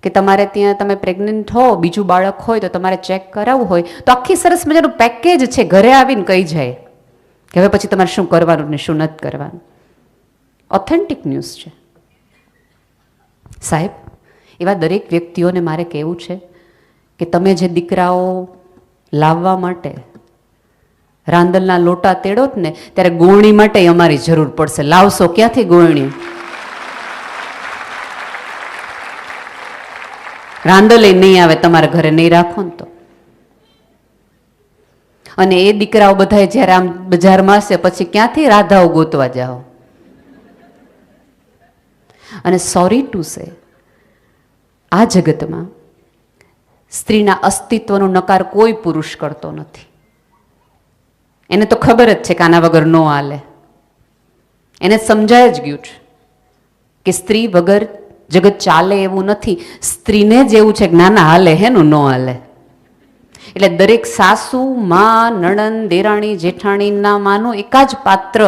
કે તમારે ત્યાં તમે પ્રેગ્નન્ટ હો, બીજું બાળક હોય તો તમારે ચેક કરાવવું હોય તો આખી સરસ મજાનું પેકેજ છે, ઘરે આવીને કહી જાય કે હવે પછી તમારે શું કરવાનું ને શું નથી કરવાનું. ઓથેન્ટિક ન્યૂઝ છે. સાહેબ, એવા દરેક વ્યક્તિઓને મારે કહેવું છે કે તમે જે દીકરાઓ લાવવા માટે રાંદલના લોટા તેડો ને, ત્યારે ગોળણી માટે અમારી જરૂર પડશે. લાવશો ક્યાંથી ગોળણી? રાંદલે નહીં આવે તમારા ઘરે, નહીં રાખો ને તો. અને એ દીકરાઓ બધા જ્યારે આમ બજારમાં હશે પછી ક્યાંથી રાધાઓ ગોતવા જાઓ? અને સોરી ટુ સે, આ જગતમાં સ્ત્રીના અસ્તિત્વનો નકાર કોઈ પુરુષ કરતો નથી. એને તો ખબર જ છે કે આના વગર નો હાલે. એને સમજાય જ ગયું છે કે સ્ત્રી વગર જગત ચાલે એવું નથી. સ્ત્રીને જ એવું છે કે નાના હાલે હેનું નો હાલે. એટલે દરેક સાસુ, માં, નણંદ, દેરાણી, જેઠાણીના માનું એક જ પાત્ર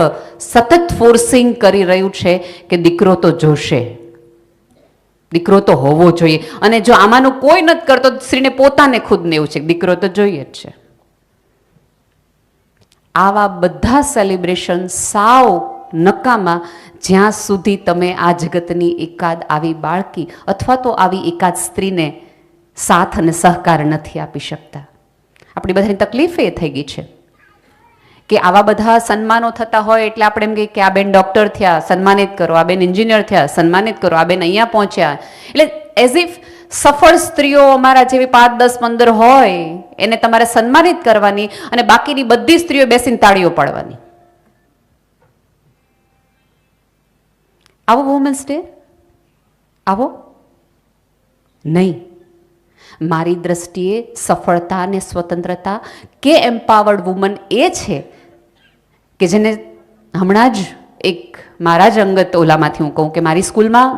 સતત ફોર્સિંગ કરી રહ્યું છે કે દીકરો તો જોશે, દીકરો તો હોવો જોઈએ. અને જો આમાંનું કોઈ નથી કરતો, સ્ત્રીને પોતાને ખુદને એવું છે કે દીકરો તો જોઈએ જ છે. આવા બધા સેલિબ્રેશન સાવ નકામા, જ્યાં સુધી તમે આ જગતની એકાદ આવી બાળકી અથવા તો આવી એકાદ સ્ત્રીને સાથ અને સહકાર નથી આપી શકતા. આપણી બધાની તકલીફ એ થઈ ગઈ છે કે આવા બધા સન્માનો થતા હોય એટલે આપણે એમ કહીએ કે આ બેન ડૉક્ટર થયા, સન્માનિત કરો, આ બેન એન્જિનિયર થયા, સન્માનિત કરો, આ બેન અહીંયા પહોંચ્યા. એટલે એઝ ઇફ સફળ સ્ત્રીઓ અમારા જેવી 5, 10, 15 હોય એને તમારે સન્માનિત કરવાની અને બાકીની બધી સ્ત્રીઓ બેસીને તાળીઓ પાડવાની. આવો વુમન્સ ડે? આવો નહીં. મારી દ્રષ્ટિએ સફળતા અને સ્વતંત્રતા કે એમ્પાવર્ડ વુમન એ છે કે જેને હમણાં જ એક મારા જ અંગત ઓલામાંથી હું કહું કે મારી સ્કૂલમાં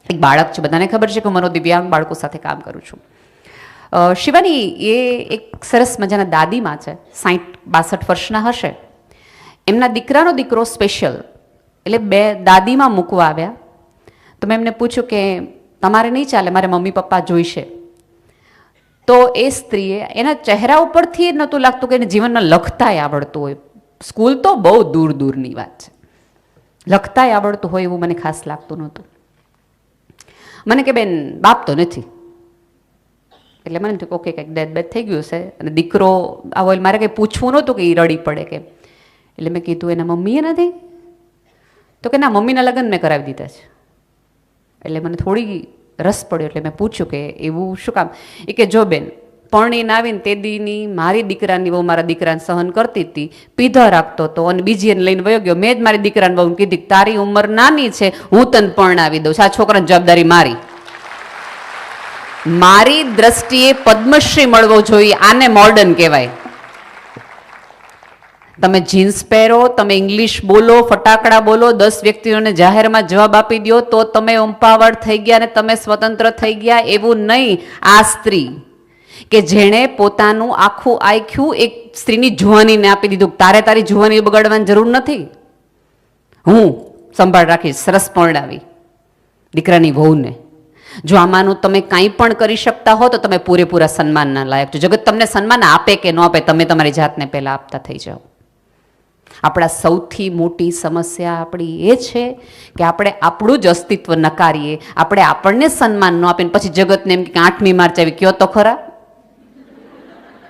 એક બાળક છે, બધાને ખબર છે કે મનોદિવ્યાંગ બાળકો સાથે કામ કરું છું. શિવાની એ એક સરસ મજાના દાદીમાં છે, 60-62 વર્ષના હશે. એમના દીકરાનો દીકરો સ્પેશિયલ એટલે બે દાદીમાં મૂકવા આવ્યા તો મેં એમને પૂછ્યું કે તમારે નહીં ચાલે, મારે મમ્મી પપ્પા જોઈશે. તો એ સ્ત્રીએ એના ચહેરા ઉપરથી જ નહોતું લાગતું કે એને જીવનમાં લખતાય આવડતું હોય. સ્કૂલ તો બહુ દૂર દૂરની વાત છે, લખતાય આવડતું હોય એવું મને ખાસ લાગતું નહોતું. મને કે બેન બાપ તો નથી. એટલે મને ઓકે કંઈક ડેથ બેથ થઈ ગયું છે અને દીકરો આવો, મારે કંઈ પૂછવું નહોતું કે એ રડી પડે કે. એટલે મેં કીધું એના મમ્મીએ નથી? તો કે ના, મમ્મીના લગ્ન મેં કરાવી દીધા છે. એટલે મને થોડી રસ પડ્યો એટલે મેં પૂછ્યું કે એવું શું કામ? એ કે જો બેન, પરણીને આવીને તે દીની મારી દીકરાની બહુ મારા દીકરાને સહન કરતી હતી, પીધા રાખતો હતો અને બીજી એને લઈને વયો ગયો. મેં જ મારી દીકરાને બહુ કીધી તારી ઉંમર નાની છે, હું તને પરણાવી દઉં છું, આ છોકરાની જવાબદારી મારી. મારી દ્રષ્ટિએ પદ્મશ્રી મળવો જોઈએ, આને મોડર્ન કહેવાય. તમે જીન્સ પહેરો, તમે ઇંગ્લિશ બોલો, ફટાકડા બોલો, 10 વ્યક્તિઓને જાહેરમાં જવાબ આપી દો તો તમે એમ્પાવર્ડ થઈ ગયા અને તમે સ્વતંત્ર થઈ ગયા, એવું નહીં. આ સ્ત્રી કે જેણે પોતાનું આખું આખ્યું એક સ્ત્રીની જુવાનીને આપી દીધું, તારે તારી જુવાની બગાડવાની જરૂર નથી, હું સંભાળ રાખીશ. સરસ પરણાવી દીકરાની વહુને. જો આમાંનું તમે કાંઈ પણ કરી શકતા હો તો તમે પૂરેપૂરા સન્માનના લાયક છો. જગત તમને સન્માન આપે કે ન આપે, તમે તમારી જાતને પહેલા આપતા થઈ જાઓ. આપણા સૌથી મોટી સમસ્યા આપણી એ છે કે આપણે આપણું જ અસ્તિત્વ નકારીએ, આપણે આપણને સન્માન ન આપીને પછી જગતને એમ કે 8મી માર્ચ આવી, કયો તો ખરા,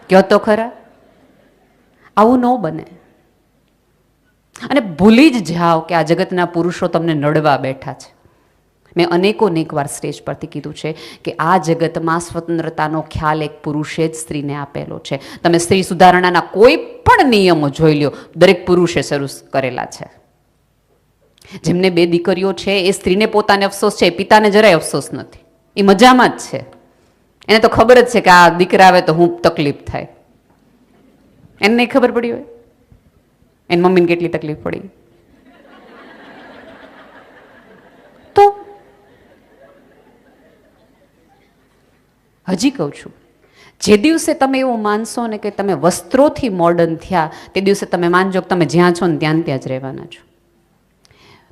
કયો તો ખરા. આવું ન બને. અને ભૂલી જ જાઓ કે આ જગતના પુરુષો તમને નડવા બેઠા છે. મેં અનેક વાર સ્ટેજ પરથી કીધું છે કે આ જગતમાં સ્વતંત્રતાનો ખ્યાલ એક પુરુષે જ સ્ત્રીને આપેલો છે. તમે સ્ત્રી સુધારણાના કોઈ પણ નિયમો જોઈ લ્યો, દરેક પુરુષે શરૂ કરેલા છે. જેમને 2 દીકરીઓ છે એ સ્ત્રીને પોતાને અફસોસ છે, પિતાને જરાય અફસોસ નથી, એ મજામાં જ છે. એને તો ખબર જ છે કે આ દીકરા આવે તો હું તકલીફ થાય. એને નહીં ખબર પડી હોય એની મમ્મીને કેટલી તકલીફ પડી. તો હજી કહું છું, જે દિવસે તમે એવું માનશો ને કે તમે વસ્ત્રોથી મોડર્ન થયા, તે દિવસે તમે માનજો કે તમે જ્યાં છો ને ત્યાં જ રહેવાના છો.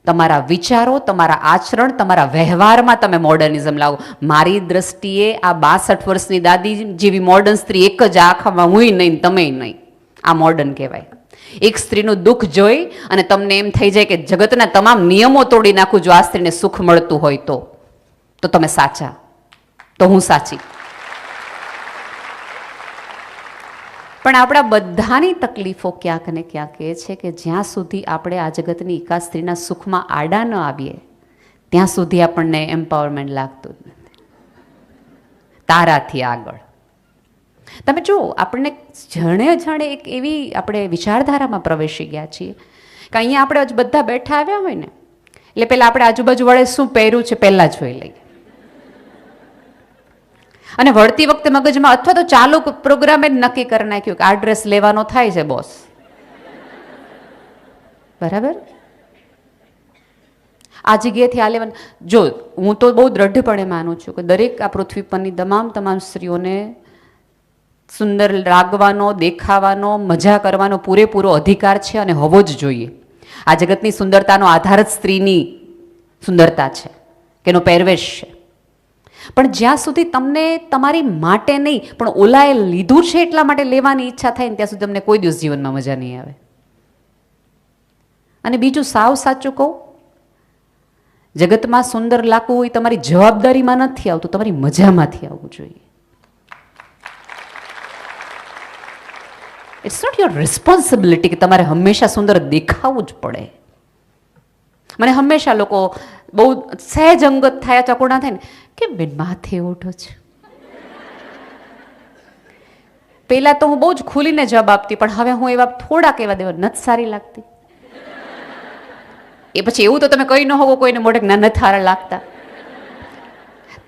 તમારા વિચારો, તમારા આચરણ, તમારા વ્યવહારમાં તમે મોડર્નિઝમ લાવો. મારી દ્રષ્ટિએ આ 62 વર્ષની દાદી જેવી મોડર્ન સ્ત્રી એક જ આખામાં હુંય નહીં, તમે નહીં. આ મોડર્ન કહેવાય. એક સ્ત્રીનું દુઃખ જોઈ અને તમને એમ થઈ જાય કે જગતના તમામ નિયમો તોડી નાખું જો આ સ્ત્રીને સુખ મળતું હોય તો તમે સાચા, તો હું સાચી. પણ આપણા બધાની તકલીફો ક્યાંક ને ક્યાંક એ છે કે જ્યાં સુધી આપણે આ જગતની એકા સ્ત્રીના સુખમાં આડા ન આવીએ ત્યાં સુધી આપણને એમ્પાવરમેન્ટ લાગતું જ નથી. તારાથી આગળ તમે જુઓ, આપણને જાણે એક એવી આપણે વિચારધારામાં પ્રવેશી ગયા છીએ કે અહીંયા આપણે બધા બેઠા આવ્યા હોય ને એટલે પહેલાં આપણે આજુબાજુ વડે શું પહેર્યું છે પહેલાં જોઈ લઈએ, અને વળતી વખતે મગજમાં અથવા તો ચાલુ પ્રોગ્રામે જ નક્કી કરી નાખ્યું કે આ ડ્રેસ લેવાનો થાય છે બોસ, બરાબર, આ જગ્યાએથી આ લેવાનું. જો હું તો બહુ દ્રઢપણે માનું છું કે દરેક આ પૃથ્વી પરની તમામ સ્ત્રીઓને સુંદર લાગવાનો, દેખાવાનો, મજા કરવાનો પૂરેપૂરો અધિકાર છે અને હોવો જ જોઈએ. આ જગતની સુંદરતાનો આધાર જ સ્ત્રીની સુંદરતા છે કે એનો પહેરવેશ છે. પણ જ્યાં સુધી તમને તમારી માટે નહીં પણ ઓલાએ લીધું છે એટલા માટે લેવાની ઈચ્છા થાય ને ત્યાં સુધી તમને કોઈ દિવસ જીવનમાં મજા નહીં આવે. અને બીજું સાવ સાચું કહું, જગતમાં સુંદર લાગવું હોય તમારી જવાબદારીમાં નથી આવતું, તમારી મજામાંથી આવવું જોઈએ. ઇટ્સ નોટ યોર રિસ્પોન્સિબિલિટી કે તમારે હંમેશા સુંદર દેખાવું જ પડે. મને હંમેશા લોકો બહુ સહેજ અંગત થયા ચકોડા થાય ને કે બેન માથે ઓઢો છે. પહેલાં તો હું બહુ જ ખુલીને જવાબ આપતી, પણ હવે હું એવા થોડાક એવા દેવા નથી સારી લાગતી. એ પછી એવું તો તમે કહી ન હોવો કોઈને મોઢે ના નથી સારા લાગતા.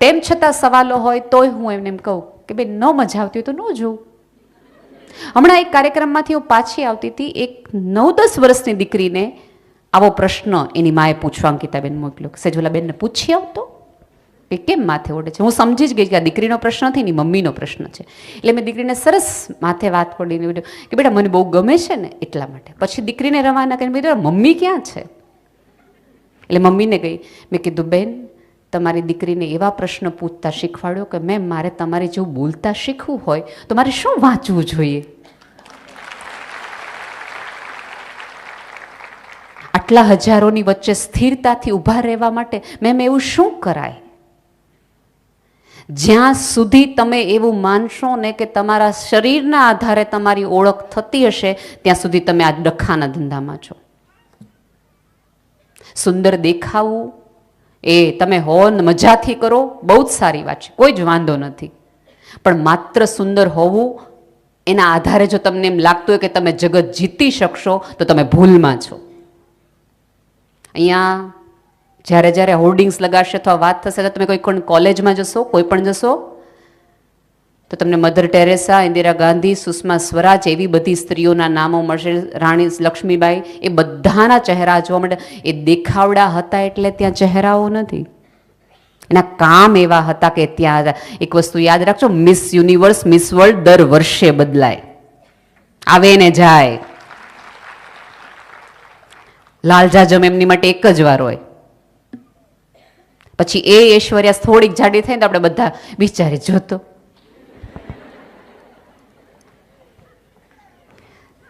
તેમ છતાં સવાલો હોય તોય હું એમને એમ કહું કે બેન ન મજા આવતી હોય તો ન જોઉં. હમણાં એક કાર્યક્રમમાંથી હું પાછી આવતી હતી, એક 9-10 વર્ષની દીકરીને આવો પ્રશ્ન એની માએ પૂછવા અંકિતાબેન મોકલ્યો. સેજોલા બેનને પૂછી આવતો કે કેમ માથે ઓઢે છે. હું સમજી જ ગઈ કે આ દીકરીનો પ્રશ્ન નથી, એની મમ્મીનો પ્રશ્ન છે. એટલે મેં દીકરીને સરસ માથે વાત પડીને કે બેટા મને બહુ ગમે છે ને એટલા માટે. પછી દીકરીને રવાના કરીને બેટા મમ્મી ક્યાં છે? એટલે મમ્મીને ગઈ. મેં કીધું બેન તમારી દીકરીને એવા પ્રશ્ન પૂછતા શીખવાડ્યો કે મેમ મારે તમારે જેવું બોલતા શીખવું હોય તો મારે શું વાંચવું જોઈએ? આટલા હજારોની વચ્ચે સ્થિરતાથી ઊભા રહેવા માટે મેમ એવું શું કરાય? જ્યાં સુધી તમે એવું માનશો ને કે તમારા શરીરના આધારે તમારી ઓળખ થતી હશે ત્યાં સુધી તમે આ ડખાના ધંધામાં છો. સુંદર દેખાવું એ તમે હો ને મજાથી કરો બહુ જ સારી વાત છે, કોઈ જ વાંધો નથી. પણ માત્ર સુંદર હોવું એના આધારે જો તમને એમ લાગતું હોય કે તમે જગત જીતી શકશો તો તમે ભૂલમાં છો. અહીંયા જ્યારે હોર્ડિંગ્સ લગાડશે અથવા વાત થશે તો તમે કોઈ પણ કોલેજમાં જશો, કોઈ પણ જશો તો તમને મધર ટેરેસા, ઇન્દિરા ગાંધી, સુષ્મા સ્વરાજ એવી બધી સ્ત્રીઓના નામો મળશે, રાણી લક્ષ્મીબાઈ, એ બધાના ચહેરા જોવા માટે. એ દેખાવડા હતા એટલે ત્યાં ચહેરાઓ નથી, એના કામ એવા હતા કે ત્યાં. એક વસ્તુ યાદ રાખજો, મિસ યુનિવર્સ, મિસ વર્લ્ડ દર વર્ષે બદલાય, આવે ને જાય. લાલ જાજમ એમની માટે એક જ વાર હોય, પછી એ ઐશ્વર્યા થોડીક જાડી થાય ને તો આપણે બધા વિચારી જોતો.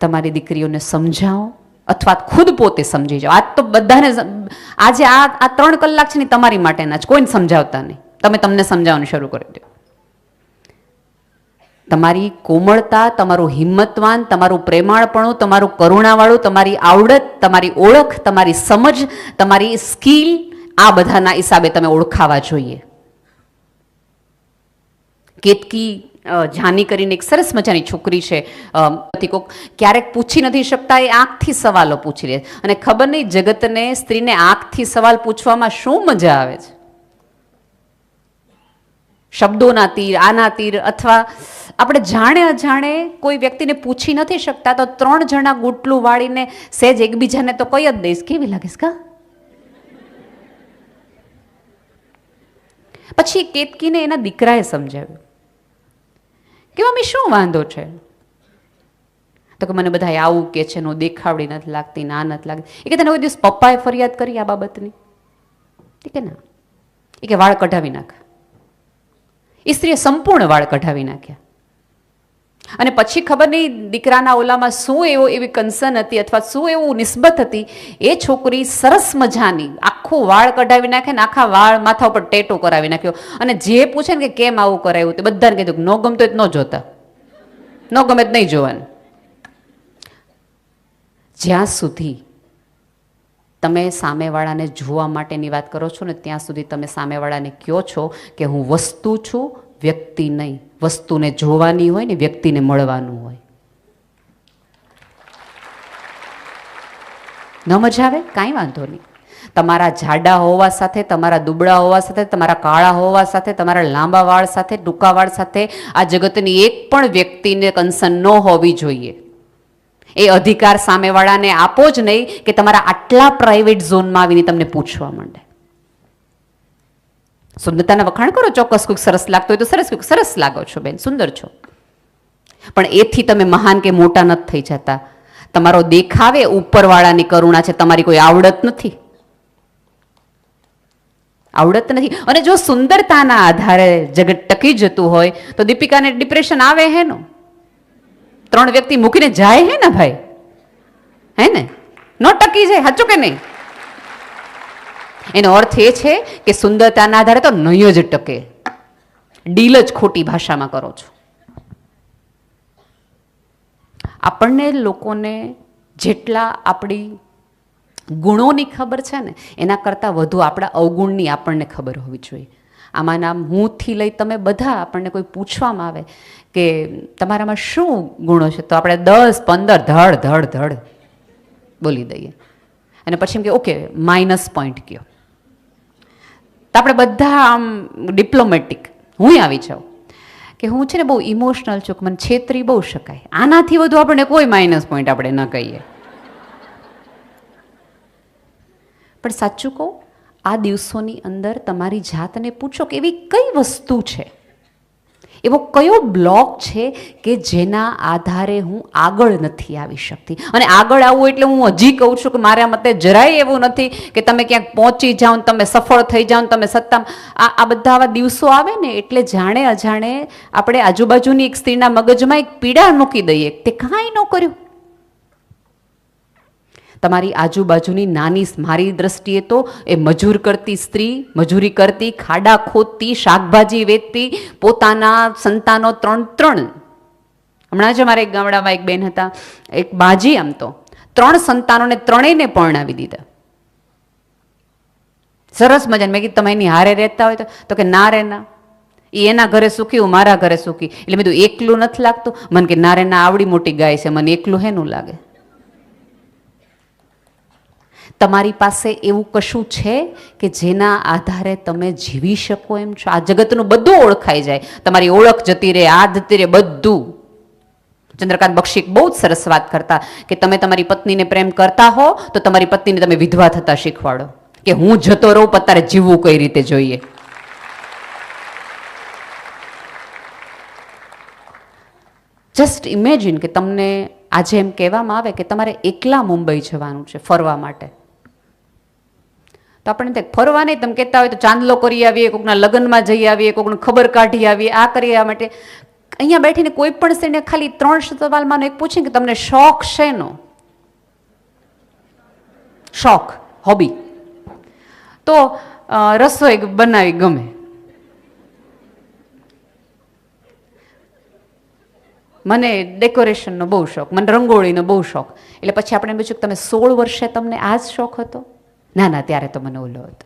તમારી દીકરીઓને સમજાવો અથવા ખુદ પોતે સમજી જાઓ. આજ તો બધાને આજે આ 3 કલાક છે ને તમારી માટેના જ, કોઈને સમજાવતા નહીં. તમે તમને સમજાવવાનું શરૂ કરી દો. તમારી કોમળતા, તમારું હિંમતવાન, તમારું પ્રેમાળપણું, તમારું કરુણાવાળું, તમારી આવડત, તમારી ઓળખ, તમારી સમજ, તમારી સ્કિલ, આ બધાના હિસાબે તમે ઓળખાવા જોઈએ. કેતકી જાની કરીને એક સરસ મજાની છોકરી છે, ક્યારેક પૂછી નથી શકતા, એ આંખથી સવાલો પૂછી લે. અને ખબર નહીં જગતને, સ્ત્રીને આંખથી સવાલ પૂછવામાં શું મજા આવે છે. શબ્દોના તીર, આના તીર, અથવા આપણે જાણે અજાણે કોઈ વ્યક્તિને પૂછી નથી શકતા તો 3 જણા ગૂંટલું વાળીને સહેજ એકબીજાને તો કઈ જ દઈશ, કેવી લાગીશ કા? પછી કેતકીને એના દીકરાએ સમજાવ્યું કે મમ્મી શું વાંધો છે, તો કે મને બધા આવું કે છે, હું દેખાવડી નથી લાગતી, ના નથી લાગતી. એ કે તને કોઈ દિવસ પપ્પાએ ફરિયાદ કરી આ બાબતની? એ કે ના. એ કે વાળ કઢાવી નાખ. એ સ્ત્રીએ સંપૂર્ણ વાળ કઢાવી નાખ્યા. અને પછી ખબર નહીં દીકરાના ઓલામાં શું એવી કન્સર્ન હતી અથવા શું એવું નિસ્બત હતી, એ છોકરી સરસ મજાની આખું વાળ કઢાવી નાખે ને આખા વાળ માથા ઉપર ટેટો કરાવી નાખ્યો. અને જે પૂછે ને કે કેમ આવું કરાયું, તે બધાને કીધું કે ન ગમતો એ ન જોતા, ન ગમે જ નહીં જોવાનું. જ્યાં સુધી તમે સામેવાળાને જોવા માટેની વાત કરો છો ને, ત્યાં સુધી તમે સામેવાળાને કહો છો કે હું વસ્તુ છું, વ્યક્તિ નહીં. વસ્તુને જોવાની હોય ને વ્યક્તિને મળવાનું હોય. ન મજા આવે? કાંઈ વાંધો નહીં. તમારા જાડા હોવા સાથે, તમારા દુબળા હોવા સાથે, તમારા કાળા હોવા સાથે, તમારા લાંબા વાળ સાથે, ટૂંકા વાળ સાથે આ જગતની એક પણ વ્યક્તિને કન્સર્ન ન હોવી જોઈએ. એ અધિકાર સામેવાળાને આપો જ નહીં કે તમારા આટલા પ્રાઇવેટ ઝોનમાં આવીને તમને પૂછવા માંડે. સુંદરતાના વખાણ કરો, ચોક્કસ કોઈક સરસ લાગતો હોય તો સરસ, કોઈક સરસ લાગો છો બેન, સુંદર છો, પણ એથી તમે મહાન કે મોટા નથી થઈ જતા. તમારો દેખાવે ઉપરવાળાની કરુણા છે, તમારી કોઈ આવડત નથી. આવડત નથી. અને જો સુંદરતાના આધારે જગત ટકી જતું હોય તો દીપિકાને ડિપ્રેશન આવે હે નો? 3 વ્યક્તિ મૂકીને જાય હે ને ભાઈ, હે ને? ન ટકી જાય, સાચું કે નહીં? એનો અર્થ એ છે કે સુંદરતાના આધારે તો નહીં જ ટકે. ડીલ જ ખોટી ભાષામાં કરો છો. આપણને લોકોને જેટલા આપણી ગુણોની ખબર છે ને, એના કરતાં વધુ આપણા અવગુણની આપણને ખબર હોવી જોઈએ. આમાંના હુંથી લઈ તમે બધા આપણને કોઈ પૂછવામાં આવે કે તમારામાં શું ગુણો છે, તો આપણે 10 15 ધડ ધડ ધડ બોલી દઈએ. અને પછી એમ કે ઓકે માઇનસ પોઈન્ટ કયો. તો આપણે બધા આમ ડિપ્લોમેટિક. હું આવી જાઉં કે હું છે ને બહુ ઇમોશનલ છું, મને છેતરી બહુ શકાય. આનાથી વધુ આપણને કોઈ માઇનસ પોઈન્ટ આપણે ન કહીએ. પણ સાચું કહું, આ દિવસોની અંદર તમારી જાતને પૂછો કે એવી કઈ વસ્તુ છે, એવો કયો બ્લોક છે કે જેના આધારે હું આગળ નથી આવી શકતી. અને આગળ આવવું એટલે હું હજી કહું છું કે મારા મતે જરાય એવું નથી કે તમે ક્યાંક પહોંચી જાઓ ને તમે સફળ થઈ જાઓ ને તમે સત્તામાં. આ બધા આવા દિવસો આવે ને એટલે જાણે અજાણે આપણે આજુબાજુની એક સ્ત્રીના મગજમાં એક પીડા મૂકી દઈએ, તે કાંઈ ન કર્યું. તમારી આજુબાજુની નાની, મારી દ્રષ્ટિએ તો એ મજૂર કરતી સ્ત્રી, મજૂરી કરતી, ખાડા ખોદતી, શાકભાજી વેચતી, પોતાના સંતાનો 3 હમણાં જ અમારે એક ગામડામાં એક બેન હતા, એક બાજી, આમ તો 3 સંતાનોને 3ને પરણાવી દીધા. સરસ મજાને. મેં કીધું તમે એની હારે રહેતા હોય તો કે ના રે ના, એ એના ઘરે સુખી, હું મારા ઘરે સુખી. એટલે મેં કીધું એકલું નથી લાગતું? મને કે ના રે ના, આવડી મોટી ગાય છે, મને એકલું હેનું લાગે? તમારી પાસે એવું કશું છે કે જેના આધારે તમે જીવી શકો એમ છો? આ જગતનું બધું ઓળખાઈ જાય, તમારી ઓળખ જતી રહે, આ જતી રહે, બધું. ચંદ્રકાંત બક્ષી બહુ જ સરસ વાત કરતા કે તમે તમારી પત્નીને પ્રેમ કરતા હો તો તમારી પત્નીને તમે વિધવા થતા શીખવાડો, કે હું જતો રહું પણ તારે જીવવું કઈ રીતે જોઈએ. જસ્ટ ઇમેજિન કે તમને આજે એમ કહેવામાં આવે કે તમારે એકલા મુંબઈ જવાનું છે ફરવા માટે. તો આપણને ફરવા નહીં, તમે કહેતા હોય તો ચાંદલો કરી આવીએ, કોઈકના લગ્નમાં જઈ આવીએ, કોઈકને ખબર કાઢી આવીએ, આ કરી આ માટે. અહીંયા બેઠીને કોઈ પણ સ્ત્રીને ખાલી 3 સવાલમાં એક પૂછે કે તમને શોખ શેનો? શોખ, હોબી. તો રસોઈ બનાવી ગમે, મને ડેકોરેશનનો બહુ શોખ, મને રંગોળીનો બહુ શોખ. એટલે પછી આપણે પૂછ્યું કે તમે 16 વર્ષે તમને આ જ શોખ હતો? ના ના, ત્યારે તો મને ઓલો હતો.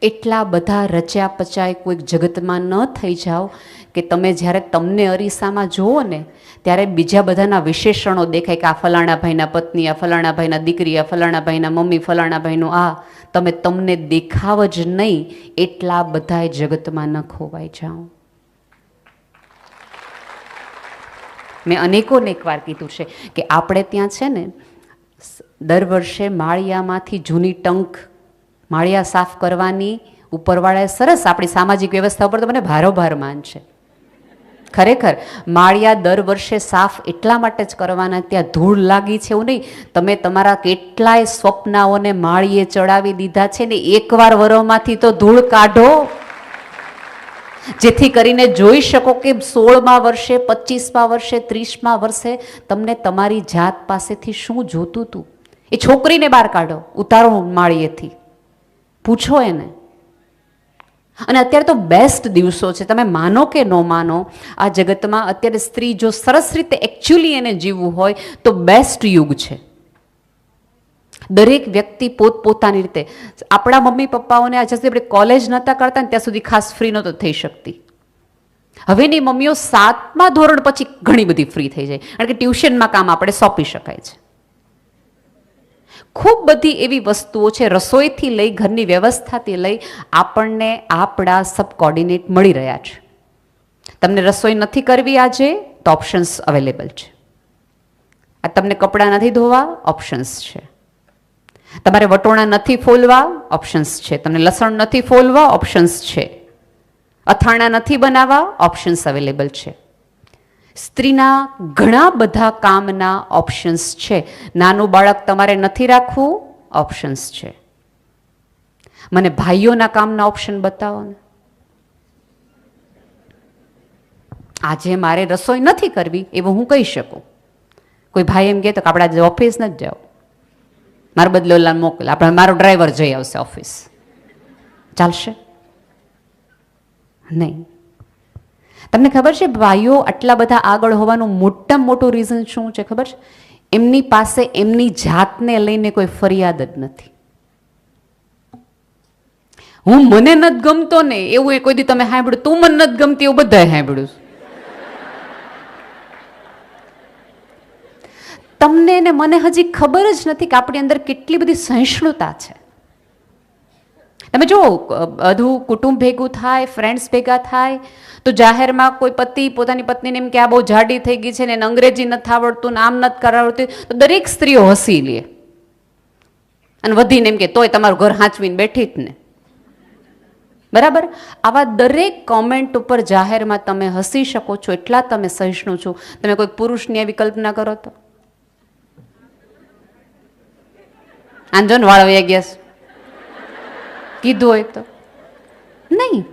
એટલા બધા રચ્યા પચાય કોઈક જગતમાં ન થઈ જાઓ કે તમે જ્યારે તમને અરીસામાં જુઓ ને ત્યારે બીજા બધાના વિશેષણો દેખાય કે આ ફલાણા ભાઈના પત્ની, આ ફલાણા ભાઈના દીકરી, આ ફલાણા ભાઈના મમ્મી, ફલાણા ભાઈનું આ. તમે તમને દેખાવ જ નહીં એટલા બધા જગતમાં ન ખોવાઈ જાઓ. મેં અનેકોને એક વાર કીધું છે કે આપણે ત્યાં છે ને દર વર્ષે માળિયામાંથી જૂની ટંક, માળિયા સાફ કરવાની ઉપરવાળાએ સરસ આપણી સામાજિક વ્યવસ્થા ઉપર તો મને ભારોભાર માન છે. ખરેખર માળિયા દર વર્ષે સાફ એટલા માટે જ કરવાના, ત્યાં ધૂળ લાગી છે એવું નહીં. તમે તમારા કેટલાય સ્વપ્નાઓને માળીએ ચડાવી દીધા છે ને, એકવાર વરોમાંથી તો ધૂળ કાઢો, જેથી કરીને જોઈ શકો કે 16મા વર્ષે, 25મા વર્ષે, 30મા વર્ષે તમને તમારી જાત પાસેથી શું જોતું હતું. એ છોકરીને બહાર કાઢો, ઉતારો માળીએથી, પૂછો એને. અને અત્યારે તો બેસ્ટ દિવસો છે, તમે માનો કે ન માનો, આ જગતમાં અત્યારે સ્ત્રી જો સરસ રીતે એકચ્યુઅલી એને જીવવું હોય તો બેસ્ટ યુગ છે. દરેક વ્યક્તિ પોતપોતાની રીતે, આપણા મમ્મી પપ્પાઓને આ જશે આપણે કોલેજ નહોતા કરતા ને ત્યાં સુધી ખાસ ફ્રી નહોતો થઈ શકતી. હવેની મમ્મીઓ 7મા ધોરણ પછી ઘણી બધી ફ્રી થઈ જાય, કારણ કે ટ્યુશનમાં કામ આપણે સોંપી શકાય છે. ખૂબ બધી એવી વસ્તુઓ છે, રસોઈથી લઈ ઘરની વ્યવસ્થાથી લઈ આપણને આપણા સબકોર્ડિનેટ મળી રહ્યા છે. તમને રસોઈ નથી કરવી આજે તો ઓપ્શન્સ અવેલેબલ છે. આ તમને કપડાં નથી ધોવા, ઓપ્શન્સ છે. તમારે વટોણા નથી ફોલવા, ઓપ્શન્સ છે. તમને લસણ નથી ફોલવા, ઓપ્શન્સ છે. અથાણા નથી બનાવવા, ઓપ્શન્સ અવેલેબલ છે. સ્ત્રીના ઘણા બધા કામના ઓપ્શન્સ છે. નાનું બાળક તમારે નથી રાખવું, ઓપ્શન્સ છે. મને ભાઈઓના કામના ઓપ્શન બતાવો ને. આજે મારે રસોઈ નથી કરવી એવું હું કહી શકું. કોઈ ભાઈ એમ કહે તો કે આપણે આજે ઓફિસ નથી જાઓ, મારો બદલો મોકલે, આપણે મારો ડ્રાઈવર જઈ આવશે ઓફિસ, ચાલશે? નહીં. તમને ખબર છે ભાઈઓ આટલા બધા આગળ હોવાનું મોટામાં મોટું રીઝન શું છે ખબર છે? એમની પાસે એમની જાતને લઈને કોઈ ફરિયાદ જ નથી. હું મને નથી ગમતો ને એવું એ કોઈ દી તમે સાંભળ્યું? તું મને નથી ગમતી એવું બધાએ સાંભળ્યું. તમને ને મને હજી ખબર જ નથી કે આપણી અંદર કેટલી બધી સહિષ્ણુતા છે. તમે જુઓ, બધું કુટુંબ ભેગું થાય, ફ્રેન્ડ્સ ભેગા થાય તો જાહેરમાં કોઈ પતિ પોતાની પત્નીને એમ કે આ બહુ જાડી થઈ ગઈ છે ને અંગ્રેજી નથી આવડતું ને આમ નથી કરાવડતું, તો દરેક સ્ત્રીઓ હસી લે અને વધીને એમ કે તોય તમારું ઘર હાંચવીને બેઠી જ ને. બરાબર? આવા દરેક કોમેન્ટ ઉપર જાહેરમાં તમે હસી શકો છો, એટલા તમે સહિષ્ણુ છો. તમે કોઈ પુરુષની એવી કલ્પના કરો તો આંજો ને વાળ વયા ગયા કીધું હોય તો નહીં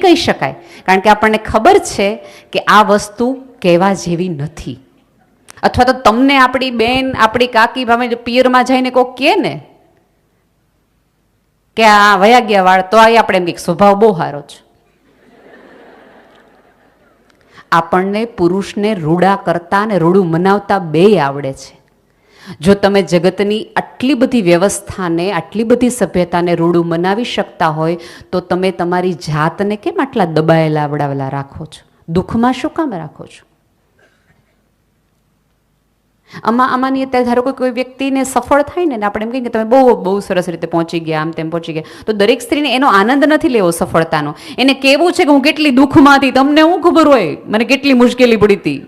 કહી શકાય, કારણ કે આપણને ખબર છે કે આ વસ્તુ કહેવા જેવી નથી. અથવા તો તમને આપણી બેન, આપણી કાકી ભાવે પિયરમાં જઈને કોક કહે ને કે આ વયા ગયા વાળ, તો આપણે એમ કે સ્વભાવ બહુ સારો છે. આપણને પુરુષને રૂડા કરતા અને રૂડું મનાવતા બેય આવડે છે. જો તમે જગતની આટલી બધી વ્યવસ્થાને, આટલી બધી સભ્યતાને રૂડું મનાવી શકતા હોય તો તમે તમારી જાતને કેમ આટલા દબાયેલા આવડાવેલા રાખો છો? દુઃખમાં શું કામ રાખો છો? આમાંની અત્યારે ધારો કોઈ વ્યક્તિને સફળ થાય ને આપણે એમ કહીએ કે તમે બહુ સરસ રીતે પહોંચી ગયા, આમ તેમ પહોંચી ગયા, તો દરેક સ્ત્રીને એનો આનંદ નથી લેવો સફળતાનો. એને કહેવું છે કે હું કેટલી દુઃખમાં હતી, તમને શું ખબર હોય મને કેટલી મુશ્કેલી પડી હતી.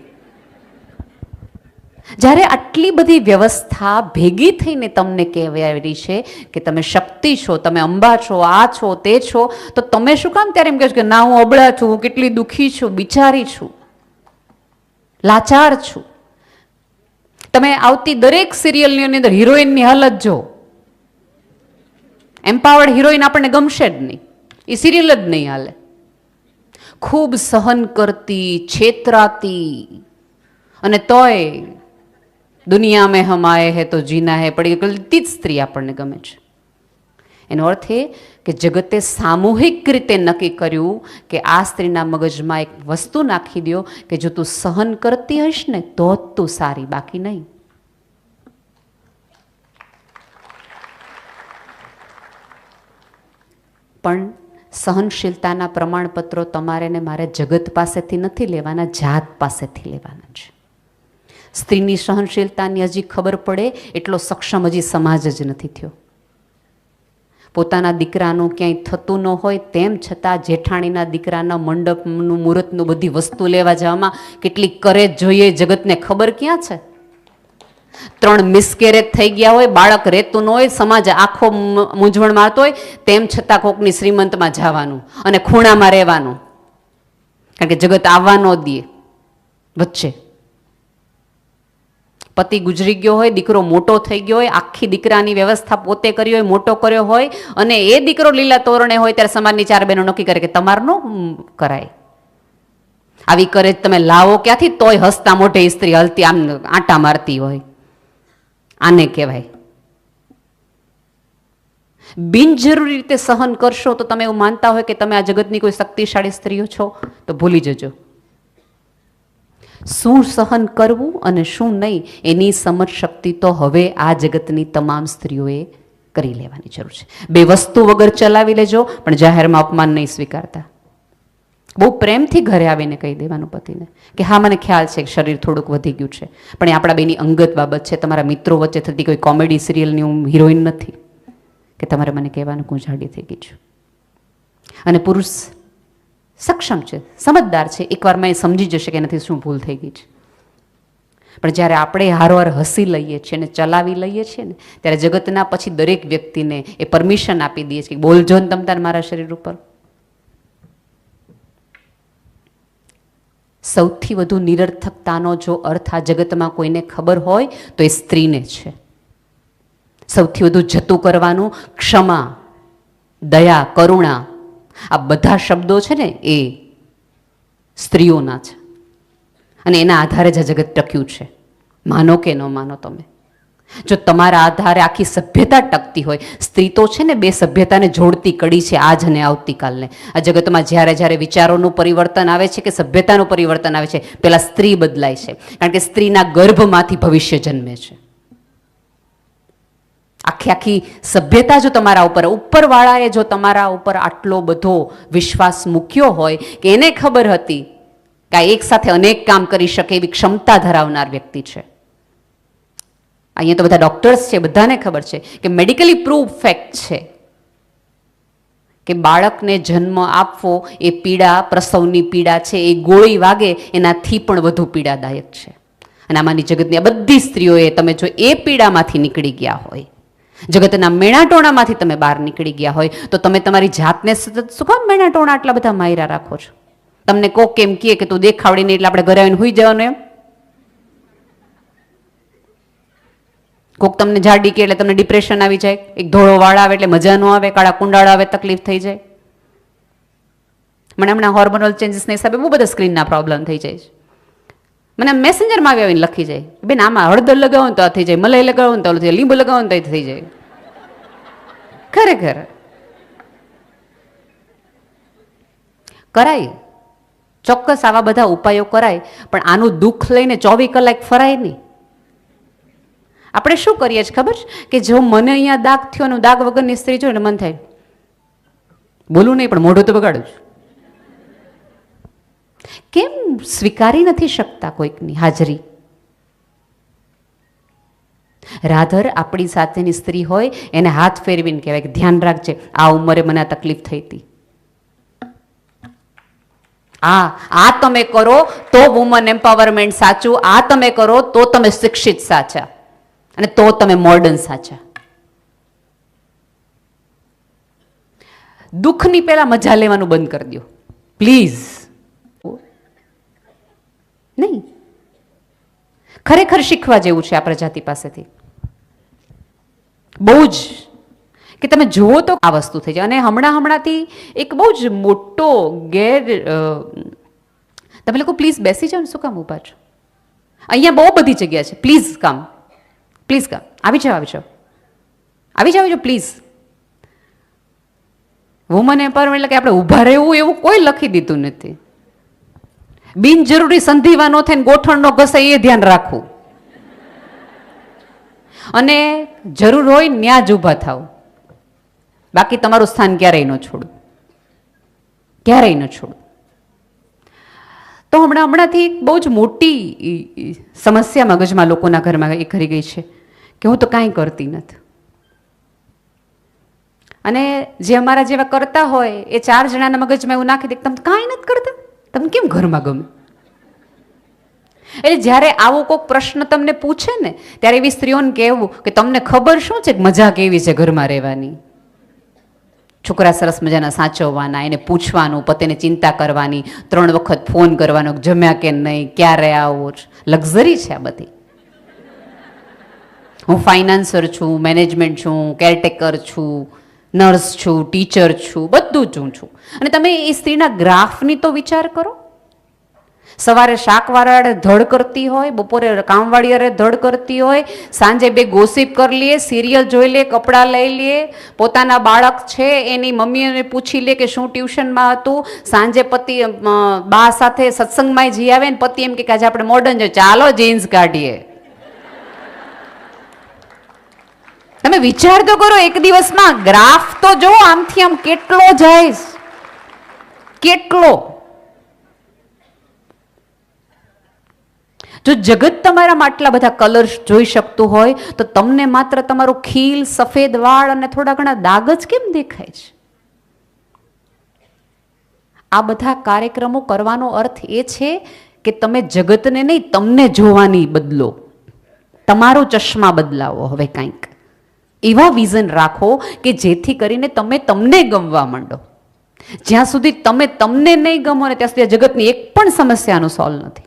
જ્યારે આટલી બધી વ્યવસ્થા ભેગી થઈને તમને કહેવાયેલી છે કે તમે શક્તિ છો, તમે અંબા છો, આ છો, તે છો, તો તમે શું કામ ત્યારે એમ કહો છો કે ના હું અબળા છું, હું કેટલી દુઃખી છું, બિચારી છું, લાચાર છું? તમે આવતી દરેક સિરિયલની અંદર હિરોઈનની હાલત જો, એમ્પાવર્ડ હિરોઈન આપણને ગમશે જ નહીં, એ સિરિયલ જ નહીં હાલે. ખૂબ સહન કરતી, છેતરાતી, અને તોય દુનિયા મેં હમ આયે હે તો જીના હે પડી ગઈ જ સ્ત્રી આપણને ગમે છે. એનો અર્થ એ કે જગતે સામૂહિક રીતે નક્કી કર્યું કે આ સ્ત્રીના મગજમાં એક વસ્તુ નાખી દો કે જો તું સહન કરતી હશ ને તો જ તું સારી, બાકી નહીં. પણ સહનશીલતાના પ્રમાણપત્રો તમારે ને મારે જગત પાસેથી નથી લેવાના, જાત પાસેથી લેવાના છે. સ્ત્રીની સહનશીલતાની હજી ખબર પડે એટલો સક્ષમ હજી સમાજ જ નથી થયો. પોતાના દીકરાનું ક્યાંય થતું ન હોય તેમ છતાં જેઠાણીના દીકરાના મંડપનું, મુહૂર્તનું, બધી વસ્તુ લેવા જવામાં કેટલી કરેજ જોઈએ, જગતને ખબર ક્યાં છે? 3 મિસકેરેજ થઈ ગયા હોય, બાળક રહેતું ન હોય, સમાજ આખો મૂંઝવણ મારતો હોય, તેમ છતાં કોકની શ્રીમંતમાં જવાનું અને ખૂણામાં રહેવાનું. કારણ કે જગત આવવા ન દે વચ્ચે. પતિ ગુજરી ગયો હોય, દીકરો મોટો થઈ ગયો હોય, આખી દીકરાની વ્યવસ્થા પોતે કરી હોય, મોટો કર્યો હોય, અને એ દીકરો લીલા તોરણે હોય ત્યારે સમાજની 4 બહેનો નક્કી કરે કે તમારે ન કરાય. આવી કરે તમે લાવો ક્યાંથી? તોય હસતા મોઢે સ્ત્રી હલતી આમ આંટા મારતી હોય. આને કહેવાય. બિનજરૂરી રીતે સહન કરશો તો તમે એવું માનતા હોય કે તમે આ જગતની કોઈ શક્તિશાળી સ્ત્રીઓ છો, તો ભૂલી જજો. શું સહન કરવું અને શું નહીં એની સમજ શક્તિ તો હવે આ જગતની તમામ સ્ત્રીઓએ કરી લેવાની જરૂર છે. 2 વસ્તુ વગર ચલાવી લેજો, પણ જાહેરમાં અપમાન નહીં સ્વીકારતા. બહુ પ્રેમથી ઘરે આવીને કહી દેવાનું પતિને કે હા મને ખ્યાલ છે કે શરીર થોડુંક વધી ગયું છે, પણ એ આપણા બેની અંગત બાબત છે. તમારા મિત્રો વચ્ચે થતી કોઈ કોમેડી સિરિયલની હું હિરોઈન નથી કે તમારે મને કહેવાનું કે હું જાડી થઈ ગઈ છું. અને પુરુષ સક્ષમ છે, સમજદાર છે, એકવારમાં એ સમજી જશે કે નથી શું ભૂલ થઈ ગઈ છે. પણ જ્યારે આપણે હારોહાર હસી લઈએ છીએ અને ચલાવી લઈએ છીએ ને, ત્યારે જગતના પછી દરેક વ્યક્તિને એ પરમિશન આપી દઈએ છીએ કે બોલજો ને તમ તાર મારા શરીર ઉપર. સૌથી વધુ નિરર્થકતાનો જો અર્થ આ જગતમાં કોઈને ખબર હોય તો એ સ્ત્રીને છે. સૌથી વધુ જતું કરવાનું ક્ષમા, દયા, કરુણા, આ બધા શબ્દો છે ને એ સ્ત્રીઓના છે. અને એના આધારે જ આ જગત ટક્યું છે. માનો કે ન માનો તમે. જો તમારા આધારે આખી સભ્યતા ટકતી હોય, સ્ત્રી તો છે ને 2 સભ્યતાને જોડતી કડી છે, આજ અને આવતીકાલને. આ જગતમાં જ્યારે જ્યારે વિચારોનું પરિવર્તન આવે છે કે સભ્યતાનું પરિવર્તન આવે છે, પેલા સ્ત્રી બદલાય છે. કારણ કે સ્ત્રીના ગર્ભમાંથી ભવિષ્ય જન્મે છે. આખી સભ્યતા જો તમારા ઉપરવાળાએ જો તમારા ઉપર આટલો બધો વિશ્વાસ મૂક્યો હોય કે એને ખબર હતી કે આ એક સાથે અનેક કામ કરી શકે એવી ક્ષમતા ધરાવનાર વ્યક્તિ છે. અહીંયા તો બધા ડોક્ટર્સ છે, બધાને ખબર છે કે મેડિકલી પ્રૂવ ફેક્ટ છે કે બાળકને જન્મ આપવો એ પીડા, પ્રસવની પીડા છે, એ ગોળી વાગે એનાથી પણ વધુ પીડાદાયક છે. અને આમાંની જગતની આ બધી સ્ત્રીઓએ તમે જો એ પીડામાંથી નીકળી ગયા હોય, જગતના મેણાટોણામાંથી તમે બહાર નીકળી ગયા હોય, તો તમે તમારી જાતને સતત શું કામ મેણાટોણા આટલા બધા માયરા રાખો છો? તમને કોક કેમ કહે કે તું દેખાવડીને એટલે આપણે ઘરે આવીને હુઈ જવાનું એમ? કોક તમને જાડી કે એટલે તમને ડિપ્રેશન આવી જાય, એક ધોળો વાળ આવે એટલે મજા ન આવે, કાળા કુંડાળા આવે તકલીફ થઈ જાય. મને હમણાં હોર્મોનલ ચેન્જીસના હિસાબે બહુ બધા સ્ક્રીનના પ્રોબ્લેમ થઈ જાય છે. મને મેસેન્જરમાં આવી આવીને લખી જાય, બેન આમાં હળદર લગાવો ને તો આ થઈ જાય, મલાઈ લગાવો ને તો થઈ જાય, લીંબુ લગાવો ને તો થઈ જાય. ખરેખર કરાય, ચોક્કસ આવા બધા ઉપાયો કરાય, પણ આનું દુઃખ લઈને 24 કલાક ફરાય નહીં. આપણે શું કરીએ છીએ ખબર કે જો મને અહીંયા દાગ થયો અને દાગ વગરની સ્ત્રી જોઈને મન થાય બોલું નહીં પણ મોઢું તો બગાડું છું. કેમ સ્વીકારી નથી શકતા કોઈકની હાજરી? રાધર આપણી સાથેની સ્ત્રી હોય એને હાથ ફેરવીને કહેવાય કે ધ્યાન રાખજે, આ ઉંમરે મને આ તકલીફ થઈ હતી. આ તમે કરો તો વુમન એમ્પાવરમેન્ટ સાચું, આ તમે કરો તો તમે શિક્ષિત સાચા, અને તો તમે મોડર્ન સાચા. દુઃખની પહેલા મજા લેવાનું બંધ કરી દો પ્લીઝ. નહીં, ખરેખર શીખવા જેવું છે આ પ્રજાતિ પાસેથી બહુ જ, કે તમે જુઓ તો આ વસ્તુ થઈ જાય. અને હમણાંથી એક બહુ જ મોટો તમે લોકો પ્લીઝ બેસી જાઓ ને, શું કામ ઊભા છો? અહીંયા બહુ બધી જગ્યા છે, પ્લીઝ કામ, પ્લીઝ કામ, આવી જાઓ પ્લીઝ. વુમન એમ્પાવરમેન્ટ એટલે કે આપણે ઊભા રહેવું એવું કોઈ લખી દીધું નથી. બિનજરૂરી સંધિવાનો થઈને ગોઠણ નો ઘસાય એ ધ્યાન રાખવું, અને જરૂર હોય ન્યા જ ઊભા થાવ. બાકી તમારું સ્થાન ક્યારેય ન છોડું, ક્યારેય ન છોડું. તો હમણાંથી બહુ જ મોટી સમસ્યા મગજમાં લોકોના ઘરમાં એ કરી ગઈ છે કે હું તો કાંઈ કરતી નથી. અને જે અમારા જેવા કરતા હોય એ 4 જણાના મગજમાં એવું નાખી દે તમે કાંઈ નથી કરતા, તમને કેમ ઘરમાં ગમે? એટલે જ્યારે આવો કોઈક પ્રશ્ન તમને પૂછે ને ત્યારે એવી સ્ત્રીઓને કહેવું કે તમને ખબર શું છે કે મજા કેવી છે ઘરમાં રહેવાની? છોકરા સરસ મજાના સાચવવાના, એને પૂછવાનું, પતિને ચિંતા કરવાની, 3 વખત ફોન કરવાનો, જમ્યા કે નહીં, ક્યારે આવો. લક્ઝરી છે આ બધી. હું ફાઇનાન્સર છું, મેનેજમેન્ટ છું, કેરટેકર છું, નર્સ છું, ટીચર છું, બધું જ હું છું. અને તમે એ સ્ત્રીના ગ્રાફની તો વિચાર કરો. સવારે શાકવાળા ધડ કરતી હોય, બપોરે કામવાળી ધડ કરતી હોય, સાંજે 2 ગોસિપ કરી લે, સિરિયલ જોઈ લે, કપડાં લઈ લે, પોતાના બાળક છે એની મમ્મીને પૂછી લે કે શું ટ્યુશનમાં હતું, સાંજે પતિ બા સાથે સત્સંગમાં જઈ આવે ને પતિ એમ કે આજે આપણે મોડર્ન જોઈએ, ચાલો જીન્સ કાઢીએ. તમે વિચાર તો કરો, એક દિવસમાં ગ્રાફ તો જો આમથી આમ કેટલો જાય, કેટલો. જો જગત તમારામાં આટલા બધા કલર્સ જોઈ શકતું હોય તો તમને માત્ર તમારું ખીલ, સફેદ વાળ અને થોડા ઘણા દાગ જ કેમ દેખાય છે? આ બધા કાર્યક્રમો કરવાનો અર્થ એ છે કે તમે જગતને નહીં, તમને જોવાની બદલો, તમારો ચશ્મા બદલાવો. હવે કંઈક એવા વિઝન રાખો કે જેથી કરીને તમે તમને ગમવા માંડો. જ્યાં સુધી તમે તમને નહીં ગમો ને ત્યાં સુધી જગતની એક પણ સમસ્યાનું સોલ્વ નથી.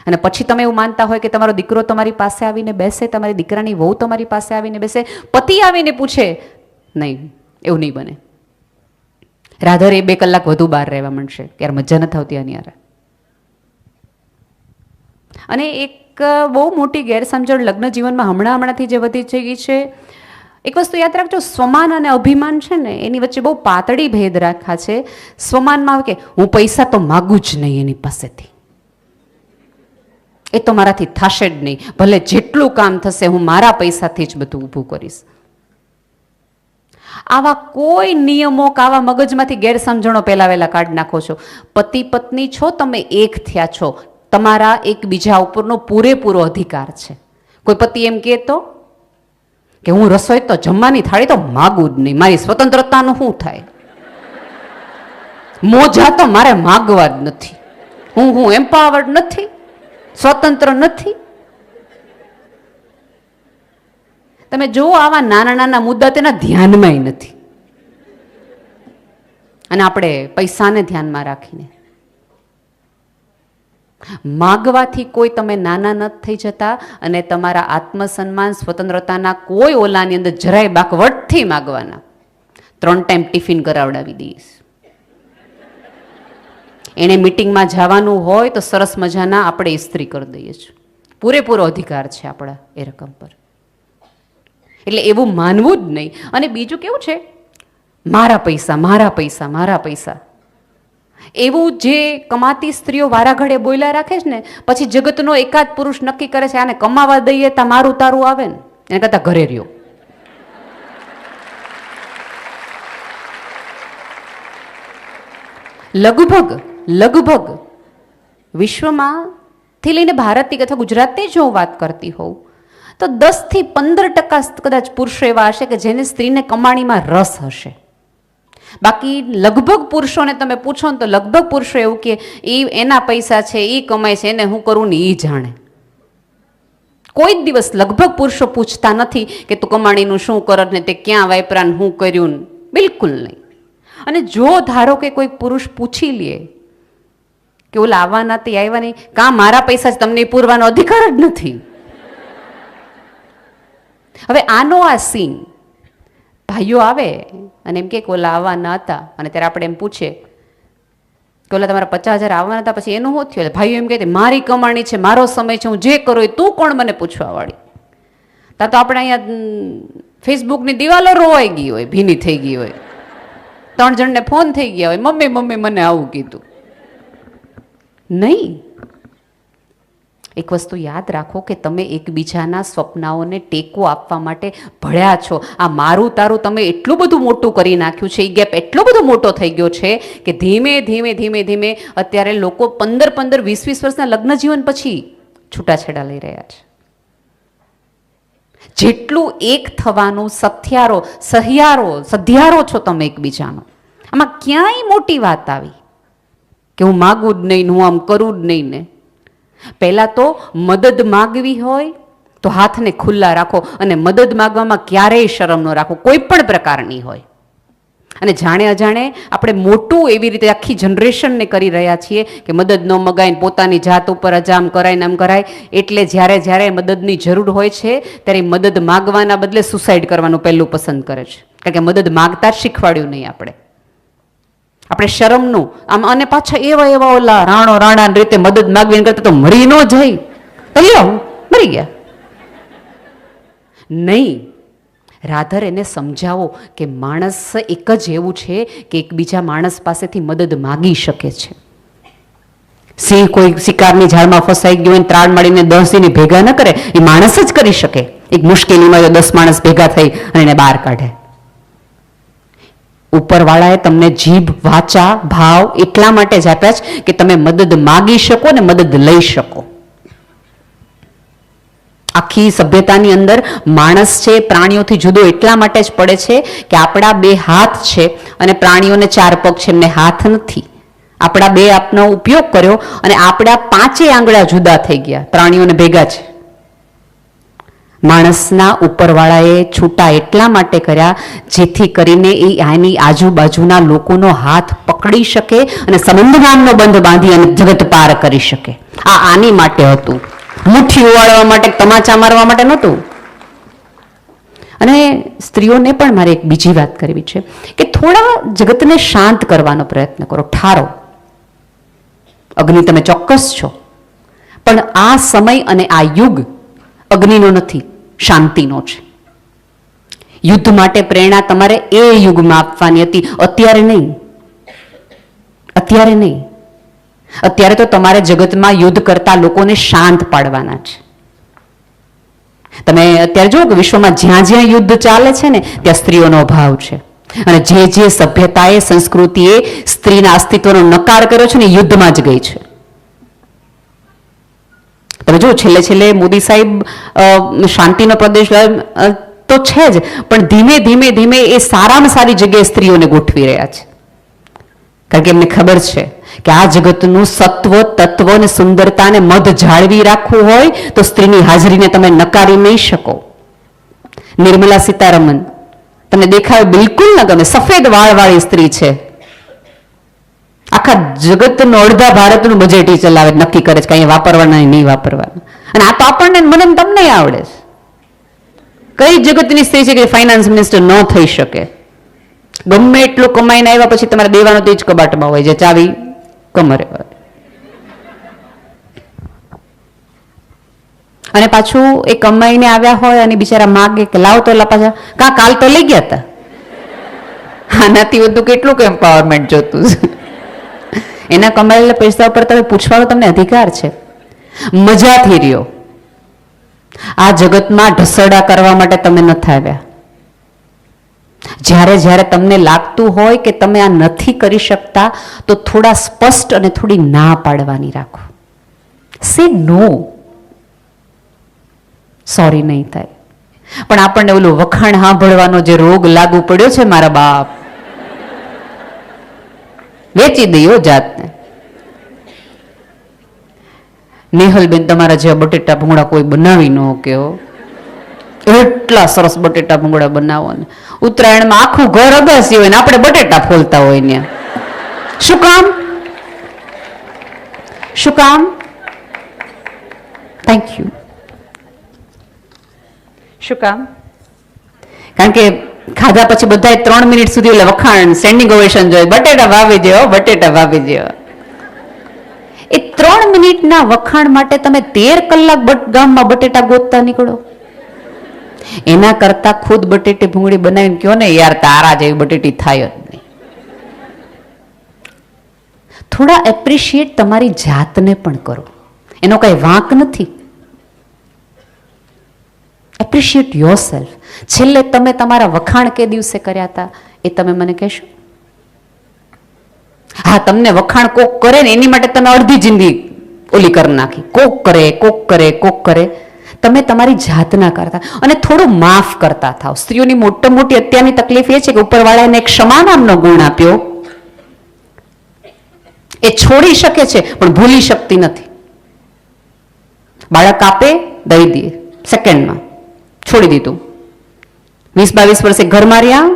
અને પછી તમે એવું માનતા હોય કે તમારો દીકરો તમારી પાસે આવીને બેસે, તમારી દીકરાની વહુ તમારી પાસે આવીને બેસે, પતિ આવીને પૂછે, નહીં, એવું નહીં બને. રાધર એ 2 કલાક વધુ બહાર રહેવા માંડશે, યાર મજા નથી આવતી આની યાર. અને એક બહુ મોટી ગેરસમજણ લગ્ન જીવનમાં હમણાંથી જે વધી ગઈ છે, એક વસ્તુ યાદ રાખજો, સ્વમાન અને અભિમાન છે ને એની વચ્ચે બહુ પાતળી ભેદ રાખ્યા છે. સ્વમાનમાં આવે કે હું પૈસા તો માગું જ નહીં એની પાસેથી, એ તો મારાથી થશે જ નહીં, ભલે જેટલું કામ થશે હું મારા પૈસાથી જ બધું ઊભું કરીશ. આવા કોઈ નિયમો કે આવા મગજમાંથી ગેરસમજણો પહેલા વહેલા કાઢી નાખો છો. પતિ પત્ની છો, તમે એક થયા છો, તમારા એકબીજા ઉપરનો પૂરેપૂરો અધિકાર છે. કોઈ પતિ એમ કહેતો કે હું રસોઈ તો જમવાની થાળી તો માગું જ નહીં, મારી સ્વતંત્રતાનું શું થાય, મોજા તો મારે માગવા જ નથી, હું એમ્પાવર્ડ નથી, સ્વતંત્ર નથી. તમે જો આવા નાના નાના મુદ્દા તેના ધ્યાનમાં નથી. અને આપણે પૈસાને ધ્યાનમાં રાખીને માગવાથી કોઈ તમે નાના નથી થઈ જતા, અને તમારા આત્મસન્માન, સ્વતંત્રતાના કોઈ ઓલાની અંદર જરાય બાકવટથી માગવાના. 3 ટાઈમ ટિફિન કરાવડાવી દઈશ. એને મિટિંગમાં જવાનું હોય તો સરસ મજાના આપણે ઇસ્ત્રી કરી દઈએ છીએ. પૂરેપૂરો અધિકાર છે આપણા એ રકમ પર. એટલે એવું માનવું જ નહીં. અને બીજું કેવું છે, મારા પૈસા, મારા પૈસા, મારા પૈસા, એવું જે કમાતી સ્ત્રીઓ વારાઘડે બોલ્યા રાખે છે ને, પછી જગતનો એકાદ પુરુષ નક્કી કરે છે આને કમાવા દઈએ તો મારું તારું આવે ને, એને કરતા ઘરે રહ્યો. લગભગ વિશ્વમાંથી લઈને ભારતની અથવા ગુજરાતની જો હું વાત કરતી હોઉં તો 10 થી 15% કદાચ પુરુષો એવા હશે કે જેને સ્ત્રીને કમાણીમાં રસ હશે. બાકી લગભગ પુરુષોને તમે પૂછો ને તો લગભગ પુરુષો એવું કે એ એના પૈસા છે, એ કમાય છે, એને હું કરું ને એ જાણે. કોઈ દિવસ લગભગ પુરુષો પૂછતા નથી કે તું કમાણીનું શું કરત ને તે ક્યાં વાપરા ને શું કર્યું ને, બિલકુલ નહીં. અને જો ધારો કે કોઈ પુરુષ પૂછી લે કે ઓલા આવવાના તે આવ્યા નહીં, કાં મારા પૈસા જ તમને પૂરવાનો અધિકાર જ નથી. હવે આનો આ સીન, ભાઈઓ આવે અને એમ કે ઓલા આવવાના હતા, અને ત્યારે આપણે એમ પૂછીએ કે ઓલા તમારા 50,000 આવવાના હતા, પછી એનું શું થયું? ભાઈઓ એમ કહે મારી કમાણી છે, મારો સમય છે, હું જે કરું એ તું કોણ મને પૂછવા વાળી? ત્યાં તો આપણે અહીંયા ફેસબુકની દિવાલો રોવાઈ ગઈ હોય, ભીની થઈ ગઈ હોય, 3 જણને ફોન થઈ ગયા હોય, મમ્મી મમ્મી મને આવું કીધું. નહીં. એક વસ્તુ યાદ રાખો કે તમે એકબીજાના સ્વપ્નાઓને ટેકો આપવા માટે ભળ્યા છો. આ મારું તારું તમે એટલું બધું મોટું કરી નાખ્યું છે, એ ગેપ એટલો બધો મોટો થઈ ગયો છે કે ધીમે ધીમે ધીમે ધીમે અત્યારે લોકો 15-15, 20-20 વર્ષના લગ્ન જીવન પછી છૂટાછેડા લઈ રહ્યા છે. જેટલું એક થવાનું સધિયારો છો તમે એકબીજાનો, આમાં ક્યાંય મોટી વાત આવી કે હું માગું જ નહીં, હું આમ કરું જ નહીં ને. પહેલાં તો મદદ માગવી હોય તો હાથને ખુલ્લા રાખો, અને મદદ માગવામાં ક્યારેય શરમ ન રાખો, કોઈ પણ પ્રકારની હોય. અને જાણે અજાણે આપણે મોટું એવી રીતે આખી જનરેશનને કરી રહ્યા છીએ કે મદદ ન મગાઈને પોતાની જાત ઉપર અજામ કરાય ને આમ કરાય. એટલે જ્યારે જ્યારે મદદની જરૂર હોય છે ત્યારે મદદ માગવાના બદલે સુસાઇડ કરવાનું પહેલું પસંદ કરે છે. કારણ કે મદદ માગતા જ શીખવાડ્યું નહીં આપણે શરમનું આમ. અને પાછા એવા એવા ઓલા રાણો રાણા રીતે મદદ માગવી કરતા તો મરી ન જાય તો લ્યો મરી ગયા નહીં. રાધર એને સમજાવો કે માણસ એક જ એવું છે કે એકબીજા માણસ પાસેથી મદદ માગી શકે છે. સિંહ કોઈ શિકારની ઝાડમાં ફસાઈ ગયો હોય ત્રાડ મારીને 10 સિંહને ભેગા ન કરે, એ માણસ જ કરી શકે. એક મુશ્કેલીમાં 10 માણસ ભેગા થઈ અને એને બહાર કાઢે. ઉપરવાળાએ તમને જીભ, વાચા, ભાવ એટલા માટે જ આપ્યા છે કે તમે મદદ માગી શકો ને મદદ લઈ શકો. આખી સભ્યતાની અંદર માણસ છે પ્રાણીઓથી જુદો એટલા માટે જ પડે છે કે આપણા 2 હાથ છે અને પ્રાણીઓને 4 પગ છે, એમને હાથ નથી. આપણા 2 આપનો ઉપયોગ કર્યો અને આપણા 5 આંગળા જુદા થઈ ગયા, પ્રાણીઓને ભેગા છે. માણસના ઉપરવાળાએ છૂટા એટલા માટે કર્યા જેથી કરીને એ આની આજુબાજુના લોકોનો હાથ પકડી શકે અને સંબંધ નામનો બંધ બાંધી અને જગત પાર કરી શકે. આની માટે હતું, મુઠ્ઠી ઉવાળવા માટે, તમાચા મારવા માટે નહોતું. અને સ્ત્રીઓને પણ મારે એક બીજી વાત કરવી છે કે થોડા જગતને શાંત કરવાનો પ્રયત્ન કરો. ઠારો અગ્નિ તમે ચોક્કસ છો, પણ આ સમય અને આ યુગ અગ્નિનો નથી, શાંતિનો છે. યુદ્ધ માટે પ્રેરણા તમારે એ યુગમાં આપવાની હતી, અત્યારે નહીં. અત્યારે નહીં. અત્યારે તો તમારે જગતમાં યુદ્ધ કરતા લોકોને શાંત પાડવાના છે. તમે અત્યારે જુઓ કે વિશ્વમાં જ્યાં જ્યાં યુદ્ધ ચાલે છે ને ત્યાં સ્ત્રીઓનો અભાવ છે. અને જે સભ્યતાએ, સંસ્કૃતિએ સ્ત્રીના અસ્તિત્વનો નકાર કર્યો છે ને યુદ્ધમાં જ ગઈ છે. તમે જો છેલ્લે મોદી સાહેબ શાંતિનો પ્રદેશ તો છે જ, પણ ધીમે ધીમે ધીમે એ સારામાં સારી જગ્યાએ સ્ત્રીઓને ગોઠવી રહ્યા છે. કારણ કે એમને ખબર છે કે આ જગતનું સત્વ, તત્વ અને સુંદરતાને મધ જાળવી રાખવું હોય તો સ્ત્રીની હાજરીને તમે નકારી નહીં શકો. નિર્મલા સીતારમન તમને દેખાય બિલકુલ ન ગમે, સફેદ વાળવાળી સ્ત્રી છે, આખા જગતનું અડધા ભારતનું બજેટ ચલાવે, નક્કી કરે છે કે અહીંયા વાપરવાના નહીં વાપરવાના. અને આ તો આપણને મને તમને આવડે છે. કઈ જગતની સ્ત્રી છે કે ફાઇનાન્સ મિનિસ્ટર ન થઈ શકે? ગમે એટલું કમાઈને આવ્યા પછી તમારે દેવાનું તો જ કબાટમાં હોય, જે ચાવી કમરે હોય. અને પાછું એ કમાઈને આવ્યા હોય અને બિચારા માગે કે લાવ તો પાછા કાલ તો લઈ ગયા હતા. આનાથી વધુ કેટલું એમ્પાવરમેન્ટ જોતું છે? એના કમાયેલા પૈસા ઉપર તમે પૂછવાનો તમને અધિકાર છે. મજાથી રહ્યો. આ જગતમાં ઢસડા કરવા માટે તમે નથી આવ્યા. જ્યારે જ્યારે તમને લાગતું હોય કે તમે આ નથી કરી શકતા તો થોડા સ્પષ્ટ અને થોડી ના પાડવાની રાખો. સે નો. સોરી નહીં થાય. પણ આપણને ઓલું વખાણ સાંભળવાનો જે રોગ લાગુ પડ્યો છે મારા બાપ, વેચી દઈએ જાતને. નેહલબેન તમારા જેવા બટેટા ભૂંગળા કોઈ બનાવી ન કે, એટલા સરસ બટેટા ભૂંગળા બનાવો ને ઉત્તરાયણમાં આખું ઘર અગાસી હોય ને આપણે બટેટા ફોલતા હોય ને. શું કામ? શું કામ? Thank you. શું કામ? કારણ કે ખાધા પછી બધા 3 મિનિટ સુધી એટલે વખાણ, સ્ટેન્ડિંગ ઓવેશન જોઈએ, બટેટા વાવી જેવો, બટેટા વાવી જેવો. એ 3 મિનિટના વખાણ માટે તમે 13 કલાક ગામમાં બટેટા ગોતતા નીકળો. એના કરતા ખુદ બટેટી ભૂંગળી બનાવીને કયો ને યાર તારા જેવી બટેટી થાય જ નહીં. થોડા એપ્રિશિએટ તમારી જાતને પણ કરો, એનો કઈ વાંક નથી. Appreciate yourself. છેલ્લે તમે તમારા વખાણ કે દિવસે કર્યા હતા એ તમે મને કહેશો? હા, તમને વખાણ કોક કરે ને એની માટે તમે અડધી જિંદગી ઓલી કરી નાખી. કોક કરે, કોક કરે, કોક કરે. તમે તમારી જાતના કરતા અને થોડું માફ કરતા થાવ. સ્ત્રીઓની મોટી અત્યારની તકલીફ એ છે કે ઉપરવાળાને એક ક્ષમા નામનો ગુણ આપ્યો. એ છોડી શકે છે પણ ભૂલી શકતી નથી. બાળક આપે, દઈ દે, સેકન્ડમાં છોડી દીધું. 20-22 વર્ષે ઘરમાં રહ્યા,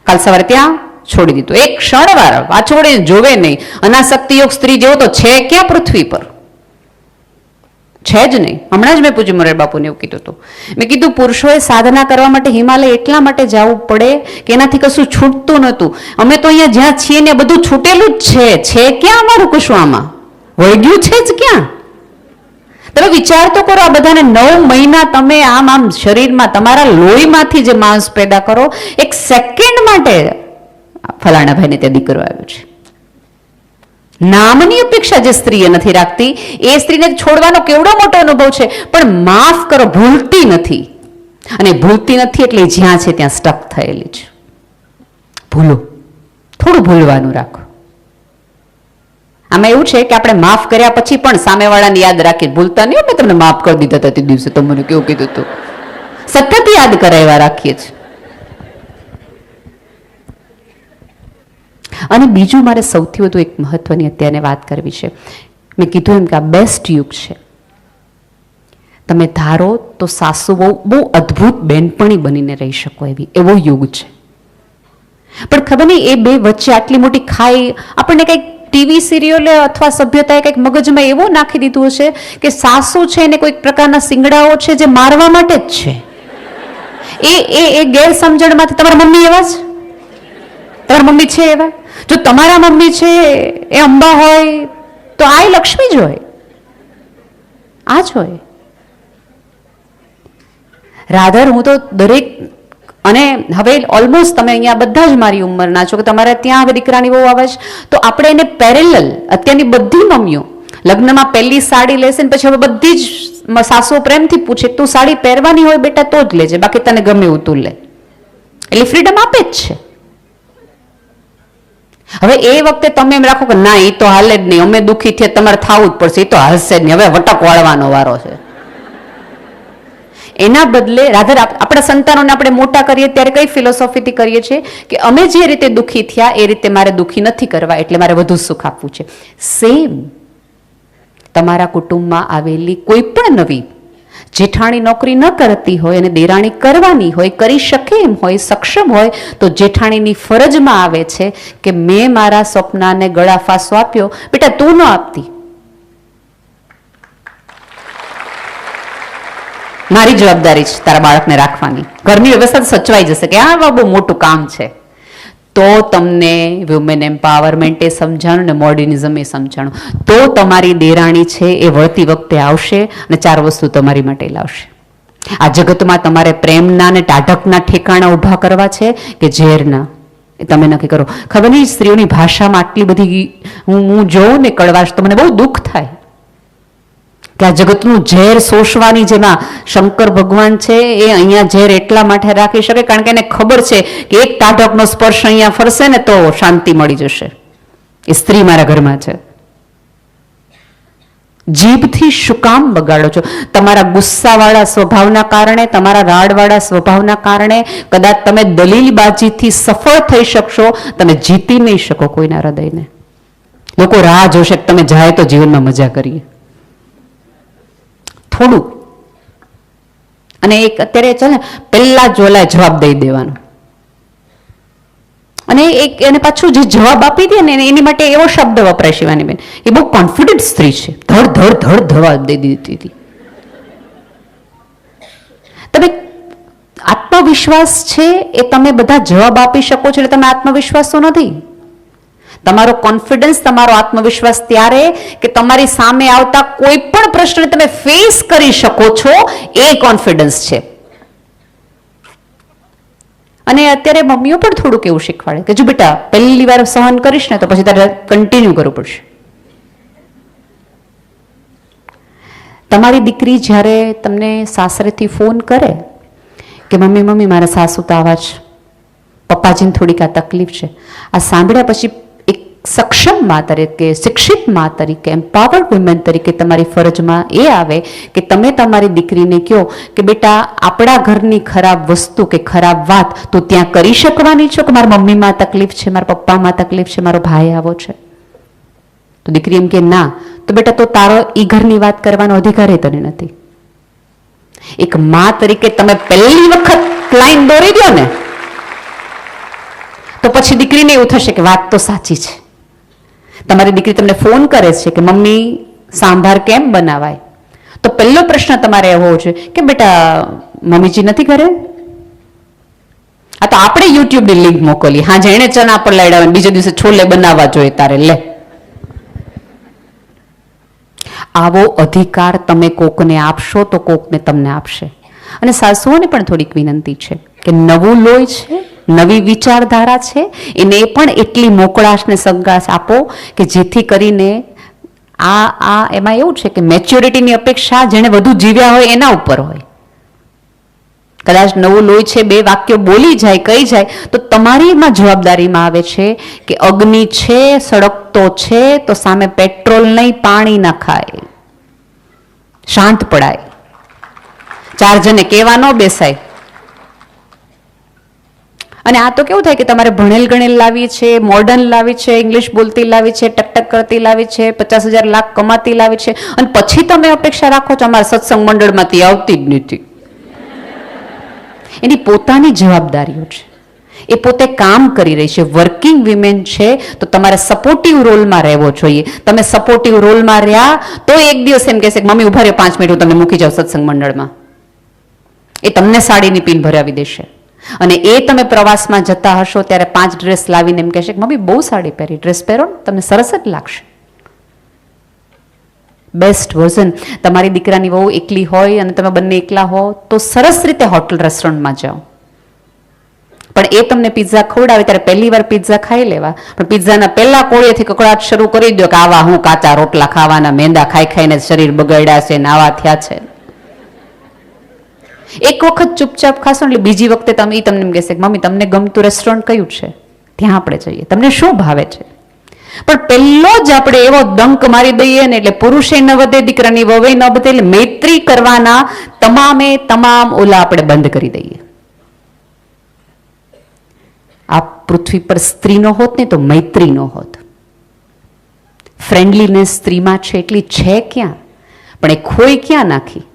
કાલ સવારે ત્યાં, છોડી દીધું. એક ક્ષણવાર પાછોડીને જોવે નહીં. અનાસક્તિ યોગ સ્ત્રી જેવો તો છે ક્યાં પૃથ્વી પર? છે જ નહીં. હમણાં જ મેં પૂજ્ય મોરારી બાપુને એવું કીધું હતું. મેં કીધું પુરુષોએ સાધના કરવા માટે હિમાલય એટલા માટે જવું પડે કે એનાથી કશું છૂટતું નહોતું. અમે તો અહીંયા જ્યાં છીએ ને બધું છૂટેલું જ છે ક્યાં અમારું કશું આમાં વળગ્યું છે જ ક્યાં? તમે વિચાર તો કરો, આ બધાને 9 મહિના તમે આમ શરીરમાં તમારા લોહીમાંથી જે માંસ પેદા કરો, એક સેકન્ડ માટે ફલાણા ભાઈને ત્યાં દીકરો આવ્યો છે. નામની અપેક્ષા જે સ્ત્રીએ નથી રાખતી એ સ્ત્રીને છોડવાનો કેવડો મોટો અનુભવ છે, પણ માફ કરો, ભૂલતી નથી. અને ભૂલતી નથી એટલે જ્યાં છે ત્યાં સ્ટક થયેલી છે. ભૂલો, થોડું ભૂલવાનું રાખો. આમાં એવું છે કે આપણે માફ કર્યા પછી પણ સામેવાળાને યાદ રાખી ભૂલતા નહીં. મેં તમને માફ કરી દીધા હતા તે દિવસે, તમને કેવું કીધું હતું, સતત યાદ કરાવ્યા રાખીએ છીએ. અને બીજું મારે સૌથી વધુ એક મહત્વની અત્યારે વાત કરવી છે. મેં કીધું એમ કે આ બેસ્ટ યુગ છે. તમે ધારો તો સાસુ બહુ અદ્ભુત બેનપણી બનીને રહી શકો એવો યુગ છે. પણ ખબર નહીં એ બે વચ્ચે આટલી મોટી ખાઈ આપણને કંઈક ટીવી સિરિયલ અથવા સભ્યતાએ કંઈક મગજમાં એવું નાખી દીધું હશે કે સાસુ છે ને કોઈક પ્રકારના સિંગડાઓ છે જે મારવા માટે જ છે. એ ગેરસમજણમાંથી તમારા મમ્મી એવા જ, તમારા મમ્મી છે એવા. જો તમારા મમ્મી છે એ અંબા હોય તો આ લક્ષ્મી જ હોય, આ જ હોય. રાધર હું તો દરેક, અને હવે ઓલમોસ્ટ તમે અહીંયા બધા જ મારી ઉંમરના છો કે તમારે ત્યાં હવે દીકરાની બહુ આવે છે, તો આપણે એને પેરેલલ અત્યારની બધી મમ્મીઓ લગ્નમાં પહેલી સાડી લેશે ને પછી હવે બધી જ સાસુઓ પ્રેમથી પૂછે તું સાડી પહેરવાની હોય બેટા તો જ લેજે, બાકી તને ગમે એવું તું લે. એટલે ફ્રીડમ આપે જ છે. હવે એ વખતે તમે એમ રાખો કે ના એ તો હાલે જ નહીં, અમે દુઃખી થયા, તમારે થવું જ પડશે, એ તો હાલશે જ નહીં, હવે વટક વાળવાનો વારો છે. એના બદલે રાધર આપણા સંતાનોને આપણે મોટા કરીએ ત્યારે કઈ ફિલોસોફીથી કરીએ છીએ કે અમે જે રીતે દુઃખી થયા એ રીતે મારે દુઃખી નથી કરવા, એટલે મારે વધુ સુખ આપવું છે. સેમ તમારા કુટુંબમાં આવેલી કોઈ પણ નવી જેઠાણી નોકરી ન કરતી હોય અને દેરાણી કરવાની હોય, કરી શકે એમ હોય, સક્ષમ હોય, તો જેઠાણીની ફરજમાં આવે છે કે મેં મારા સ્વપ્નાને ગળા ફાંસો આપ્યો, બેટા તું ન આપતી, મારી જવાબદારી છે તારા બાળકને રાખવાની. ઘરની વ્યવસ્થા સચવાઈ જશે કે આ બહુ મોટું કામ છે. તો તમને વુમેન એમ્પાવરમેન્ટ એ સમજાણું ને મોડર્નિઝમ એ સમજાણું, તો તમારી દેરાણી છે એ વળતી વખતે આવશે અને 4 વસ્તુ તમારી માટે લાવશે. આ જગતમાં તમારે પ્રેમના ને ટાઢકના ઠેકાણા ઊભા કરવા છે કે ઝેરના, એ તમે નક્કી કરો. ખબર નહીં સ્ત્રીઓની ભાષામાં આટલી બધી હું જોઉં ને કડવાશ તો મને બહુ દુઃખ થાય કે આ જગતનું ઝેર શોષવાની જેમાં શંકર ભગવાન છે એ અહીંયા ઝેર એટલા માટે રાખી શકે કારણ કે એને ખબર છે કે એક ટાઢકનો સ્પર્શ અહીંયા ફરશે ને તો શાંતિ મળી જશે. એ સ્ત્રી મારા ઘરમાં છે. જીભથી શું કામ બગાડો છો? તમારા ગુસ્સાવાળા સ્વભાવના કારણે, તમારા રાડવાળા સ્વભાવના કારણે કદાચ તમે દલીલબાજીથી સફળ થઈ શકશો, તમે જીતી નહીં શકો કોઈના હૃદયને. લોકો રાહ જોશે કે તમે જાય તો જીવનમાં મજા કરીએ થોડું. અને એક અત્યારે ચાલે પહેલા જોલા જવાબ દઈ દેવાનો, અને એક એને પાછું જે જવાબ આપી દે ને એની માટે એવો શબ્દ વપરાય શિવાની બેન, એ બહુ કોન્ફિડન્ટ સ્ત્રી છે, ધડ ધડ ધડ જવાબ દઈ દીધી હતી. તમે આત્મવિશ્વાસ છે એ તમે બધા જવાબ આપી શકો છો એટલે તમે આત્મવિશ્વાસ તો નથી. તમારો કોન્ફિડન્સ, તમારો આત્મવિશ્વાસ ત્યારે કે તમારી સામે આવતા કોઈ પણ પ્રશ્ન તમે ફેસ કરી શકો છો, એ કોન્ફિડન્સ છે. અને અત્યારે મમ્મીઓ પણ થોડુંક એવું શીખવાડે કે જો બેટા પહેલી વાર સહન કરીશ ને તો પછી તારે કન્ટિન્યુ કરવું પડશે. તમારી દીકરી જ્યારે તમને સાસરેથી ફોન કરે કે મમ્મી મારા સાસુ તો આવા જ, પપ્પાજીને થોડીક આ તકલીફ છે, આ સાંભળ્યા પછી એક સક્ષમ મા તરીકે, શિક્ષિત મા તરીકે, એમ્પાવર્ડ વુમેન તરીકે તમારી ફરજમાં એ આવે કે તમે તમારી દીકરીને કહો કે બેટા આપણા ઘરની ખરાબ વસ્તુ કે ખરાબ વાત તું ત્યાં કરી શકવાની છો કે મારા મમ્મીમાં તકલીફ છે, મારા પપ્પામાં તકલીફ છે, મારો ભાઈ આવો છે. તો દીકરી એમ કે ના, તો બેટા તો તારો ઈ ઘરની વાત કરવાનો અધિકાર તને નથી. એક મા તરીકે તમે પહેલી વખત લાઈન દોરી દો ને તો પછી દીકરીને એવું થશે કે વાત તો સાચી છે. તમારી દીકરી તમને ફોન કરે છે કે મમ્મી સાંભાર કેમ બનાવાય, તો પહેલો પ્રશ્ન તમારે એવો છે કે બેટા મમ્મીજી નથી ઘરે. આ તો આપણે યુટ્યુબની લિંક મોકલી, હા જેણે ચણા પર લાડ્યા બીજે દિવસે છોલે બનાવવા જોઈએ તારે લે. આવો અધિકાર તમે કોકને આપશો તો કોકને તમને આપશે. અને સાસુઓને પણ થોડીક વિનંતી છે કે નવું લોહી છે, નવી વિચારધારા છે, એને પણ એટલી મોકળાશ ને સંગાશ આપો કે જેથી કરીને એમાં એવું છે કે મેચ્યોરિટીની અપેક્ષા જેણે વધુ જીવ્યા હોય એના ઉપર હોય. કદાચ નવું લોહી છે, બે વાક્યો બોલી જાય, કહી જાય તો તમારી એમાં જવાબદારીમાં આવે છે કે અગ્નિ છે, સળગતો છે તો સામે પેટ્રોલ નહીં પાણી નાખાય, શાંત પડાય, ચાર જણે કહેવા ન બેસાય. અને આ તો કેવું થાય કે તમારે ભણેલ ગણેલ લાવી છે, મોડર્ન લાવી છે, ઇંગ્લિશ બોલતી લાવી છે, ટકટક કરતી લાવી છે, 50,000 લાખ કમાતી લાવી છે, અને પછી તમે અપેક્ષા રાખો છો અમારા સત્સંગ મંડળમાંથી આવતી જ નથી. એની પોતાની જવાબદારીઓ છે, એ પોતે કામ કરી રહી છે, વર્કિંગ વિમેન છે, તો તમારે સપોર્ટિવ રોલમાં રહેવો જોઈએ. તમે સપોર્ટિવ રોલમાં રહ્યા તો એક દિવસ એમ કહેશે કે મમ્મી ઉભા રહ્યો 5 મિનિટ હું તમને મૂકી જાઉં સત્સંગ મંડળમાં. એ તમને સાડીની પિન ભરાવી દેશે. અને એ તમે પ્રવાસમાં જતા હશો ત્યારે 5 ડ્રેસ લાવીને એમ કહેશે કે મમ્મી બહુ સાડી પહેરી, ડ્રેસ પહેરો તમને સરસ જ લાગશે. Best version. તમારી દીકરાની વહુ એકલી હોય અને તમે બંને એકલા હો તો સરસ રીતે હોટલ રેસ્ટોરન્ટમાં જાઓ, પણ એ તમને પિઝા ખવડાવે ત્યારે પહેલી વાર પિઝા ખાઈ લેવા, પણ પિઝાના પહેલા કોળિયેથી કકડાટ શરૂ કરી દો કે આવા હું કાચા રોટલા ખાવાના, મેંદા ખાઈ ખાઈને શરીર બગડ્યા છે ને આવા થયા છે. એક વખત ચૂપચાપ ખાશો એટલે બીજી વખતે તમને એમ કહેશે કે મમ્મી તમને ગમતું રેસ્ટોરન્ટ કયું છે, ત્યાં આપણે જઈએ, તમને શું ભાવે છે. પણ પહેલો જ આપણે એવો દંક મારી દઈએ ને એટલે પુરુષે ન વધે, દીકરાની વવે ન વધે, એટલે મૈત્રી કરવાના તમામ ઓલા આપણે બંધ કરી દઈએ. આ પૃથ્વી પર સ્ત્રી નો હોત ને તો મૈત્રી નો હોત. ફ્રેન્ડલીનેસ સ્ત્રીમાં છે એટલી છે ક્યાં, પણ એ ખોઈ ક્યાં નાખી.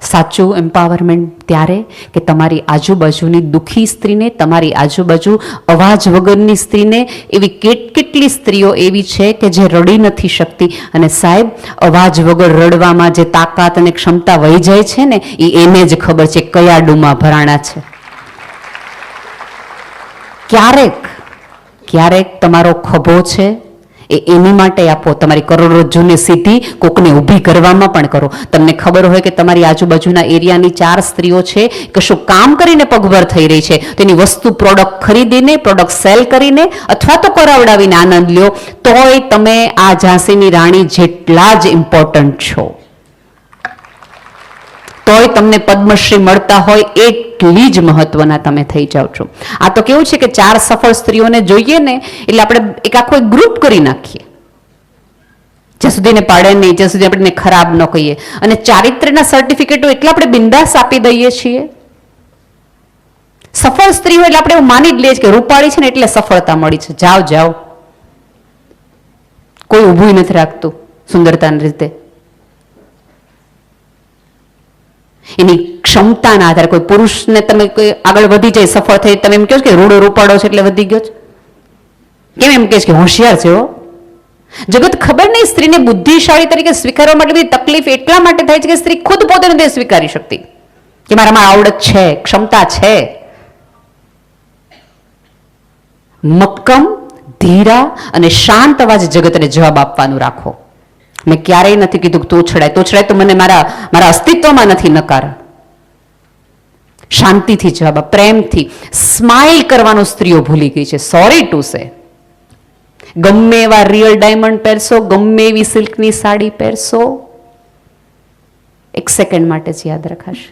સાચું એમ્પાવરમેન્ટ ત્યારે કે તમારી આજુબાજુની દુઃખી સ્ત્રીને, તમારી આજુબાજુ અવાજ વગરની સ્ત્રીને, એવી કેટલી સ્ત્રીઓ એવી છે કે જે રડી નથી શકતી, અને સાહેબ અવાજ વગર રડવામાં જે તાકાત અને ક્ષમતા વહી જાય છે ને એ એને જ ખબર છે કયા ડૂમાં ભરાણા છે. ક્યારેક તમારો ખભો છે એ એની માટે આપો, તમારી કરોડરજ્જુને સીધી કોકને ઊભી કરવામાં પણ કરો. તમને ખબર હોય કે તમારી આજુબાજુના એરિયાની 4 સ્ત્રીઓ છે કશું કામ કરીને પગભર થઈ રહી છે, તેની વસ્તુ પ્રોડક્ટ ખરીદીને, પ્રોડક્ટ સેલ કરીને અથવા તો કરાવડાવીને આનંદ લ્યો, તોય તમે આ ઝાંસીની રાણી જેટલા જ ઇમ્પોર્ટન્ટ છો. તોય તમને પદ્મશ્રી મળતા હોય એટલી જ મહત્વના તમે થઈ જાઓ છો. આ તો કેવું છે કે 4 સફળ સ્ત્રીઓને જોઈએ ને એટલે આપણે એક આખો ગ્રુપ કરી નાખીએ, જ્યાં સુધી ને પાડે નહીં, જ્યાં સુધી આપણે ખરાબ ન કહીએ. અને ચારિત્ર્યના સર્ટિફિકેટો એટલા આપણે બિંદાસ આપી દઈએ છીએ. સફળ સ્ત્રી હોય એટલે આપણે એવું માની જ લઈએ કે રૂપાળી છે ને એટલે સફળતા મળી છે, જાઓ કોઈ ઊભું નથી રાખતું સુંદરતાની રીતે. એની ક્ષમતાના આધારે કોઈ પુરુષને તમે આગળ વધી જાય, સફળ થઈ, તમે એમ કહો કે રૂડો રૂપાડો છે એટલે વધી ગયો છે, કેમ એમ કહે કે હોશિયાર છે. જગત ખબર નહીં સ્ત્રીને બુદ્ધિશાળી તરીકે સ્વીકારવા માટે બધી તકલીફ એટલા માટે થાય છે કે સ્ત્રી ખુદ પોતે નથી સ્વીકારી શકતી કે મારામાં આવડત છે, ક્ષમતા છે. મક્કમ, ધીરા અને શાંત અવાજ જગતને જવાબ આપવાનું રાખો. મેં ક્યારેય નથી કીધું કે તોછડાય તો મને મારા અસ્તિત્વમાં નથી નકાર. શાંતિથી જવાબ, પ્રેમથી સ્માઇલ કરવાનું સ્ત્રીઓ ભૂલી ગઈ છે. Sorry to say. ગમે એવા રિયલ ડાયમંડ પહેરશો, ગમે એવી સિલ્કની સાડી પહેરશો, 1 સેકન્ડ માટે જ યાદ રખાશે,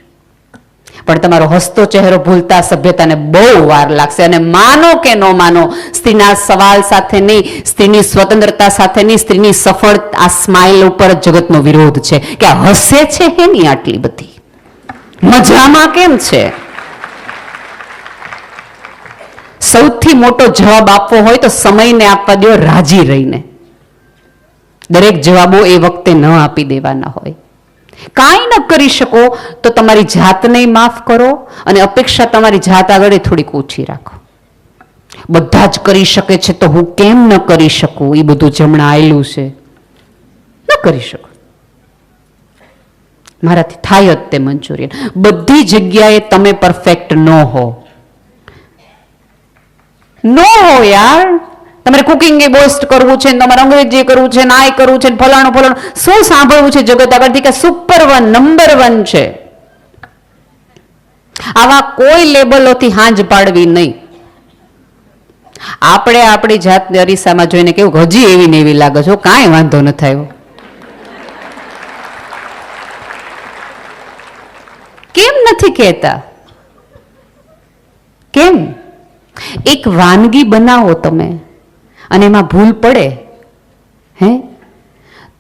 પણ તમારો હસતો ચહેરો ભૂલતા સભ્યતાને બહુ વાર લાગશે. અને માનો કે ન માનો, સ્ત્રીના સવાલ સાથે નહીં, સ્ત્રીની સ્વતંત્રતા સાથે નહીં, સ્ત્રીની સફળ આ સ્માઇલ ઉપર જગતનો વિરોધ છે કે આ હસે છે એની આટલી બધી મજામાં કેમ છે. સૌથી મોટો જવાબ આપવો હોય તો સમયને આપવા દો, રાજી રહીને. દરેક જવાબો એ વખતે ન આપી દેવાના હોય. કાંઈ ન કરી શકો તો તમારી જાતને માફ કરો અને અપેક્ષા તમારી જાત આગળ થોડીક ઓછી રાખો. બધા જ કરી શકે છે તો હું કેમ ન કરી શકું? એ બધું જમણા આવેલું છે, ન કરી શકો. મારાથી થાય જ તે મંચુરિયન. બધી જગ્યાએ તમે પરફેક્ટ ન હો યાર. તમારે કુકિંગ એ બોસ્ટ કરવું છે, તમારે અંગ્રેજી કરવું છે, ના કરવું છે, ફલાણું શું સાંભળવું છે જગત આગળથી કે સુપર 1 નંબર 1 છે. આવા કોઈ લેબલોથી હાંજ પાડવી નહીં. આપણે આપણી જાતને અરીસામાં જોઈને કેવું હજી એવી ને એવી લાગે છે, કાંઈ વાંધો ન થાય. કેમ નથી કહેતા? કેમ? એક વાનગી બનાવો તમે અને એમાં ભૂલ પડે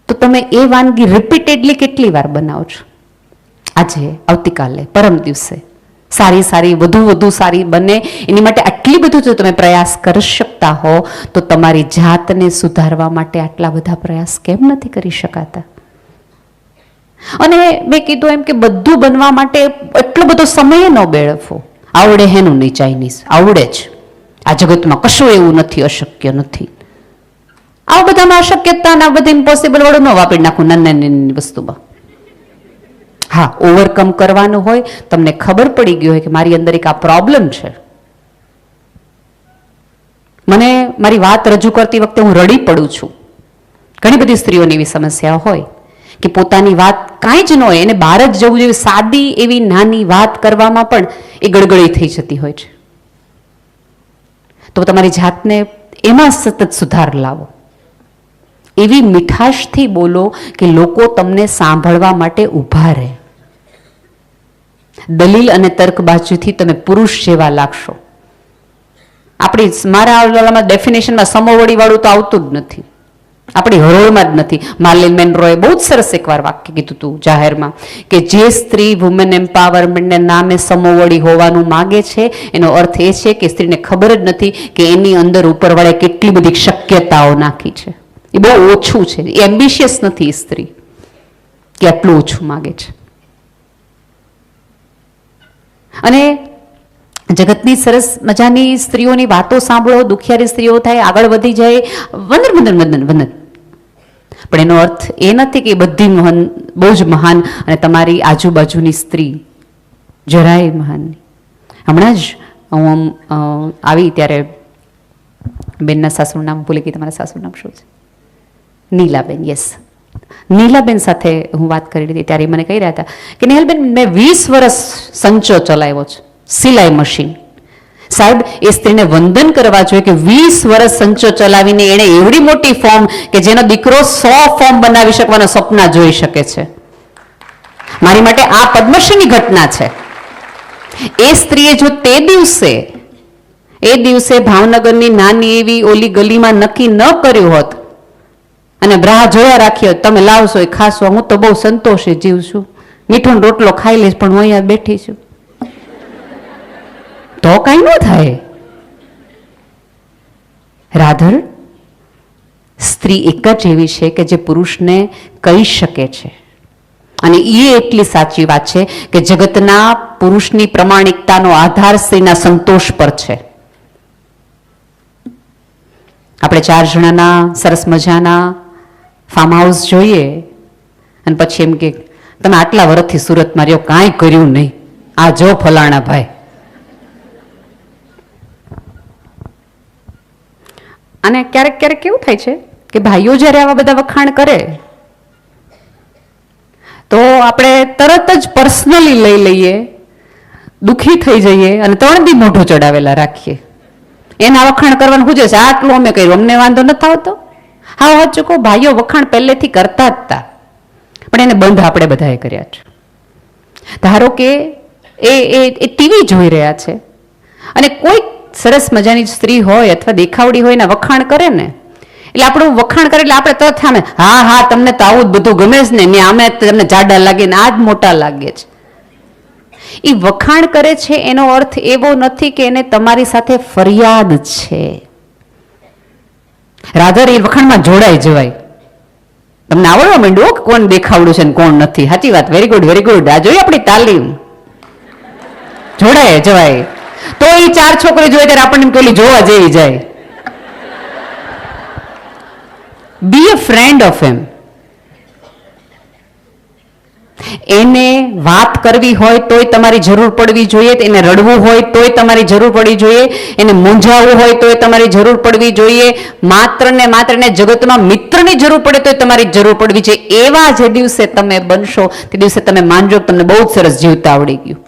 તો તમે એ વાનગી રિપીટેડલી કેટલી વાર બનાવો છો? આજે, આવતીકાલે, પરમ દિવસે સારી વધુ સારી બને એની માટે આટલી બધું જો તમે પ્રયાસ કરી શકતા હો તો તમારી જાતને સુધારવા માટે આટલા બધા પ્રયાસ કેમ નથી કરી શકાતા? અને મેં કીધું એમ કે બધું બનવા માટે એટલો બધો સમય ન બેળવો. આવડે હેનું નહીં ચાઇનીઝ, આવડે જ. આ જગતમાં કશું એવું નથી અશક્ય નથી. આ બધામાં અશક્યતા આ બધું ઇમ્પોસિબલ વાળું ન વાપરી નાખું નાની વસ્તુમાં. હા, ઓવરકમ કરવાનું હોય, તમને ખબર પડી ગઈ હોય કે મારી અંદર એક આ પ્રોબ્લેમ છે. મને મારી વાત રજૂ કરતી વખતે હું રડી પડું છું. ઘણી બધી સ્ત્રીઓની એવી સમસ્યા હોય કે પોતાની વાત કાંઈ જ ન હોય, એને બહાર જ જવું જોઈએ, સાદી એવી નાની વાત કરવામાં પણ એ ગળગળી થઈ જતી હોય છે. તો તમારી જાતને એમાં સતત સુધાર લાવો. એવી મીઠાશથી બોલો કે લોકો તમને સાંભળવા માટે ઊભા રહે. દલીલ અને તર્કબાજીથી તમે પુરુષ જેવા લાગશો. મારા ડેફિનેશનમાં સમોવડી વાળું તો આવતું જ નથી, આપણી હરોળમાં જ નથી. માર્લિન મેનરોએ બહુ જ સરસ એકવાર વાક્ય કીધું હતું જાહેરમાં કે જે સ્ત્રી વુમેન એમ્પાવરમેન્ટને નામે સમોવડી હોવાનું માગે છે એનો અર્થ એ છે કે સ્ત્રીને ખબર જ નથી કે એની અંદર ઉપરવાળે કેટલી બધી શક્યતાઓ નાખી છે. એ બહુ ઓછું છે, એ એમ્બિશિયસ નથી સ્ત્રી કે આટલું ઓછું માગે છે. અને જગતની સરસ મજાની સ્ત્રીઓની વાતો સાંભળો, દુખિયારી સ્ત્રીઓ થાય, આગળ વધી જાય, વંદન. પણ એનો અર્થ એ નથી કે બધી બહુ જ મહાન અને તમારી આજુબાજુની સ્ત્રી જરાય મહાન. હમણાં જ હું આવી ત્યારે બેનના સાસુનું નામ ભૂલી ગઈ. તમારા સાસુનું નામ શું છે? નીલાબેન. યસ, નીલાબેન સાથે હું વાત કરી હતી ત્યારે મને કહી રહ્યા હતા કે નેહલબેન, મેં 20 વર્ષ સંચો ચલાવ્યો છે, સિલાઈ મશીન. સાહેબ, એ સ્ત્રીને વંદન કરવા જોઈએ કે 20 વર્ષ સંચો ચલાવીને એણે એવડી મોટી ફોર્મ કે જેનો દીકરો 100 ફોર્મ બનાવી શકવાના સપના જોઈ શકે છે. મારી માટે આ પદ્મશ્રીની ઘટના છે. એ સ્ત્રીએ જો તે દિવસે ભાવનગરની નાની એવી ઓલી ગલીમાં નક્કી ન કર્યું હોત અને રાહ જોયા રાખી હોત તમે લાવશો એ ખાશો, હું તો બહુ સંતોષે જીવ છું, મીઠો રોટલો ખાઈ લઈશ, પણ હું અહીંયા બેઠી છું, તો કઈ ન થાય. રાધર, સ્ત્રી એક જ એવી છે કે જે પુરુષને કહી શકે છે. અને એ એટલી સાચી વાત છે કે જગતના પુરુષની પ્રમાણિકતાનો આધાર સ્ત્રીના સંતોષ પર છે. આપણે 4 જણાના સરસ મજાના ફાર્મ હાઉસ જોઈએ અને પછી એમ કે તમે આટલા વર્ષથી સુરતમાં રહ્યો, કાંઈ કર્યું નહીં, આ જો ફલાણા ભાઈ. અને ક્યારેક કેવું થાય છે કે ભાઈઓ જ્યારે આવા બધા વખાણ કરે તો આપણે તરત જ પર્સનલી લઈ લઈએ, દુઃખી થઈ જઈએ અને 3 દી મોઢું ચડાવેલા રાખીએ. એના વખાણ કરવાનું પૂછે છે, આટલું અમે કર્યું, અમને વાંધો નથી આવતો. હા ચૂકો, ભાઈઓ વખાણ પહેલેથી કરતા જ હતા, પણ એને બંધ આપણે બધાએ કર્યા છે. ધારો કે એ ટીવી જોઈ રહ્યા છે અને કોઈક સરસ મજાની સ્ત્રી હોય અથવા દેખાવડી હોય ને વખાણ કરે ને, એટલે આપણું વખાણ કરે એટલે આપણે તરત સામે હા તમને તો આવું જ બધું ગમે છે ને, આમે તમને જાડા લાગે ને આ જ મોટા લાગે છે. એ વખાણ કરે છે એનો અર્થ એવો નથી કે એને તમારી સાથે ફરિયાદ છે. રાધર, એ વખાણમાં જોડાઈ જવાય. તમને આવડવા માંડ્યું કોણ દેખાવડું છે ને કોણ નથી. સાચી વાત. Very good, very good. આ જોઈએ આપણી તાલીમ. જોડાય જવાય તો એ 4 છોકરી જોઈએ ત્યારે આપણને પેલી જોવા જેવી જાય. બી અ ફ્રેન્ડ ઓફ એમ. એને વાત કરવી હોય તોય તમારી જરૂર પડવી જોઈએ, એને રડવું હોય તોય તમારી જરૂર પડવી જોઈએ, એને મૂંઝાવવું હોય તોય તમારી જરૂર પડવી જોઈએ, માત્ર ને માત્ર એને જગતમાં મિત્રની જરૂર પડે તોય તમારી જરૂર પડવી જોઈએ. એવા જે દિવસે તમે બનશો તે દિવસે તમે માનજો તમને બહુ જ સરસ જીવતા આવડી ગયું.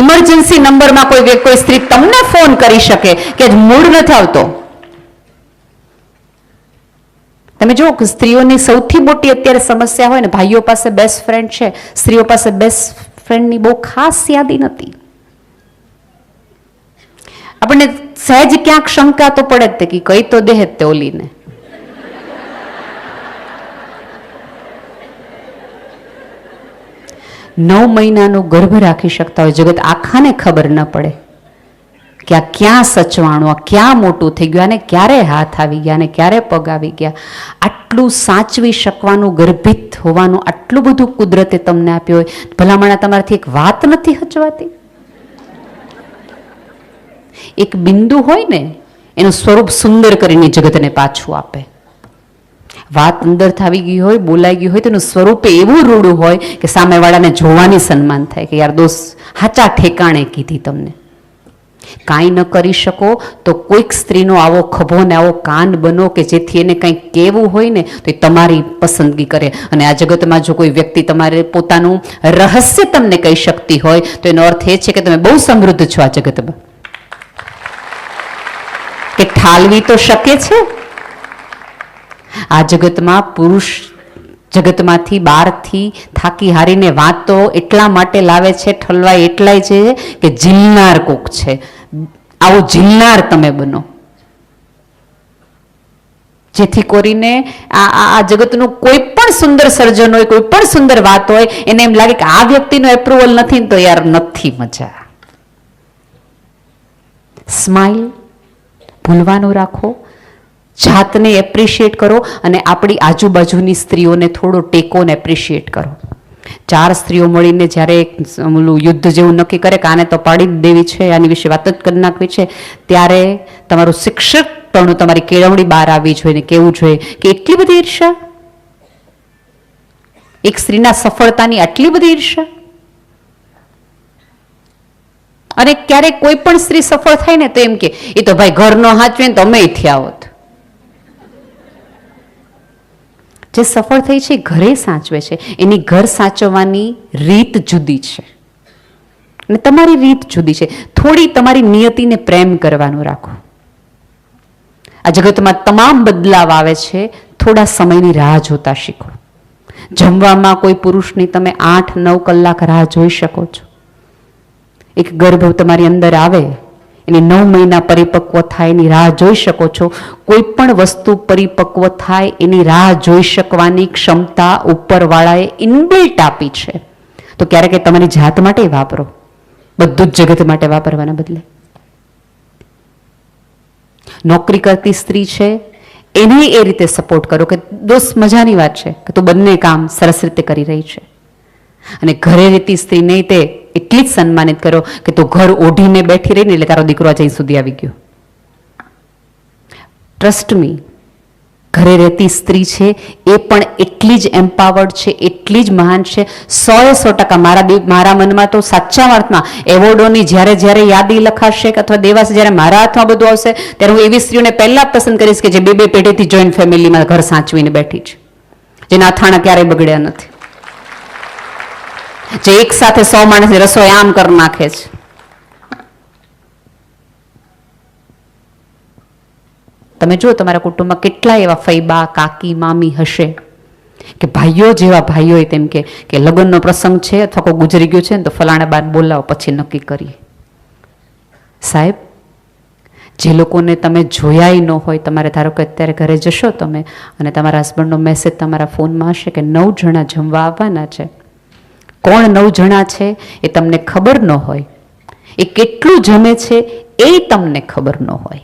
ઇમરજન્સી નંબરમાં કોઈ સ્ત્રી તમને ફોન કરી શકે કે મૂડ નથી આવતો. તમે જુઓ કે સ્ત્રીઓની સૌથી મોટી અત્યારે સમસ્યા હોય ને, ભાઈઓ પાસે બેસ્ટ ફ્રેન્ડ છે, સ્ત્રીઓ પાસે બેસ્ટ ફ્રેન્ડની બહુ ખાસ યાદી નથી. આપણને સહેજ ક્યાંક શંકા તો પડે જ કે કઈ તો દેહ તે ઓલીને. નવ મહિનાનું ગર્ભ રાખી શકતા હોય જગત આખાને ખબર ન પડે કે આ ક્યાં સચવાણું, આ ક્યાં મોટું થઈ ગયું, આને ક્યારે હાથ આવી ગયા, અને ક્યારે પગ આવી ગયા. આટલું સાચવી શકવાનું, ગર્ભિત હોવાનું આટલું બધું કુદરતે તમને આપ્યું હોય, ભલામણા તમારાથી એક વાત નથી હચવાતી. એક બિંદુ હોય ને એનું સ્વરૂપ સુંદર કરીને જગતને પાછું આપે. વાત અંદર આવી ગઈ હોય, બોલાઈ ગઈ હોય તો એનું સ્વરૂપ એવું રૂડું હોય કે સામેવાળાને જોવાની સન્માન થાય કે યાર દોસ્ત હાચા ઠેકાણે કીધી તમને. કાંઈ ન કરી શકો તો કોઈક સ્ત્રીનો આવો ખભો ને આવો કાન બનો કે જેથી એને કંઈક કહેવું હોય ને તો એ તમારી પસંદગી કરે. અને આ જગતમાં જો કોઈ વ્યક્તિ તમારે પોતાનું રહસ્ય તમને કહી શકતી હોય તો એનો અર્થ એ છે કે તમે બહુ સમૃદ્ધ છો આ જગતમાં. કે ઠાલવી તો શકે છે. આ જગતમાં પુરુષ જગતમાંથી બહારથી થાકી હારીને વાતો એટલા માટે લાવે છે, ઠલવાય એટલાય છે કે ઝીલનાર કોક છે. આવું ઝીલનાર તમે બનો જેથી કરીને આ જગતનું કોઈ પણ સુંદર સર્જન હોય, કોઈ પણ સુંદર વાત હોય, એને એમ લાગે કે આ વ્યક્તિનો એપ્રુવલ નથી ને તો યાર નથી મજા. સ્માઇલ ભૂલવાનું રાખો, જાતને એપ્રિશિએટ કરો અને આપણી આજુબાજુની સ્ત્રીઓને થોડો ટેકો ને એપ્રિશિએટ કરો. 4 સ્ત્રીઓ મળીને જ્યારે ઓલું યુદ્ધ જેવું નક્કી કરે કે આને તો પાડી જ દેવી છે, આની વિશે વાત જ કરી નાખવી છે, ત્યારે તમારું શિક્ષક પણ તમારી કેળવણી બહાર આવવી જોઈએ ને કેવું જોઈએ કે એટલી બધી ઈર્ષા, એક સ્ત્રીના સફળતાની આટલી બધી ઈર્ષા. અને ક્યારેક કોઈ પણ સ્ત્રી સફળ થાય ને તો એમ કે એ તો ભાઈ ઘર નો હાચવે ને તો અમે થયા હોત. જે સફળ થઈ છે ઘરે સાચવે છે, એની ઘર સાચવવાની રીત જુદી છે અને તમારી રીત જુદી છે. થોડી તમારી નિયતિને પ્રેમ કરવાનું રાખો. આ જગતમાં તમામ બદલાવ આવે છે, થોડા સમયની રાહ જોતા શીખો. જમવામાં કોઈ પુરુષની તમે 8-9 કલાક રાહ જોઈ શકો છો. એક ગર્ભ તમારી અંદર આવે એની 9 મહિના પરિપક્વ થાય એની રાહ જોઈ શકો છો. કોઈ પણ વસ્તુ પરિપક્વ થાય એની રાહ જોઈ શકવાની ક્ષમતા ઉપરવાળાએ ઇનબિલ્ટ આપી છે. તો ક્યારેક તમારી જાત માટે વાપરો, બધું જ જગત માટે વાપરવાના બદલે. નોકરી કરતી સ્ત્રી છે એને એ રીતે સપોર્ટ કરો કે દોસ્ત મજાની વાત છે કે તું બંને કામ સરસ રીતે કરી રહી છે. અને ઘરે રહેતી સ્ત્રી નહીં તે એટલી જ સન્માનિત કરો કે તું ઘર ઓઢીને બેઠી રહીને એટલે તારો દીકરો અહીં સુધી આવી ગયો. ટ્રસ્ટ મી, ઘરે રહેતી સ્ત્રી છે એ પણ એટલી જ એમ્પાવર્ડ છે, એટલી જ મહાન છે. 100% મારા મનમાં તો સાચા અર્થમાં એવોર્ડોની જ્યારે યાદી લખાશે અથવા દેવાશે, જ્યારે મારા હાથમાં બધું આવશે ત્યારે હું એવી સ્ત્રીઓને પહેલા પસંદ કરીશ કે જે 2 પેઢીથી જોઈન્ટ ફેમિલીમાં ઘર સાચવીને બેઠી છે, જેના અથાણા ક્યારેય બગડ્યા નથી, જે એક સાથે 100 માણસની રસોઈ આમ કરી નાખે છે. તમે જુઓ તમારા કુટુંબમાં કેટલા એવા ફૈબા, કાકી, મામી હશે કે ભાઈઓ જેવા ભાઈઓ તેમ કે લગ્નનો પ્રસંગ છે અથવા કોઈ ગુજરી ગયો છે ને તો ફલાણા બાદ બોલાવો પછી નક્કી કરીએ. સાહેબ, જે લોકોને તમે જોયા ન હોય, તમારે ધારો કે અત્યારે ઘરે જશો તમે અને તમારા હસબન્ડનો મેસેજ તમારા ફોનમાં હશે કે 9 જણા જમવા આવવાના છે. કોણ 9 જણા છે એ તમને ખબર ન હોય, એ કેટલું જમે છે એ તમને ખબર ન હોય,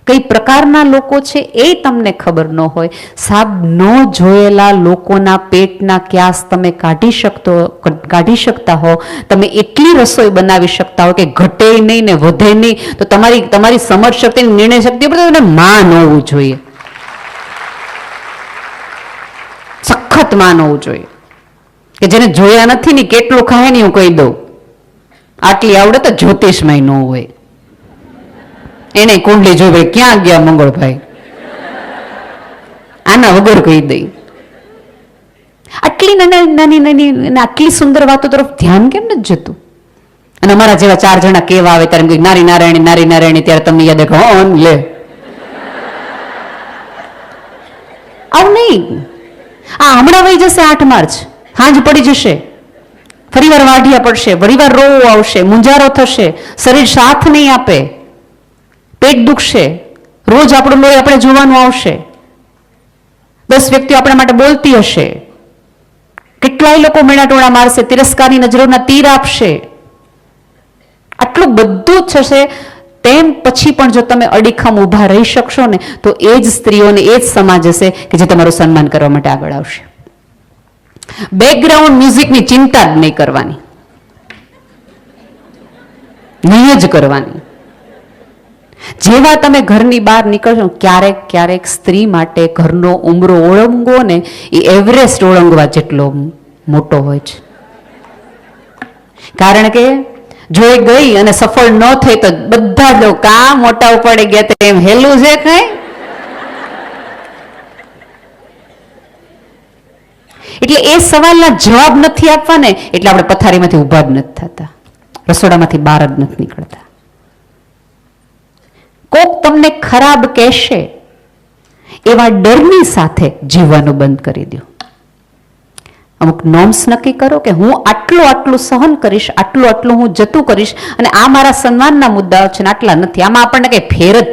કઈ પ્રકારના લોકો છે એ તમને ખબર ન હોય. સાહેબ, ન જોયેલા લોકોના પેટના ક્યાસ તમે કાઢી શકતા હો, તમે એટલી રસોઈ બનાવી શકતા હો કે ઘટે નહીં ને વધે નહીં, તો તમારી સમજ શક્તિ, નિર્ણય શક્તિ પર તમને માન હોવું જોઈએ, સખત માન હોવું જોઈએ. કે જેને જોયા નથી ને કેટલું ખાય ને હું કહી દઉં, આટલી આવડે તો જ્યોતિષમાં ન હોય. એને કુંડલી જોવે ક્યાં ગયા મંગળભાઈ, આના વગર કહી દઈ. આટલી નાની આટલી સુંદર વાતો તરફ ધ્યાન કેમ નથી જતું? અને અમારા જેવા 4 જણા કેવા આવે ત્યારે નારી નારાયણી, ત્યારે તમને યાદ આવે લે આવું નહીં. આ હમણાં વહી જશે 8 માર્ચ, હાંજ પડી જશે, ફરીવાર વાઢિયા પડશે, ફરીવાર રોવું આવશે, મુંજારો થશે, શરીર સાથ નહીં આપે, પેટ દુખશે, રોજ આપણું લોહી આપણે જોવાનું આવશે, 10 વ્યક્તિઓ આપણા માટે બોલતી હશે, કેટલાય લોકો મેણાટોણા મારશે, તિરસ્કારની નજરોના તીર આપશે, આટલું બધું જ થશે. તેમ પછી પણ જો તમે અડીખમ ઊભા રહી શકશો ને, તો એ જ સ્ત્રીઓને એ જ સમાજ હશે કે જે તમારું સન્માન કરવા માટે આગળ આવશે. બેકગ્રાઉન્ડ મ્યુઝિકની ચિંતા જ નહીં કરવાની, નહીં જ કરવાની. જેવા તમે ઘરની બહાર નીકળશો, ક્યારેક સ્ત્રી માટે ઘરનો ઉંબરો ઓળંગવો ને એ એવરેસ્ટ ઓળંગવા જેટલો મોટો હોય છે. કારણ કે જો એ ગઈ અને સફળ ન થઈ તો બધા જ કા મોટા ઉપાડે ગયા એમ હેલું છે કઈ. એટલે એ સવાલના જવાબ નથી આપવા ને, એટલે આપણે પથારીમાંથી ઊભા જ નથી થતા, રસોડામાંથી બહાર જ નથી નીકળતા. કોક તમને ખરાબ કહેશે એવા ડરની સાથે જીવવાનું બંધ કરી દો. અમુક નોર્મ્સ નક્કી કરો કે હું આટલું સહન કરીશ, આટલું હું જતું કરીશ, અને આ મારા સન્માનના મુદ્દાઓ છે ને આટલા નથી. આમાં આપણને કઈ ફેર જ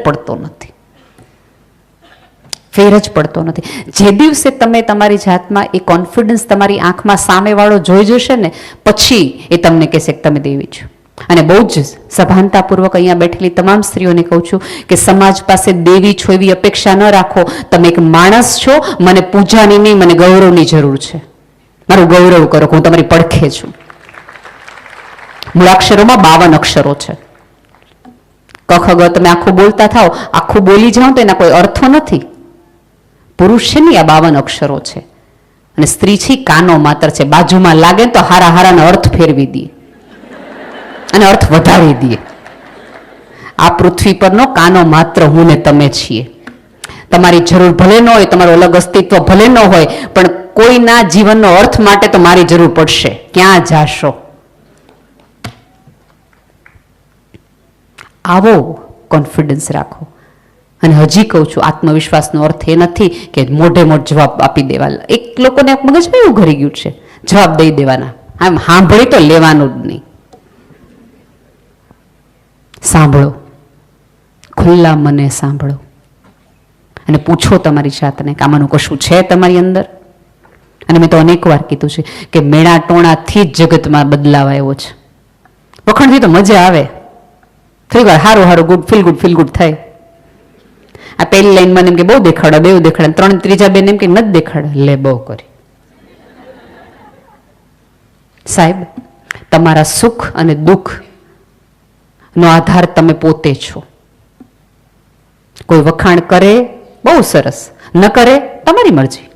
પડતો નથી. જે દિવસે તમે તમારી જાતમાં એ કોન્ફિડન્સ તમારી આંખમાં સામેવાળો જોઈ જશે ને, પછી એ તમને કહેશે કે તમે દેવી છો. અને બહુ જ સભાનતાપૂર્વક અહીંયા બેઠેલી તમામ સ્ત્રીઓને કહું છું કે સમાજ પાસે દેવી છો એવી અપેક્ષા ન રાખો. તમે એક માણસ છો, મને પૂજાની નહીં, મને ગૌરવની જરૂર છે. મારું ગૌરવ કરો, હું તમારી પડખે છું. મૂળાક્ષરોમાં 52 અક્ષરો છે. ક ખ ગ તમે આખું બોલતા થાવ, આખું બોલી જાઓ તો એના કોઈ અર્થો નથી. પુરુષ છે ને આ 52 અક્ષરો છે, અને સ્ત્રી છે કાનો માત્ર છે. બાજુમાં લાગે તો હારાનો અર્થ ફેરવી દે અને અર્થ વધારી દે. આ પૃથ્વી પરનો કાનો માત્ર હું ને તમે છીએ. તમારી જરૂર ભલે ન હોય, તમારું અલગ અસ્તિત્વ ભલે ન હોય, પણ કોઈના જીવનનો અર્થ માટે તો મારી જરૂર પડશે. ક્યાં જાશો? આવો કોન્ફિડન્સ રાખો. અને હજી કહું છું, આત્મવિશ્વાસનો અર્થ એ નથી કે મોઢે મોઢ જવાબ આપી દેવા. એક લોકોને મગજમાં એવું ઘરી ગયું છે, જવાબ દઈ દેવાના. આમ સાંભળી તો લેવાનું જ નહીં. સાંભળો, ખુલ્લા મને સાંભળો, અને પૂછો તમારી જાતને કે આમાંનું કશું છે તમારી અંદર. અને મેં તો અનેક વાર કીધું છે કે મેણા ટોણાથી જ જગતમાં બદલાવ આવ્યો છે. વખણથી તો મજા આવે, થોડી વાર સારું ફીલ ગુડ થાય. આ પહેલી લાઈન મને એમ કે બહુ દેખાડો, બે દેખાડે, 3 ત્રીજા બેન એમ કે નથી દેખાડે, લે બહુ કરી. સાહેબ, તમારા સુખ અને દુઃખ નો આધાર તમે પોતે છો. કોઈ વખાણ કરે બહુ સરસ, ન કરે તમારી મરજી.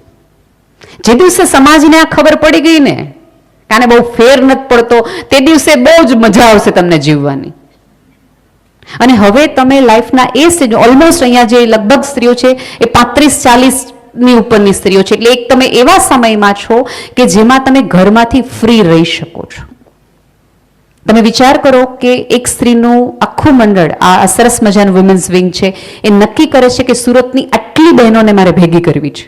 જે દિવસે સમાજને આ ખબર પડી ગઈ ને, કાને બહુ ફેર નથી પડતો, તે દિવસે બહુ જ મજા આવશે તમને જીવવાની. અને હવે તમે લાઈફના એ સ્ટેજ, ઓલમોસ્ટ અહીંયા જે લગભગ સ્ત્રીઓ છે એ 35-40 ની ઉપરની સ્ત્રીઓ છે. એટલે એક તમે એવા સમયમાં છો કે જેમાં તમે ઘરમાંથી ફ્રી રહી શકો છો. તમે વિચાર કરો કે એક સ્ત્રીનું આખું મંડળ, આ સરસ મજાનું વુમેન્સ વિંગ છે, એ નક્કી કરે છે કે સુરતની આટલી બહેનોને મારે ભેગી કરવી છે.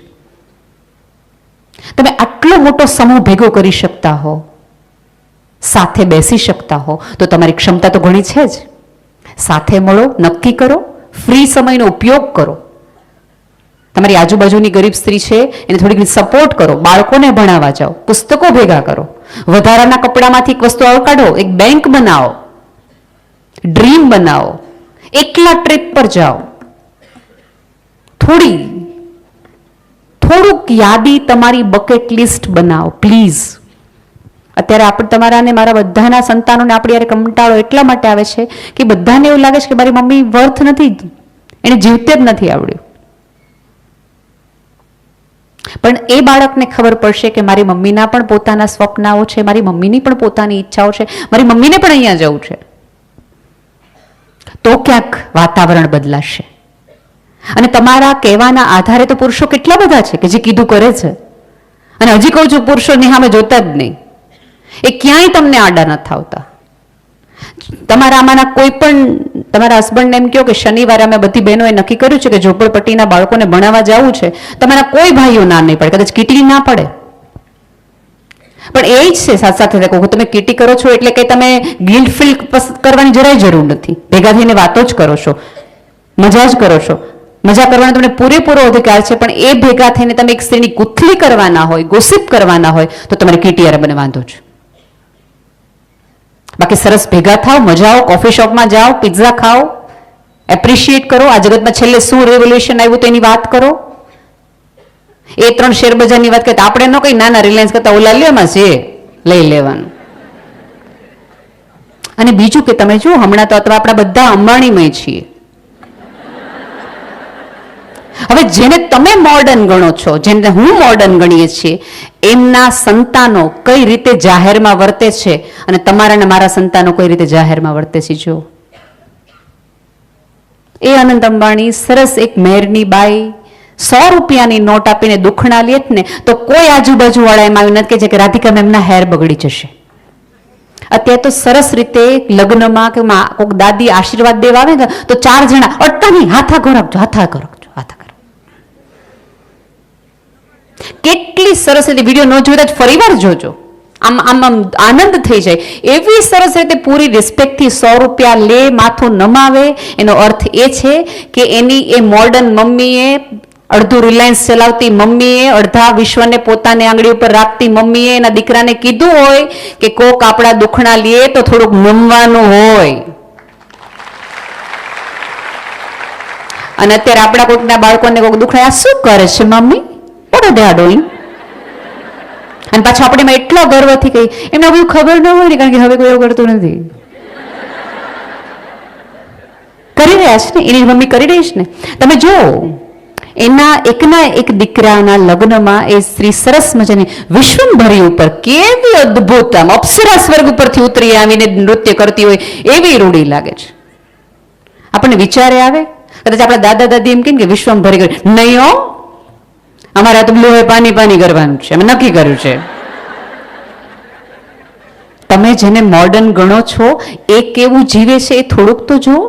તમે આટલો મોટો સમૂહ ભેગો કરી શકતા હો, સાથે બેસી શકતા હો, તો તમારી ક્ષમતા તો ઘણી છે જ. સાથે મળો, નક્કી કરો, ફ્રી સમયનો ઉપયોગ કરો. તમારી આજુબાજુની ગરીબ સ્ત્રી છે એને થોડી ઘણી સપોર્ટ કરો, બાળકોને ભણાવવા જાઓ, પુસ્તકો ભેગા કરો, વધારાના કપડામાંથી એક વસ્તુ કાઢો, એક બેંક બનાવો, ડ્રીમ બનાવો, એકલા ટ્રીપ પર જાઓ, થોડુંક યાદી તમારી બકેટ લિસ્ટ બનાવો પ્લીઝ. અત્યારે આપણે તમારા ને મારા બધાના સંતાનોને આપણી યારે કંટાળો એટલા માટે આવે છે કે બધાને એવું લાગે છે કે મારી મમ્મી વર્થ નથી, એને જીવતે જ નથી આવડ્યું. પણ એ બાળકને ખબર પડશે કે મારી મમ્મીના પણ પોતાના સ્વપ્નાઓ છે, મારી મમ્મીની પણ પોતાની ઈચ્છાઓ છે, મારી મમ્મીને પણ અહીંયા જવું છે. તો ક્યાંક વાતાવરણ બદલાશે. અને તમારા કહેવાના આધારે તો પુરુષો કેટલા બધા છે કે જે કીધું કરે છે. અને હજી કહું છું, પુરુષોની સામે જોતા જ નહીં, એ ક્યાંય તમને આડા નથી આવતા. તમારા આમાંના કોઈ પણ તમારા હસબન્ડને એમ કહો કે શનિવારે અમે બધી બહેનોએ નક્કી કર્યું છે કે ઝોપડપટ્ટીના બાળકોને ભણાવવા જવું છે, તમારા કોઈ ભાઈઓ ના નહીં પડે, કદાચ કીટી ના પડે. પણ એ જ છે સાથે સાથે કહું, તમે કીટી કરો છો એટલે કે તમે ગિલ્ટ ફીલ કરવાની જરાય જરૂર નથી. ભેગા થઈને વાતો જ કરો છો, મજા જ કરો છો. મજા કરવાનો તમને પૂરેપૂરો અધિકાર છે. પણ એ ભેગા થઈને તમે એક સ્ત્રીની ગુથલી કરવાના હોય, ગોસિપ કરવાના હોય તો તમારે કીટીયારે મને વાંધો છે. બાકી સરસ ભેગા થાવ, મજા આવો, કોફી શોપમાં જાઓ, પિઝા ખાઓ, એપ્રિશિએટ કરો. આ જગતમાં છેલ્લે શું રેવોલ્યુશન આવ્યું તેની વાત કરો. એ 3 શેર બજારની વાત કરતા આપણે ન કઈ નાના રિલાયન્સ કરતા ઓલા લેવામાં છે લઈ લેવાનું. અને બીજું કે તમે જો હમણાં તો આપણા બધા અંબાણીમય છીએ. હવે જેને તમે મોડર્ન ગણો છો, જેને હું મોડર્ન ગણીએ છીએ, એમના સંતાનો કઈ રીતે જાહેરમાં વર્તે છે અને તમારા ને મારા સંતાનો કઈ રીતે જાહેરમાં વર્તે છે. જો એ અનંત અંબાણી સરસ એક મેરની બાઈ 100 રૂપિયાની નોટ આપીને દુખણા લેત ને તો કોઈ આજુબાજુ વાળા એમ આવી નથી કે રાધિકા મેમના હેર બગડી જશે. અત્યારે તો સરસ રીતે લગ્નમાં કે કોઈક દાદી આશીર્વાદ દેવા આવે ને તો 4 જણા અડતા નહીં, હાથા ગોરકજો, હાથા ગોરકજો, હાથા ગોરકજો. કેટલી સરસ રીતે વિડીયો ન જોતા જ ફરીવાર જોજો, આમ આનંદ થઈ જાય. એવી સરસ રીતે પૂરી રિસ્પેક્ટથી 100 રૂપિયા લે, માથું નમાવે. એનો અર્થ એ છે કે એની એ મોડર્ન મમ્મીએ, અડધું રિલાયન્સ ચલાવતી મમ્મીએ, અડધા વિશ્વને પોતાની આંગળી ઉપર રાખતી મમ્મીએ એના દીકરાને કીધું હોય કે કોક આપણા દુખણા લે તો થોડુંક નમવાનું હોય. અને અત્યારે આપણા કોઈકના બાળકોને કોઈક દુખણા આ શું કરે છે mummy, what are they doing? અને પાછું આપણે એમાં એટલો ગર્વથી કહી, એમને બધું ખબર ન હોય ને, કારણ કે હવે કોઈ એવું કરતું નથી. કરી રહ્યા છે ને, એની મમ્મી કરી રહી છે ને. તમે જો એના એકના એક દીકરાના લગ્નમાં એ સ્ત્રી સરસ મજાની વિશ્વંભરી ઉપર કેવી અદ્ભુત આમ અપ્સરા સ્વર્ગ ઉપરથી ઉતરી આવીને નૃત્ય કરતી હોય એવી રૂડી લાગે છે. આપણને વિચારે આવે, કદાચ આપણા દાદા દાદી એમ કે વિશ્વંભરી કરી, નહીં હો, અમારા તો લોહે પાણી પાણી કરવાનું છે, અમે નક્કી કર્યું છે. તમે જેને મોડર્ન ગણો છો એ કેવું જીવે છે એ થોડુંક તો જુઓ.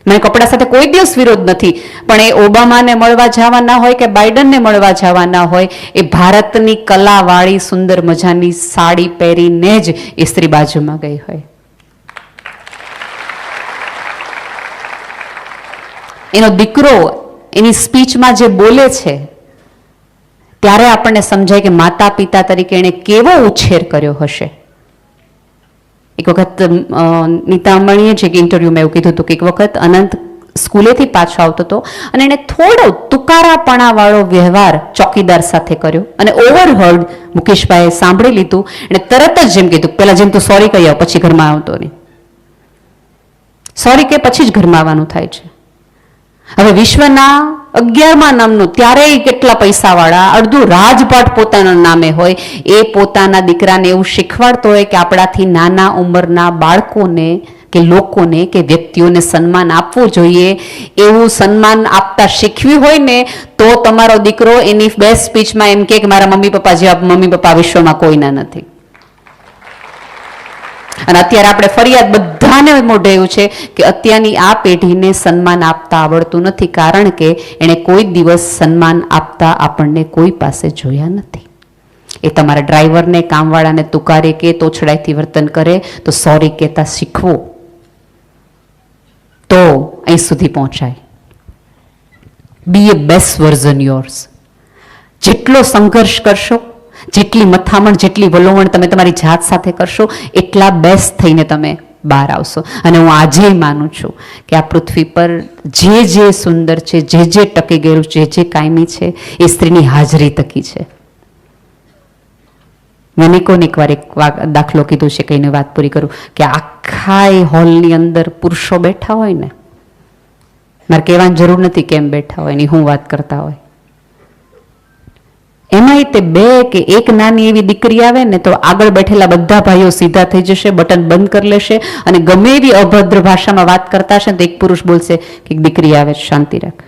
મને કપડા સાથે કોઈ દિવસ વિરોધ નથી, પણ એ ઓબામાને મળવા જવાના હોય કે બાઇડનને મળવા જવાના હોય, એ ભારતની કલાવાળી સુંદર મજાની સાડી પહેરીને જ એ સ્ત્રી બાજુમાં ગઈ હોય. એનો દીકરો એની સ્પીચમાં જે બોલે છે ત્યારે આપણને સમજાય કે માતા પિતા તરીકે એણે કેવો ઉછેર કર્યો હશે. એક વખત નીતા અંબાણીએ જે ઇન્ટરવ્યુમાં એવું કીધું હતું કે એક વખત અનંત સ્કૂલેથી પાછો આવતો હતો અને એણે થોડો તુકારાપણા વાળો વ્યવહાર ચોકીદાર સાથે કર્યો અને ઓવરહર્ડ મુકેશભાઈએ સાંભળી લીધું. એણે તરત જ જેમ કીધું, પેલા જેમ તું સોરી કહી આવ, પછી ઘરમાં આવતો નહીં. સોરી કે પછી જ ઘરમાં આવવાનું થાય છે. હવે વિશ્વના 11મા નામનું, ત્યારેય કેટલા પૈસાવાળા, અડધું રાજપાટ પોતાના નામે હોય, એ પોતાના દીકરાને એવું શીખવાડતો હોય કે આપણાથી નાના ઉંમરના બાળકોને કે લોકોને કે વ્યક્તિઓને સન્માન આપવું જોઈએ. એવું સન્માન આપતા શીખવી હોય ને તો તમારો દીકરો એની બેસ્ટ સ્પીચમાં એમ કે મારા મમ્મી પપ્પા જેવા મમ્મી પપ્પા વિશ્વમાં કોઈના નથી. અને અત્યારે આપણે ફરિયાદ બધાને મોઢે એવું છે કે અત્યારની આ પેઢીને સન્માન આપતા આવડતું નથી, કારણ કે એણે કોઈ દિવસ સન્માન આપતા આપણને કોઈ પાસે જોયા નથી. એ તમારા ડ્રાઈવરને, કામવાળાને તુકારે કે તોછડાઈથી વર્તન કરે તો સોરી કહેતા શીખવું, તો અહીં સુધી પહોંચાય. બી એ બેસ્ટ વર્ઝન યોર્સ. જેટલો સંઘર્ષ કરશો, જેટલી મથામણ, જેટલી વલોવણ તમે તમારી જાત સાથે કરશો, એટલા બેસ્ટ થઈને તમે બહાર આવશો. અને હું આજે માનું છું કે આ પૃથ્વી પર જે સુંદર છે, જે ટકી ગયેલું, જે કાયમી છે, એ સ્ત્રીની હાજરી તકી છે. મેં નિકોને એકવાર એક દાખલો કીધું છે, કઈને વાત પૂરી કરું, કે આખા એ હોલની અંદર પુરુષો બેઠા હોય ને, મારે કહેવાની જરૂર નથી કેમ બેઠા હોય, એની હું વાત કરતા હોય, એમાંય તે બે કે એક નાની એવી દીકરી આવે ને તો આગળ બેઠેલા બધા ભાઈઓ સીધા થઈ જશે, બટન બંધ કરી લેશે, અને ગમે એવી અભદ્ર ભાષામાં વાત કરતા હશે તો એક પુરુષ બોલશે કે દીકરી આવે, શાંતિ રાખ.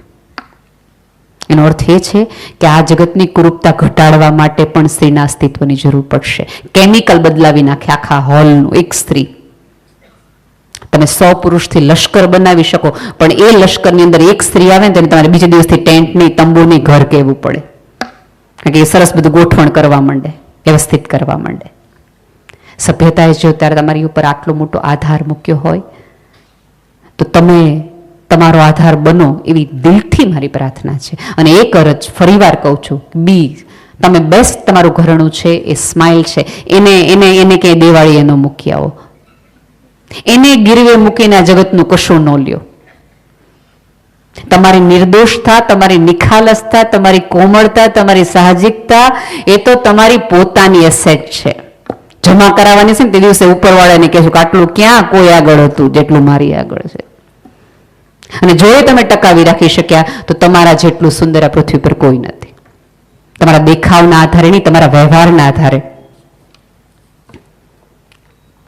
એનો અર્થ એ છે કે આ જગતની કુરૂપતા ઘટાડવા માટે પણ સ્ત્રીના અસ્તિત્વની જરૂર પડશે. કેમિકલ બદલાવી નાખે આખા હોલનું એક સ્ત્રી. તમે 100 પુરુષથી લશ્કર બનાવી શકો, પણ એ લશ્કરની અંદર એક સ્ત્રી આવે ને તેને તમારે બીજા દિવસથી ટેન્ટ નહીં, તંબુ નહીં, ઘર કહેવું પડે. કારણ કે એ સરસ બધું ગોઠવણ કરવા માંડે, વ્યવસ્થિત કરવા માંડે. સભ્યતાએ જો ત્યારે તમારી ઉપર આટલો મોટો આધાર મૂક્યો હોય તો તમે તમારો આધાર બનો, એવી દિલથી મારી પ્રાર્થના છે. અને એક અરજ ફરીવાર કહું છું, તમે બેસ્ટ તમારું ઘરણું છે, એ સ્માઇલ છે, એને ક્યાંય દિવાળી એનો મૂકી આવો, એને ગીરવે મૂકીને આ જગતનું કશું ન લ્યો. તમારી નિર્દોષતા, તમારી નિખાલસતા, તમારી કોમળતા, તમારી સાહજિકતા, એ તો તમારી પોતાની એસેટ છે. જમા કરાવવાની છે ને તે દિવસે ઉપરવાળાને કહેશું કે આટલું ક્યાં કોઈ આગળ હતું જેટલું મારી આગળ છે. અને જો એ તમે ટકાવી રાખી શક્યા તો તમારા જેટલું સુંદર આ પૃથ્વી પર કોઈ નથી. તમારા દેખાવના આધારે નહીં, તમારા વ્યવહારના આધારે.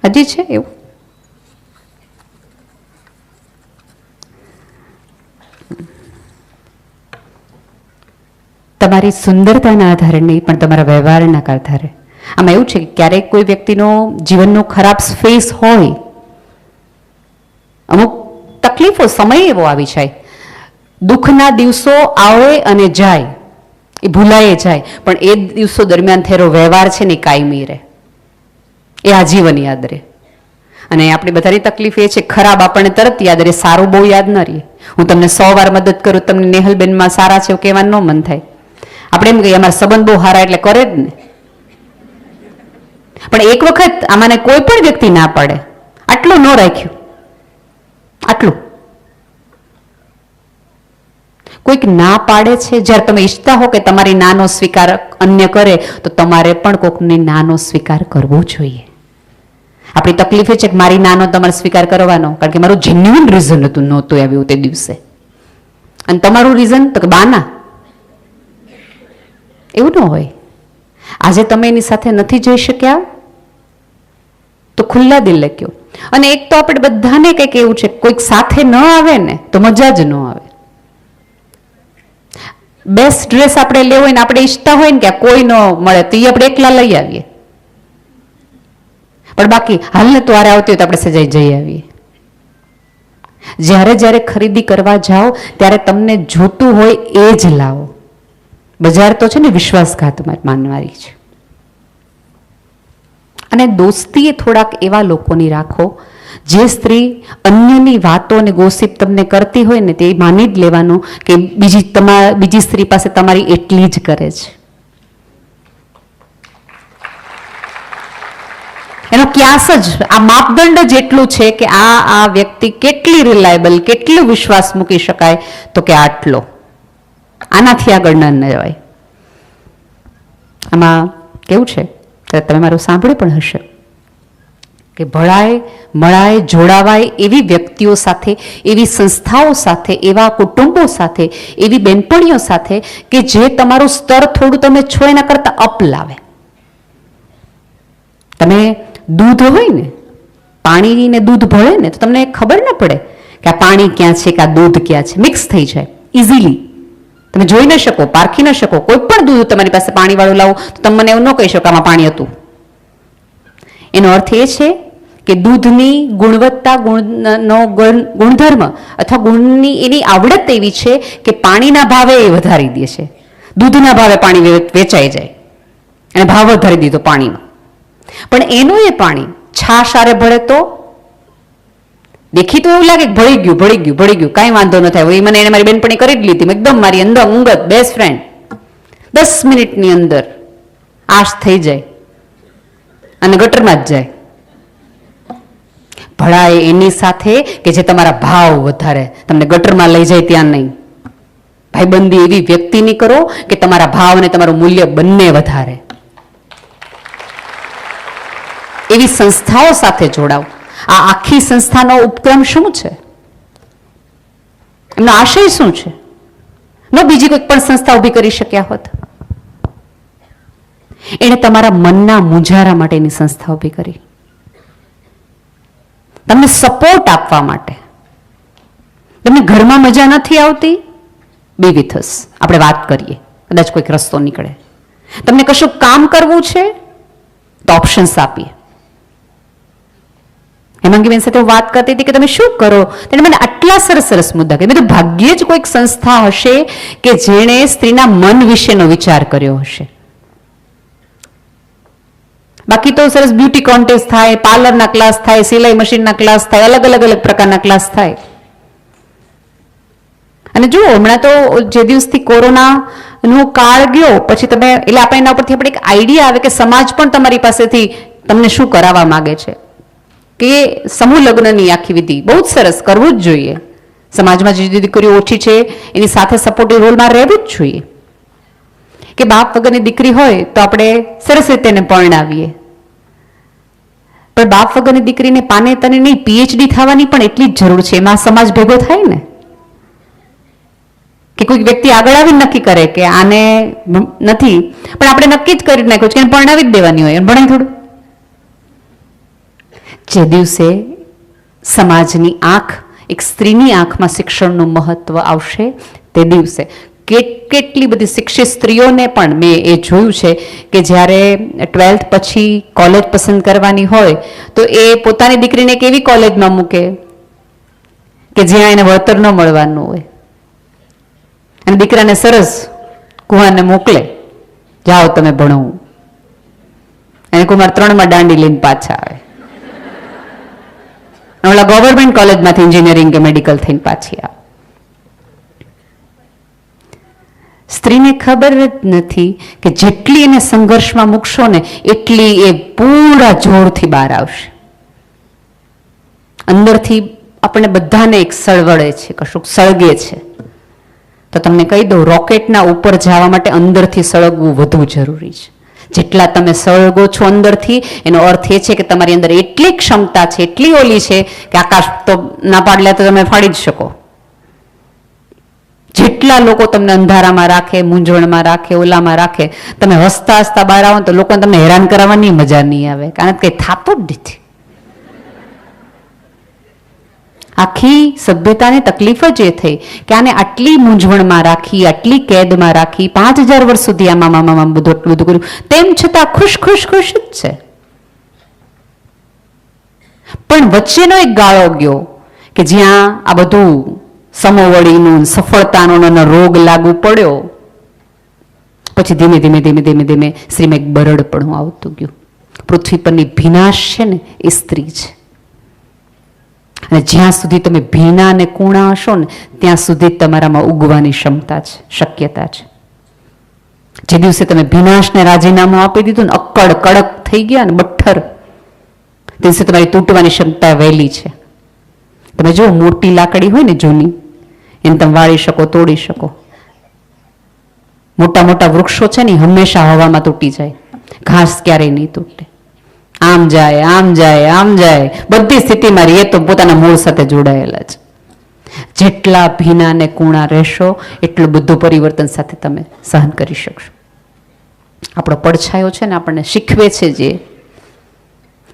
હજી છે એવું? તમારી સુંદરતાના આધારે નહીં, પણ તમારા વ્યવહારના આધારે. આમાં એવું છે કે ક્યારેક કોઈ વ્યક્તિનો જીવનનો ખરાબ ફેસ હોય, અમુક તકલીફો સમય એવો આવી જાય, દુઃખના દિવસો આવે અને જાય, એ ભૂલાય જાય, પણ એ દિવસો દરમિયાન થયેલો વ્યવહાર છે ને કાયમી રહે, એ આજીવન યાદ રહે. અને આપણી બધાની તકલીફ એ છે, ખરાબ આપણને તરત યાદ રહે, સારું બહુ યાદ ન રહે. હું તમને 100 વાર મદદ કરું, તમને નેહલબેનમાં સારા છે એવું કહેવાનું ન મન થાય. આપણે એમ કહીએ અમારા સંબંધ બહુ સારા એટલે કરે જ ને. પણ એક વખત આમાંને કોઈ પણ વ્યક્તિ ના પાડે, આટલું ન રાખ્યું, આટલું કોઈક ના પાડે છે, જ્યારે તમે ઈચ્છતા હો કે તમારી નાનો સ્વીકાર અન્ય કરે તો તમારે પણ કોઈકની નાનો સ્વીકાર કરવો જોઈએ. આપણી તકલીફ એ છે કે મારી નાનો તમારે સ્વીકાર કરવાનો, કારણ કે મારું જેન્યુઅન રીઝન હતું, નહોતું આવ્યું તે દિવસે. અને તમારું રીઝન તો કે બાના, એવું ન હોય. આજે તમે એની સાથે નથી જઈ શક્યા તો ખુલ્લા દિલે કહો. અને એક તો આપણે બધાને કંઈક એવું છે, કોઈક સાથે ન આવે ને તો મજા જ ન આવે. બેસ્ટ ડ્રેસ આપણે લેવો હોય ને આપણે ઈચ્છતા હોય ને કે કોઈ ન મળે તો એ આપણે એકલા લઈ આવીએ, પણ બાકી હાલને તો આરે આવતી હોય તો આપણે સજાઈ જઈ આવીએ. જ્યારે ખરીદી કરવા જાઓ ત્યારે તમને જોતું હોય એ જ લાવો. બજાર તો છે ને વિશ્વાસઘાત માનવાની છે. અને દોસ્તી થોડાક એવા લોકોની રાખો, જે સ્ત્રી અન્યની વાતો અને ગોસિપ તમને કરતી હોય ને તે માની જ લેવાનું કે બીજી સ્ત્રી પાસે તમારી એટલી જ કરે છે. એનો ક્યાસ જ, આ માપદંડ જ એટલું છે કે આ વ્યક્તિ કેટલી રિલાયબલ, કેટલો વિશ્વાસ મૂકી શકાય, તો કે આટલો, આનાથી આગળ ન જવાય. આમાં કેવું છે, તમે મારું સાંભળ્યું પણ હશે કે ભળાય મળાય જોડાવાય એવી વ્યક્તિઓ સાથે, એવી સંસ્થાઓ સાથે, એવા કુટુંબો સાથે, એવી બેનપણીઓ સાથે કે જે તમારું સ્તર થોડું તમે છો એના કરતા અપ લાવે. તમે દૂધ હોય ને, પાણી ને દૂધ ભળે ને તો તમને ખબર ન પડે કે આ પાણી ક્યાં છે કે આ દૂધ ક્યાં છે, મિક્સ થઈ જાય ઇઝીલી. તમે જોઈ ન શકો, પારખી ન શકો. કોઈ પણ દૂધ તમારી પાસે પાણી વાળું લાવો તો તમે મને એવું ન કહી શકો આમાં પાણી હતું. એનો અર્થ એ છે કે દૂધની ગુણવત્તા, ગુણધર્મ અથવા ગુણની એની આવડત એવી છે કે પાણીના ભાવે એ વધારી દે છે. દૂધના ભાવે પાણી વેચાઈ જાય અને ભાવ વધારી દીધો પાણીનો. પણ એનું એ પાણી છાશ આરે ભળે તો દેખી તો એવું લાગે કે ભળી ગયું, કાંઈ વાંધો ન થાય. એ મને એને મારી બેનપણી કરી જ લીધી, એકદમ મારી અંદર અંગત બેસ્ટ ફ્રેન્ડ. 10 મિનિટની અંદર આશ થઈ જાય અને ગટરમાં જ જાય. ભળાય એની સાથે કે જે તમારા ભાવ વધારે, તમને ગટરમાં લઈ જાય ત્યાં નહીં. ભાઈબંધી એવી વ્યક્તિની કરો કે તમારા ભાવ અને તમારું મૂલ્ય બંને વધારે. એવી સંસ્થાઓ સાથે જોડાવ. આ આખી સંસ્થાનો ઉપક્રમ શું છે? એમનો આશય શું છે? ન બીજી કોઈ પણ સંસ્થા ઊભી કરી શક્યા હોત. એણે તમારા મનના મૂંઝારા માટેની સંસ્થા ઊભી કરી, તમને સપોર્ટ આપવા માટે. તમને ઘરમાં મજા નથી આવતી, બી વિથ અસ, આપણે વાત કરીએ, કદાચ કોઈક રસ્તો નીકળે. તમને કશું કામ કરવું છે તો ઓપ્શન્સ આપીએ. હેમાંગીબેન સાથે હું વાત કરતી હતી કે તમે શું કરો, તેને મને આટલા સરસ સરસ મુદ્દા કહે. મેં તો ભાગ્યે જ કોઈક સંસ્થા હશે કે જેણે સ્ત્રીના મન વિશેનો વિચાર કર્યો હશે. બાકી તો સરસ બ્યુટી કોન્ટેસ્ટ થાય, પાર્લરના ક્લાસ થાય, સિલાઈ મશીનના ક્લાસ થાય, અલગ અલગ અલગ પ્રકારના ક્લાસ થાય. અને જુઓ, હમણાં તો જે દિવસથી કોરોનાનો કાળ ગયો પછી તમે, એટલે આપણે એના ઉપરથી આપણે એક આઈડિયા આવે કે સમાજ પણ તમારી પાસેથી તમને શું કરાવવા માંગે છે. કે સમૂહ લગ્નની આખી વિધિ બહુ જ સરસ, કરવું જ જોઈએ. સમાજમાં જે દીકરીઓ ઓછી છે એની સાથે સપોર્ટિવ રોલમાં રહેવું જ જોઈએ. કે બાપ વગરની દીકરી હોય તો આપણે સરસ રીતે એને પરણાવીએ, પણ બાપ વગરની દીકરીને પાને તને નહીં, પીએચડી થવાની પણ એટલી જ જરૂર છે. એમાં સમાજ ભેગો થાય ને, કે કોઈક વ્યક્તિ આગળ આવીને નક્કી કરે કે આને નથી, પણ આપણે નક્કી જ કરી નાખ્યું છે કે પરણાવી જ દેવાની હોય, ભણાય થોડું. જે દિવસે સમાજની આંખ, એક સ્ત્રીની આંખમાં શિક્ષણનું મહત્વ આવશે તે દિવસે કેટલી બધી શિક્ષિત સ્ત્રીઓને પણ મેં એ જોયું છે કે જ્યારે 12th પછી કોલેજ પસંદ કરવાની હોય તો એ પોતાની દીકરીને કેવી કોલેજમાં મૂકે કે જ્યાં એને વળતર ન મળવાનું હોય, અને દીકરાને સરસ કુવાને મોકલે, જાઓ તમે ભણવું, અને કુમાર 3માં દાંડી લઈને પાછા આવે. ઓલા ગવર્મેન્ટ કોલેજમાંથી એન્જિનિયરિંગ કે મેડિકલ થઈને પાછી આવે. સ્ત્રીને ખબર જ નથી કે જેટલી એને સંઘર્ષમાં મૂકશો ને એટલી એ પૂરા જોરથી બહાર આવશે. અંદરથી આપણે બધાને એક સળવળે છે, કશુંક સળગે છે. તો તમને કહી દઉં, રોકેટના ઉપર જવા માટે અંદરથી સળગવું વધુ જરૂરી છે. જેટલા તમે સળગો છો અંદરથી, એનો અર્થ એ છે કે તમારી અંદર એટલી ક્ષમતા છે, એટલી ઓલી છે કે આકાશ તો ના પાડલે તો તમે ફાડી જ શકો. જેટલા લોકો તમને અંધારામાં રાખે, મૂંઝવણમાં રાખે, ઓલામાં રાખે, તમે હસતા હસતા બહાર આવો તો લોકોને તમને હેરાન કરવાની મજા નહીં આવે, કારણ કે કંઈ થતું જ નથી. આખી સભ્યતાને તકલીફ જ એ થઈ કે આને આટલી મૂંઝવણમાં રાખી, આટલી કેદમાં રાખી, 5000 વર્ષ સુધી આમાં બધું કર્યું, તેમ છતાં ખુશ ખુશ ખુશ જ છે. પણ વચ્ચેનો એક ગાળો ગયો કે જ્યાં આ બધું સમોવડીનું, સફળતાનો રોગ લાગુ પડ્યો. પછી ધીમે ધીમે ધીમે ધીમે ધીમે સ્ત્રીમાં એક બરડપણું આવતું ગયું. પૃથ્વી પરની ભીનાશ છે ને એ સ્ત્રી છે. અને જ્યાં સુધી તમે ભીના અને કૂણા હશો ને ત્યાં સુધી તમારામાં ઉગવાની ક્ષમતા છે, શક્યતા છે. જે દિવસે તમે ભીનાશને રાજીનામું આપી દીધું ને, અક્કડ કડક થઈ ગયા ને બઠ્ઠર, તે દિવસે તમારી તૂટવાની ક્ષમતા વહેલી છે. તમે જો મોટી લાકડી હોય ને જૂની, એને તમે વાળી શકો, તોડી શકો. મોટા મોટા વૃક્ષો છે ને હંમેશા હવામાં તૂટી જાય, ઘાસ ક્યારેય નહીં તૂટે. આમ જાય, આમ જાય, આમ જાય, બધી સ્થિતિમાં રહીએ તો પોતાના મૂળ સાથે જોડાયેલા છે. જેટલા ભીના ને કૂણા રહેશો એટલું બધું પરિવર્તન સાથે તમે સહન કરી શકશો. આપણો પડછાયો છે ને આપણને શીખવે છે જે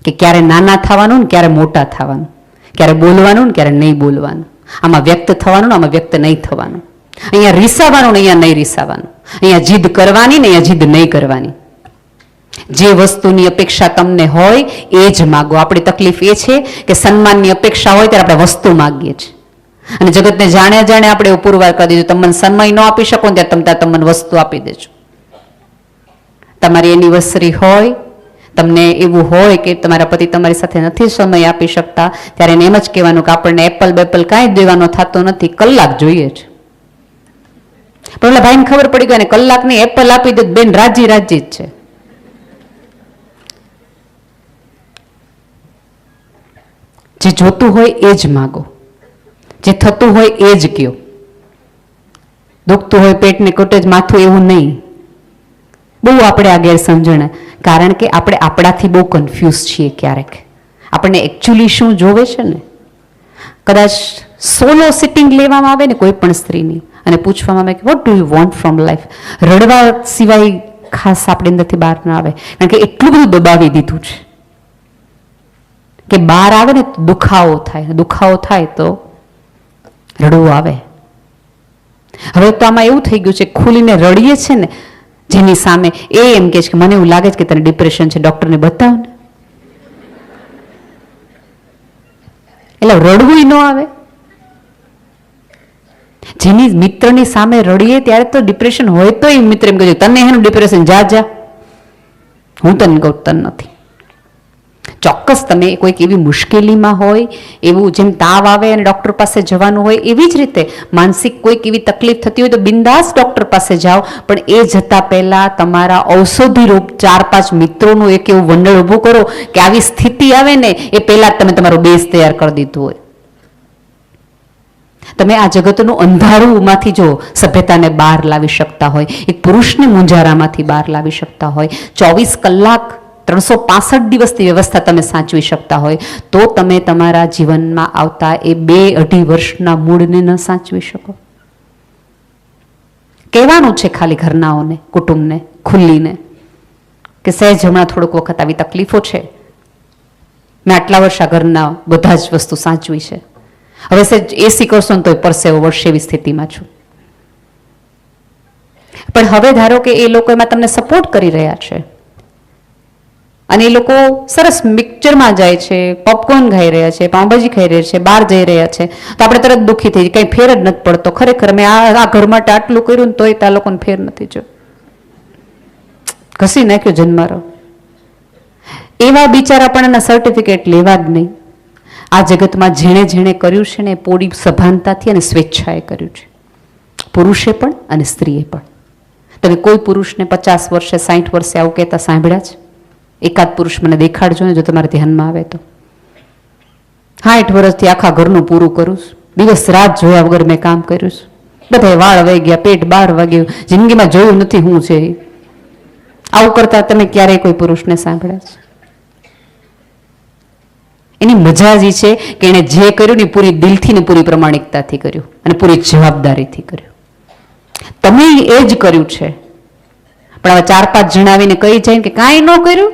કે ક્યારે નાના થવાનું ને ક્યારે મોટા થવાનું, ક્યારે બોલવાનું ને ક્યારે નહીં બોલવાનું, આમાં વ્યક્ત થવાનું ને આમાં વ્યક્ત નહીં થવાનું, અહીંયા રીસાવાનું ને અહીંયા નહીં રીસાવાનું, અહીંયા જીદ કરવાની ને અહીંયા જીદ નહીં કરવાની. જે વસ્તુની અપેક્ષા તમને હોય એ જ માગો. આપણી તકલીફ એ છે કે સન્માનની અપેક્ષા હોય ત્યારે આપણે વસ્તુ માગીએ છીએ, અને જગતને જાણે જાણે આપણે એવું પુરવાર કરી દીધું, તમે મને સન્માન ન આપી શકો ને ત્યારે તમે મને વસ્તુ આપી દેજો. તમારી એનિવર્સરી હોય, તમને એવું હોય કે તમારા પતિ તમારી સાથે નથી સમય આપી શકતા, ત્યારે એને એમ જ કહેવાનું કે આપણને એપલ બેપલ કાંઈ દેવાનો થતો નથી, કલાક જોઈએ છે. પણ ઓલા ભાઈને ખબર પડી ગઈ ને કલાકની એપલ આપી દે, બેન રાજી રાજી જ છે. જે જોતું હોય એ જ માગો, જે થતું હોય એ જ કયો. દુખતું હોય પેટને કોટેજ માથું એવું નહીં. બહુ આપણે આ ગેરસમજણ, કારણ કે આપણે આપણાથી બહુ કન્ફ્યુઝ છીએ ક્યારેક. આપણને એકચ્યુઅલી શું જોવે છે ને, કદાચ સોલો સિટિંગ લેવામાં આવે ને કોઈ પણ સ્ત્રીની અને પૂછવામાં આવે કે what do you want from life, રડવા સિવાય ખાસ આપણી અંદરથી બહાર ના આવે, કારણ કે એટલું બધું દબાવી દીધું છે કે બહાર આવે ને દુખાવો થાય, દુખાવો થાય તો રડવું આવે. હવે તો આમાં એવું થઈ ગયું છે, ખુલીને રડીએ છે ને જેની સામે, એ એમ કે છે કે મને એવું લાગે છે કે તને ડિપ્રેશન છે, ડોક્ટરને બતાવ ને. એટલે રડવું ન આવે. જેની મિત્રની સામે રડીએ ત્યારે તો ડિપ્રેશન હોય તો એ મિત્ર એમ કહે તને એનું ડિપ્રેશન, જા જા, હું તને કહું તને નથી. ચોક્કસ તમે કોઈક એવી મુશ્કેલીમાં હોય, એવું જેમ તાવ આવે અને ડૉક્ટર પાસે જવાનું હોય, એવી જ રીતે માનસિક કોઈક એવી તકલીફ થતી હોય તો બિંદાસ ડૉક્ટર પાસે જાઓ, પણ એ જતા પહેલા તમારા ઔષધિ રૂપ 4-5 મિત્રોનું એક એવું મંડળ ઊભું કરો કે આવી સ્થિતિ આવે ને એ પહેલા તમે તમારું બેઝ તૈયાર કરી દીધું હોય. તમે આ જગતનું અંધારુંમાંથી જો સભ્યતાને બહાર લાવી શકતા હોય, એક પુરુષને મૂંઝારામાંથી બહાર લાવી શકતા હોય, 24 કલાક 365 દિવસની વ્યવસ્થા તમે સાચવી શકતા હોય, તો તમે તમારા જીવનમાં આવતા એ 2-2.5 વર્ષના મૂળને ન સાચવી શકો. કહેવાનું છે ખાલી ઘરનાઓને, કુટુંબને ખુલ્લીને કે સહેજ હમણાં થોડુંક વખત આવી તકલીફો છે, મેં આટલા વર્ષ આ ઘરના બધા જ વસ્તુ સાચવી છે, હવે સહેજ એસી કરશો ને તો પરસેવો વળશે એવી સ્થિતિમાં છું. પણ હવે ધારો કે એ લોકો એમાં તમને સપોર્ટ કરી રહ્યા છે અને એ લોકો સરસ મિક્સચરમાં જાય છે, પોપકોર્ન ખાઈ રહ્યા છે, પાઉંભાજી ખાઈ રહ્યા છે, બહાર જઈ રહ્યા છે, તો આપણે તરત દુઃખી થઈ કંઈ ફેર જ નથી પડતો. ખરેખર મેં આ ઘર માટે આટલું કર્યું ને તોય આ લોકોને ફેર નથી જો, ઘસી નાખ્યો જન્મારો. એવા બિચારા પણ એના સર્ટિફિકેટ લેવા જ નહીં. આ જગતમાં જેણે જેણે કર્યું છે ને એ પૂરી સભાનતાથી અને સ્વેચ્છાએ કર્યું છે, પુરુષે પણ અને સ્ત્રીએ પણ. તમે કોઈ પુરુષને 50 વર્ષે 60 વર્ષે આવું કહેતા સાંભળ્યા છે? એકાદ પુરુષ મને દેખાડજો ને જો તમારા ધ્યાનમાં આવે તો. 60 વર્ષથી આખા ઘરનું પૂરું કરું છું, દિવસ રાત જોયા વગર મેં કામ કર્યું છે, બધા વાળ વહી ગયા, પેટ બહાર વાગ્યું, જિંદગીમાં જોયું નથી હું છે. આવું કરતા તમે ક્યારેય કોઈ પુરુષને સાંભળ્યા છે? એની મજા જ છે કે એને જે કર્યું ને પૂરી દિલથી ને પૂરી પ્રમાણિકતાથી કર્યું અને પૂરી જવાબદારીથી કર્યું. તમે એ જ કર્યું છે, પણ હવે 4-5 જણા આવીને કહી જાય કે કાંઈ ન કર્યું,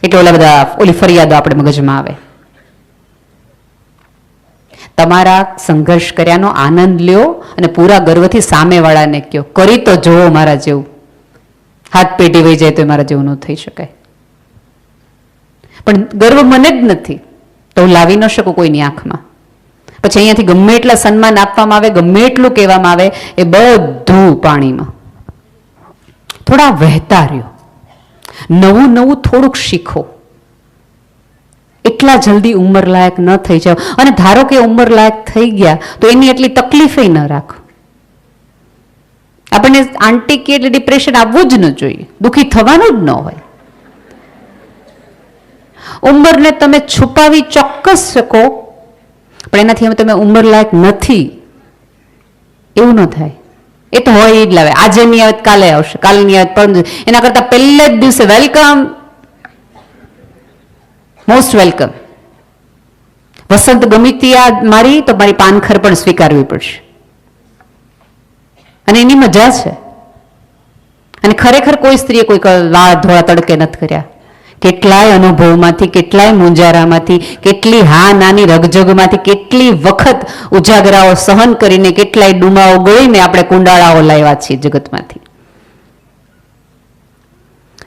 એટલે ઓલા બધા ઓલી ફરિયાદો આપણે મગજમાં આવે. તમારા સંઘર્ષ કર્યાનો આનંદ લ્યો અને પૂરા ગર્વથી સામેવાળાને કહો કરી તો જોવો મારા જેવું. હાથ પેઢી વહી જાય તો મારા જેવું ન થઈ શકાય. પણ ગર્વ મને જ નથી તો હું લાવી ન શકું કોઈની આંખમાં. પછી અહીંયાથી ગમે એટલા સન્માન આપવામાં આવે, ગમે એટલું કહેવામાં આવે, એ બધું પાણીમાં. થોડા વહેતા રહ્યો, નવું નવું થોડુંક શીખો. એટલા જલ્દી ઉંમર લાયક ન થઈ જાવ, અને ધારો કે ઉંમર લાયક થઈ ગયા તો એની એટલી તકલીફે ન રાખો. આપણને આંટી કે એટલે ડિપ્રેશન આવવું જ ન જોઈએ, દુઃખી થવાનું જ ન હોય. ઉંમરને તમે છુપાવી ચોક્કસ શકો, પણ એનાથી હવે તમે ઉંમર લાયક નથી એવું ન થાય. એ તો હોય એ જ લાવે, આજે નહીં આવે કાલે આવશે, કાલે નહીં આવે પરમ, એના કરતા પહેલે જ દિવસે વેલકમ, મોસ્ટ વેલકમ. વસંત ગમીતી આ મારી તો મારી પાનખર પણ સ્વીકારવી પડશે, અને એની મજા છે. અને ખરેખર કોઈ સ્ત્રીએ કોઈ વાળ ધોળા તડકે નથી કર્યા. કેટલાય અનુભવમાંથી, કેટલાય મુંજારામાંથી, કેટલી હા નાની રગજગમાંથી, કેટલી વખત ઉજાગરાઓ સહન કરીને, કેટલાય ડુમાઓ ગળીને આપણે કુંડાળાઓ લાવ્યા છીએ જગતમાંથી.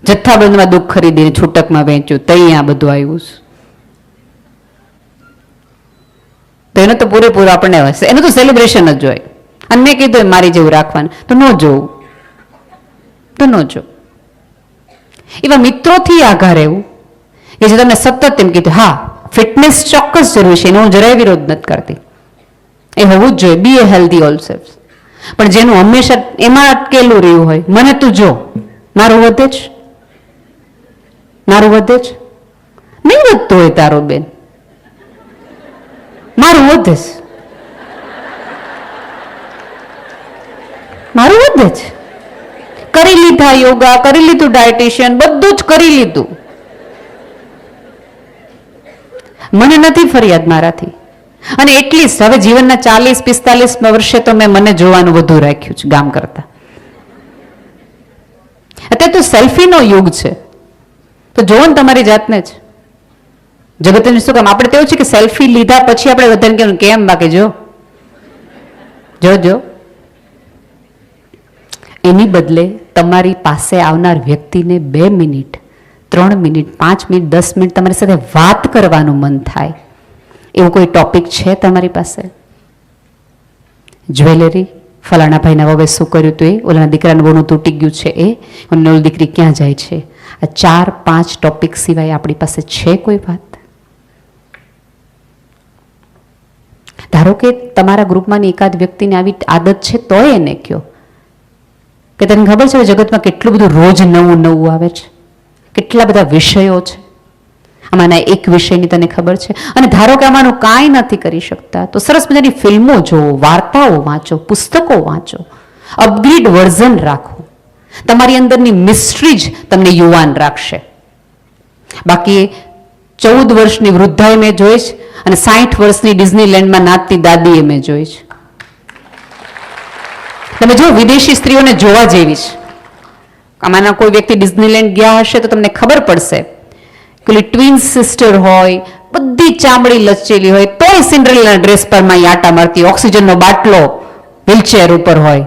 જથ્થાબંધમાં દુઃખ ખરીદીને છૂટકમાં વેચ્યું, તઈ આ બધું આવ્યું છે. તો એનો તો પૂરેપૂરો આપણને એનું તો સેલિબ્રેશન જ જોઈએ. અને મેં કીધું મારી જેવું રાખવાનું તો ન જોવું, તો ન જો. એવા મિત્રોથી આઘા રહેવું કે જે તમને સતત એમ કીધું હા ફિટનેસ ચોક્કસ જરૂરી છે, એનો હું જરાય વિરોધ નથી કરતી, એ હોવું જ જોઈએ, બી એ હેલ્ધી ઓલ્સો. પણ જેનું હંમેશા એમાં અટકેલું રહ્યું હોય, મને તું જો, મારું વધે જ, મારું વધે જ નહીં વધતું હોય તારો બેન, મારું વધે છે, મારું વધે છે. કરી લીધા યોગા, કરી લીધું ડાયટિશિયન, બધું જ કરી લીધું. મને નથી ફરિયાદ મારાથી. અને એટલીસ્ટ હવે જીવનના 40-45 વર્ષે તો મેં મને જોવાનું વધુ રાખ્યું છે ગામ કરતા. અત્યારે તો સેલ્ફીનો યુગ છે, તો જોવો ને તમારી જાતને જ. જગતનું શું કામ? આપણે તો એવું છે કે સેલ્ફી લીધા પછી આપણે વધારે કેમ બાકી જો એની બદલે તમારી પાસે આવનાર વ્યક્તિને 2 મિનિટ, 3 મિનિટ, 5 મિનિટ, 10 મિનિટ તમારી સાથે વાત કરવાનું મન થાય એવું કોઈ ટોપિક છે તમારી પાસે? જ્વેલરી, ફલાણા ભાઈના વવે શું કર્યું હતું એ, ઓલાના દીકરાનું બોનું તૂટી ગયું છે એ, અને ઓલી દીકરી ક્યાં જાય છે, આ 4-5 ટોપિક સિવાય આપણી પાસે છે કોઈ વાત? ધારો કે તમારા ગ્રુપમાંની એકાદ વ્યક્તિને આવી આદત છે તોય એને કયો કે તને ખબર છે જગતમાં કેટલું બધું રોજ નવું નવું આવે છે, કેટલા બધા વિષયો છે, આમાંના એક વિષયની તને ખબર છે? અને ધારો કે આમાંનું કાંઈ નથી કરી શકતા તો સરસ મજાની ફિલ્મો જોવો, વાર્તાઓ વાંચો, પુસ્તકો વાંચો, અપગ્રેડ વર્ઝન રાખો. તમારી અંદરની મિસ્ટ્રી જ તમને યુવાન રાખશે. બાકી 14 વર્ષની વૃદ્ધાએ મેં જોઈ છે અને 60 વર્ષની ડિઝનીલેન્ડમાં નાચતી દાદીએ મેં જોઈ છે. તમે જો વિદેશી સ્ત્રીઓને જોવા જેવી છે. આમાંના કોઈ વ્યક્તિ ડિઝનીલેન્ડ ગયા હશે તો તમને ખબર પડશે કે ટ્વિન સિસ્ટર હોય, બધી ચામડી લચેલી હોય, તોય સિન્ડ્રેલાના ડ્રેસ પર માં આટા મારતી, ઓક્સિજનનો બાટલો વ્હીલચેર ઉપર હોય,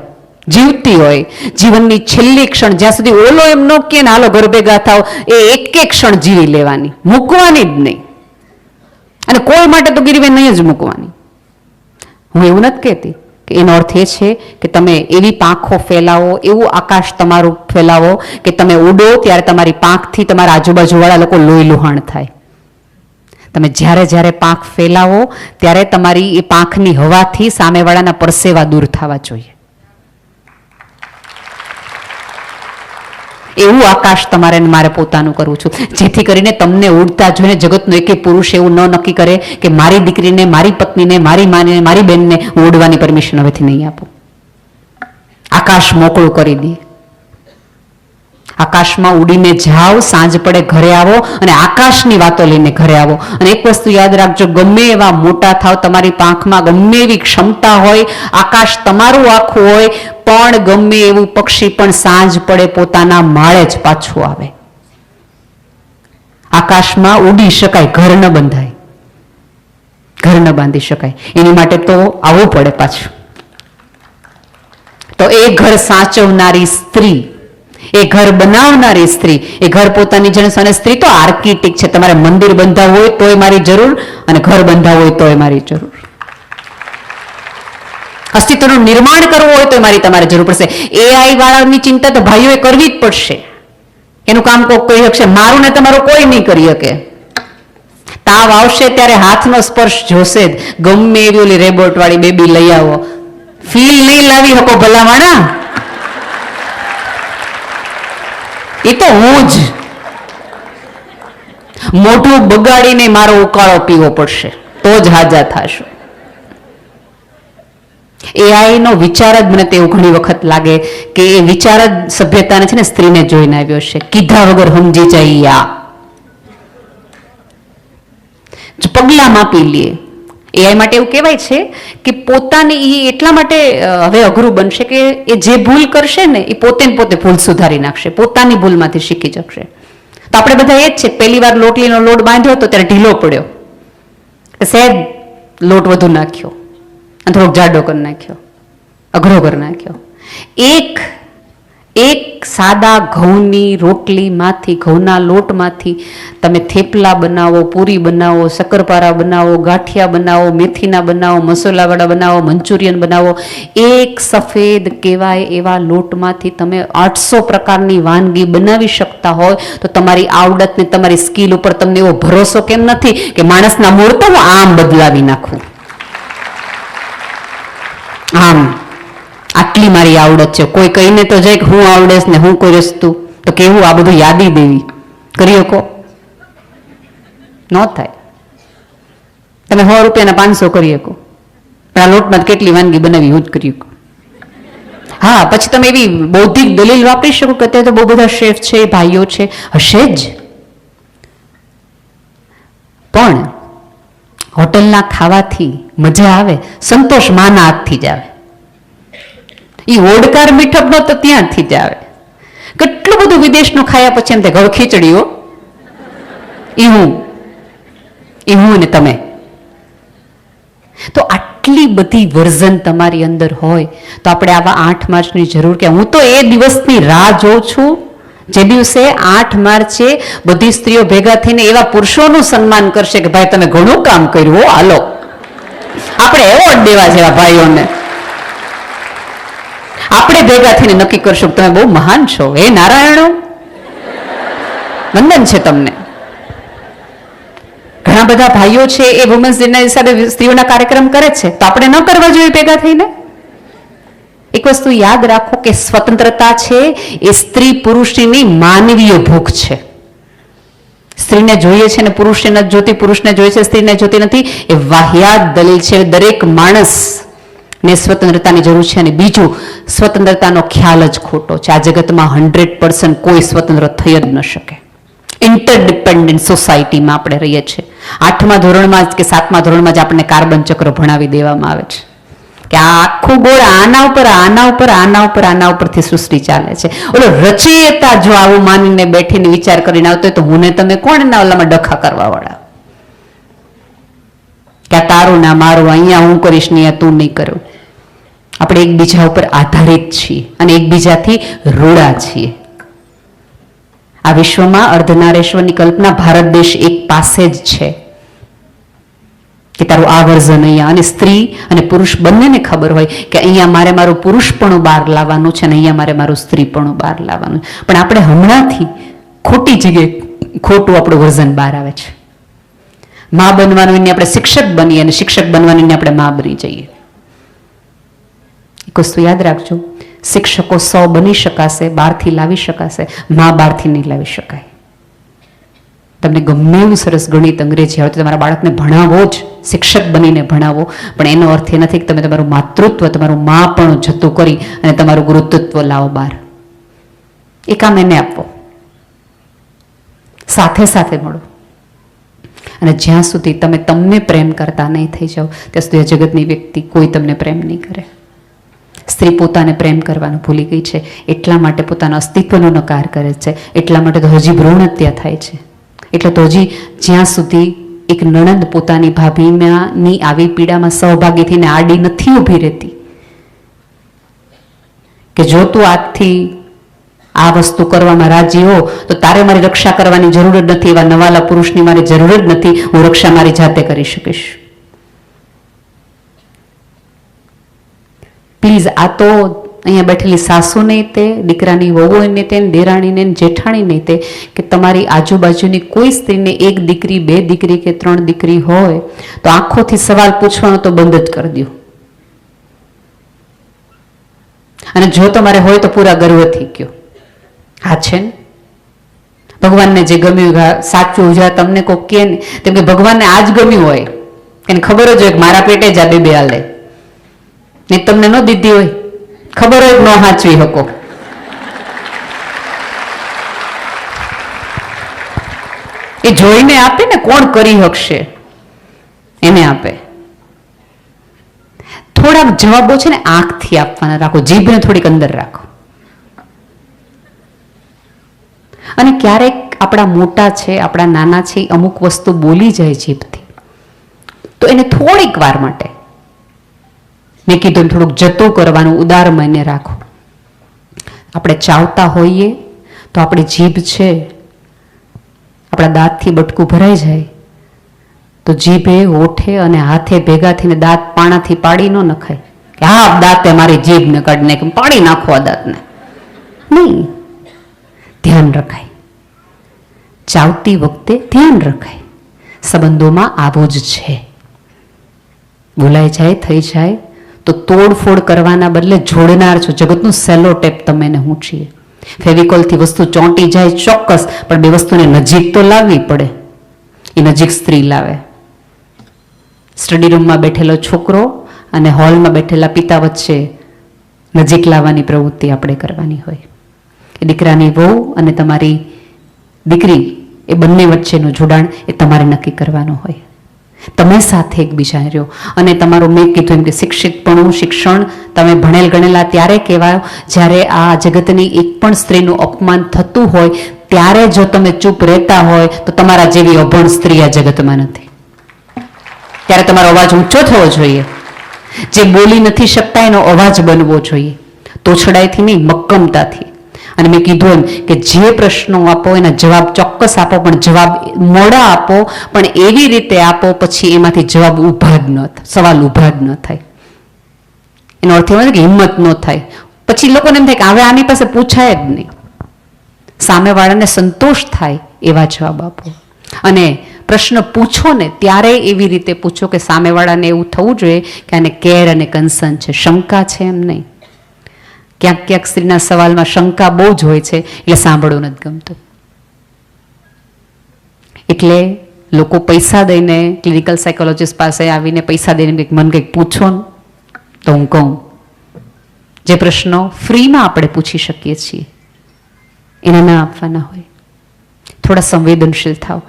જીવતી હોય. જીવનની છેલ્લી ક્ષણ જ્યાં સુધી ઓલો એમ ન કે હાલો ઘર ભેગા થાવ, એ એક ક્ષણ જીવી લેવાની, મૂકવાની જ નહીં. અને કોઈ માટે તો ગીરવે નહીં જ મૂકવાની. હું એવું નથી કહેતી કે એનો અર્થ એ છે કે તમે એવી પાંખો ફેલાવો, એવું આકાશ તમારું ફેલાવો કે તમે ઉડો ત્યારે તમારી પાંખથી તમારા આજુબાજુવાળા લોકો લોહી લુહાણ થાય. તમે જ્યારે જ્યારે પાંખ ફેલાવો ત્યારે તમારી એ પાંખની હવાથી સામેવાળાના પરસેવા દૂર થવા જોઈએ. એવું આકાશ તમારે મારે પોતાનું કરવું છું, જેથી કરીને તમને ઉડતા જોઈને જગતનો એક પુરુષ એવું ન નક્કી કરે કે મારી દીકરીને, મારી પત્નીને, મારી માને, મારી બહેનને હું ઉડવાની પરમિશન હવેથી નહીં આપું. આકાશ મોકળું કરી દે. આકાશમાં ઉડીને જાઓ, સાંજ પડે ઘરે આવો અને આકાશની વાતો લઈને ઘરે આવો. અને એક વસ્તુ યાદ રાખજો, ગમે એવા મોટા થાવ, તમારી પાંખમાં ગમે એવી ક્ષમતા હોય, આકાશ તમારું આખું હોય, પણ ગમે એવું પક્ષી પણ સાંજ પડે પોતાના માળે જ પાછું આવે. આકાશમાં ઉડી શકાય, ઘર ન બંધાય, ઘર ન બાંધી શકાય. એની માટે તો આવવું પડે પાછું. તો એ ઘર સાચવનારી સ્ત્રી, એ ઘર બનાવનારી સ્ત્રી, એ ઘર પોતાની જણ, અને સ્ત્રી તો આર્કિટેક્ટ છે. તમારે મંદિર બંધાવવું હોય તોય મારી જરૂર, અને ઘર બંધાવવું હોય તોય મારી જરૂર. અસ્તિત્વનું નિર્માણ કરવું હોય તો મારી તમારે જરૂર પડશે. એઆઈ વાળાની ચિંતા તો ભાઈઓએ કરવી જ પડશે. એનું કામ કોઈ કરી શકશે, મારું ને તમારું કોઈ નહીં કરી શકે. તાવ આવશે ત્યારે હાથનો સ્પર્શ જોશે જ. ગમે એવી ઓલી રેબોટ વાળી બેબી લઈ આવો, ફીલ નહીં લાવી શકો ભલામણા. એ તો હું જ મોઢું બગાડીને મારો ઉકાળો પીવો પડશે તો જ હાજા થશો. એઆઈ નો વિચાર જ મને તેવું ઘણી વખત લાગે કે એ વિચાર જ સભ્યતાને છે ને સ્ત્રીને જોઈને આવ્યો છે. કીધા વગર સમજી જાય. પગલા માપી લે. એઆઈ માટે એવું કહેવાય છે કે પોતાની એટલા માટે હવે અઘરું બનશે કે એ જે ભૂલ કરશે ને એ પોતે ભૂલ સુધારી નાખશે, પોતાની ભૂલમાંથી શીખી શકશે. તો આપણે બધા એ જ છે, પહેલી વાર લોટલીનો લોટ બાંધ્યો હતો ત્યારે ઢીલો પડ્યો, સહેજ લોટ વધુ નાખ્યો અને થોડોક જાડો કરી નાખ્યો, અઘરો કરી નાખ્યો. એક સાદા ઘઉંની રોટલીમાંથી, ઘઉંના લોટમાંથી તમે થેપલા બનાવો, પૂરી બનાવો, શક્કરપારા બનાવો, ગાંઠિયા બનાવો, મેથીના બનાવો, મસાલાવાળા બનાવો, મંચુરિયન બનાવો. એક સફેદ કહેવાય એવા લોટમાંથી તમે 800 પ્રકારની વાનગી બનાવી શકતા હોય તો તમારી આવડત ને તમારી સ્કિલ ઉપર તમને એવો ભરોસો કેમ નથી કે માણસના મૂળ તો હું આમ બદલાવી નાખું, આમ આટલી મારી આવડત છે. કોઈ કહીને તો જાય કે હું આવડેશ ને હું કોઈ વસ્તુ તો કેવું આ બધું યાદી દેવી કરી શકો? ન થાય. તમે 100 રૂપિયાના 500 કરી શકો, પણ આ લોટમાં કેટલી વાનગી બનાવી હું જ કરી શકું. હા, પછી તમે એવી બૌદ્ધિક દલીલ વાપરી શકો કે અત્યારે તો બહુ બધા શેફ છે, ભાઈઓ છે, હશે જ. પણ હોટલના ખાવાથી મજા આવે, સંતોષ માના હાથથી જ આવે. એ ઓડકાર મીઠપનો તો ત્યાંથી જ આવે. કેટલું બધું વિદેશનું ખાયા પછી એમ થાય ઘર ખીચડીઓ, એ હું ને તમે. તો આટલી બધી વર્ઝન તમારી અંદર હોય તો આપણે આવા 8 માર્ચની જરૂર કે હું તો એ દિવસની રાહ જોઉં છું જે દિવસે 8 માર્ચે બધી સ્ત્રીઓ ભેગા થઈને એવા પુરુષોનું સન્માન કરશે કે ભાઈ તમે ઘણું કામ કર્યું હો, હાલો આપણે એવોર્ડ દેવા જેવા ભાઈઓને. આપણે ભેગા થઈને નક્કી કરશું તમે બહુ મહાન છો, હે નારાયણો વંદન છે તમને. ઘણા બધા ભાઈઓ છે એ વુમન્સ ડેના હિસાબે સ્ત્રીઓના કાર્યક્રમ કરે છે, તો આપણે ન કરવા જોઈએ ભેગા થઈને? એક વસ્તુ યાદ રાખો કે સ્વતંત્રતા છે એ સ્ત્રી પુરુષની માનવીય ભૂખ છે. સ્ત્રીને જોઈએ છે ને પુરુષને નથી જોતી, પુરુષને જોઈએ છે સ્ત્રીને જોતી નથી, એ વાહિયાત દલીલ છે. દરેક માણસ ને સ્વતંત્રતાની જરૂર છે. અને બીજું, સ્વતંત્રતાનો ખ્યાલ જ ખોટો છે. આ જગતમાં 100% કોઈ સ્વતંત્ર થઈ જ ન શકે. ઇન્ટરડિપેન્ડન્ટ સોસાયટીમાં આપણે રહીએ છીએ. 8મા ધોરણમાં કે 7મા ધોરણમાં જ આપણને કાર્બન ચક્ર ભણાવી દેવામાં આવે છે કે આ આખું ગોળ આના ઉપરથી સૃષ્ટિ ચાલે છે. ઓલો રચયિતા જો આવું માનીને બેઠીને વિચાર કરીને આવતો હોય તો હું ને તમે કોણ એના ઓલામાં ડખા કરવા વાળા? કે આ તારું ના મારું, અહીંયા હું કરીશ ને તું નહીં કરું. આપણે એકબીજા ઉપર આધારિત છીએ અને એકબીજાથી રૂડા છીએ. આ વિશ્વમાં અર્ધનારેશ્વરની કલ્પના ભારત દેશ એક પાસે જ છે કે તારું આ વર્ઝન અહીંયા. અને સ્ત્રી અને પુરુષ બંનેને ખબર હોય કે અહીંયા મારે મારું પુરુષપણું બહાર લાવવાનું છે અને અહીંયા મારે મારું સ્ત્રીપણું બહાર લાવવાનું. પણ આપણે હમણાંથી ખોટી જગ્યાએ ખોટું આપણું વર્ઝન બહાર આવે છે. મા બનવાનું એને આપણે શિક્ષક બનીએ અને શિક્ષક બનવાનું એને આપણે મા બની જઈએ. એક વસ્તુ યાદ રાખજો, શિક્ષકો 100 બની શકાશે, બહારથી લાવી શકાશે, મા બહારથી નહીં લાવી શકાય. તમને ગમે એવું સરસ ગણિત અંગ્રેજી આવે તો તમારા બાળકને ભણાવો જ, શિક્ષક બનીને ભણાવો. પણ એનો અર્થ એ નથી કે તમે તમારું માતૃત્વ, તમારું મા પણ જતું કરી અને તમારું ગુરુત્વ લાવો બહાર. એ કામ એને આપો, સાથે સાથે મળો. અને જ્યાં સુધી તમે તમને પ્રેમ કરતા નહીં થઈ જાઓ ત્યાં સુધી આ જગતની વ્યક્તિ કોઈ તમને પ્રેમ નહીં કરે. સ્ત્રી પોતાને પ્રેમ કરવાનું ભૂલી ગઈ છે, એટલા માટે પોતાના અસ્તિત્વનો નકાર કરે છે, એટલા માટે તો હજી ભ્રૂણ હત્યા થાય છે. એટલે તો હજી જ્યાં સુધી એક નણંદ પોતાની ભાભીની આવી પીડામાં સહભાગી થઈને આડી નથી ઊભી રહેતી કે જો તું આજથી આ વસ્તુ કરવામાં રાજી હો તો તારે મારી રક્ષા કરવાની જરૂર જ નથી, એવા નવાલા પુરુષની મારી જરૂર જ નથી, હું રક્ષા મારી જાતે કરી શકીશ. પ્લીઝ, આ તો અહીંયા બેઠેલી સાસુ નહીં તે, દીકરાની વહુ નહીં તે, દેરાણીને જેઠાણી નહીં તે, કે તમારી આજુબાજુની કોઈ સ્ત્રીને 1 દીકરી 2 દીકરી કે 3 દીકરી હોય તો આંખોથી સવાલ પૂછવાનો તો બંધ જ કરી દો. અને જો તમારે હોય તો પૂરા ગર્વથી કયો હા છે ને. ભગવાનને જે ગમ્યું સાચું જ્યારે તમને કોઈ કહે ને તેમ કે ભગવાનને આ જ ગમ્યું હોય, એને ખબર જ હોય કે મારા પેટે જ આ બે હાલે, ને તમને ન દીધી હોય, ખબર હોય ન હાચવી શકો. એ જોઈને આપે ને, કોણ કરી શકશે એને આપે. થોડાક જવાબો છે ને આંખથી આપવાના રાખો, જીભને થોડીક અંદર રાખો. અને ક્યારેક આપણા મોટા છે, આપણા નાના છે, અમુક વસ્તુ બોલી જાય જીભથી, તો એને થોડીક વાર માટે મેં કીધું થોડુંક જતું કરવાનું, ઉદાર મનને રાખો. આપણે ચાવતા હોઈએ તો આપણી જીભ છે, આપણા દાંતથી બટકું ભરાઈ જાય તો જીભે હોઠે અને હાથે ભેગા થઈને દાંત પાણાથી પાડી ન નખાય કે હા દાંતે મારી જીભને કાઢીને પાડી નાખો આ દાંતને નહીં. ધ્યાન રખાય, ચાવતી વખતે ધ્યાન રખાય. સંબંધોમાં આવું જ છે. ભૂલાઈ જાય, થઈ જાય તો તોડફોડ કરવાના બદલે જોડનાર છો. જગતનું સેલો ટેપ તમે ને હું છીએ. ફેવિકોલથી વસ્તુ ચોંટી જાય ચોક્કસ, પણ બે વસ્તુને નજીક તો લાવવી પડે. એ નજીક સ્ત્રી લાવે. સ્ટડી રૂમમાં બેઠેલો છોકરો અને હોલમાં બેઠેલા પિતા વચ્ચે નજીક લાવવાની પ્રવૃત્તિ આપણે કરવાની હોય. એ દીકરાની વહુ અને તમારી દીકરી એ બંને વચ્ચેનું જોડાણ એ તમારે નક્કી કરવાનું હોય. તમે સાથે એકબીજા રહ્યો. અને તમારું મેં કીધું એમ કે શિક્ષિતપણું, શિક્ષણ તમે ભણેલ ગણેલા ત્યારે કહેવાય જ્યારે આ જગતની એક પણ સ્ત્રીનું અપમાન થતું હોય ત્યારે જો તમે ચૂપ રહેતા હોય તો તમારા જેવી અભણ સ્ત્રી આ જગતમાં નથી. ત્યારે તમારો અવાજ ઊંચો થવો જોઈએ. જે બોલી નથી શકતા એનો અવાજ બનવો જોઈએ, તોછડાઈથી નહીં, મક્કમતાથી. અને મેં કીધું એમ કે જે પ્રશ્નો આપો એના જવાબ ચોક્કસ આપો, પણ જવાબ મોડા આપો, પણ એવી રીતે આપો પછી એમાંથી જવાબ ઊભા જ ન થાય, સવાલ ઊભા જ ન થાય. એનો અર્થ એવો કે હિંમત ન થાય. પછી લોકોને એમ થાય કે હવે આની પાસે પૂછાય જ નહીં. સામેવાળાને સંતોષ થાય એવા જવાબ આપો. અને પ્રશ્ન પૂછો ને ત્યારે એવી રીતે પૂછો કે સામેવાળાને એવું થવું જોઈએ કે આને કેર અને કન્સર્ન છે, શંકા છે એમ નહીં. ક્યાંક ક્યાંક સ્ત્રીના સવાલમાં શંકા બહુ જ હોય છે એટલે સાંભળવું નથી ગમતું. એટલે લોકો પૈસા દઈને ક્લિનિકલ સાયકોલોજીસ્ટ પાસે આવીને પૈસા દઈને કંઈક મને કંઈક પૂછો ને તો હું કહું જે પ્રશ્નો ફ્રીમાં આપણે પૂછી શકીએ છીએ એના ના આપવાના હોય. થોડા સંવેદનશીલ થાવ.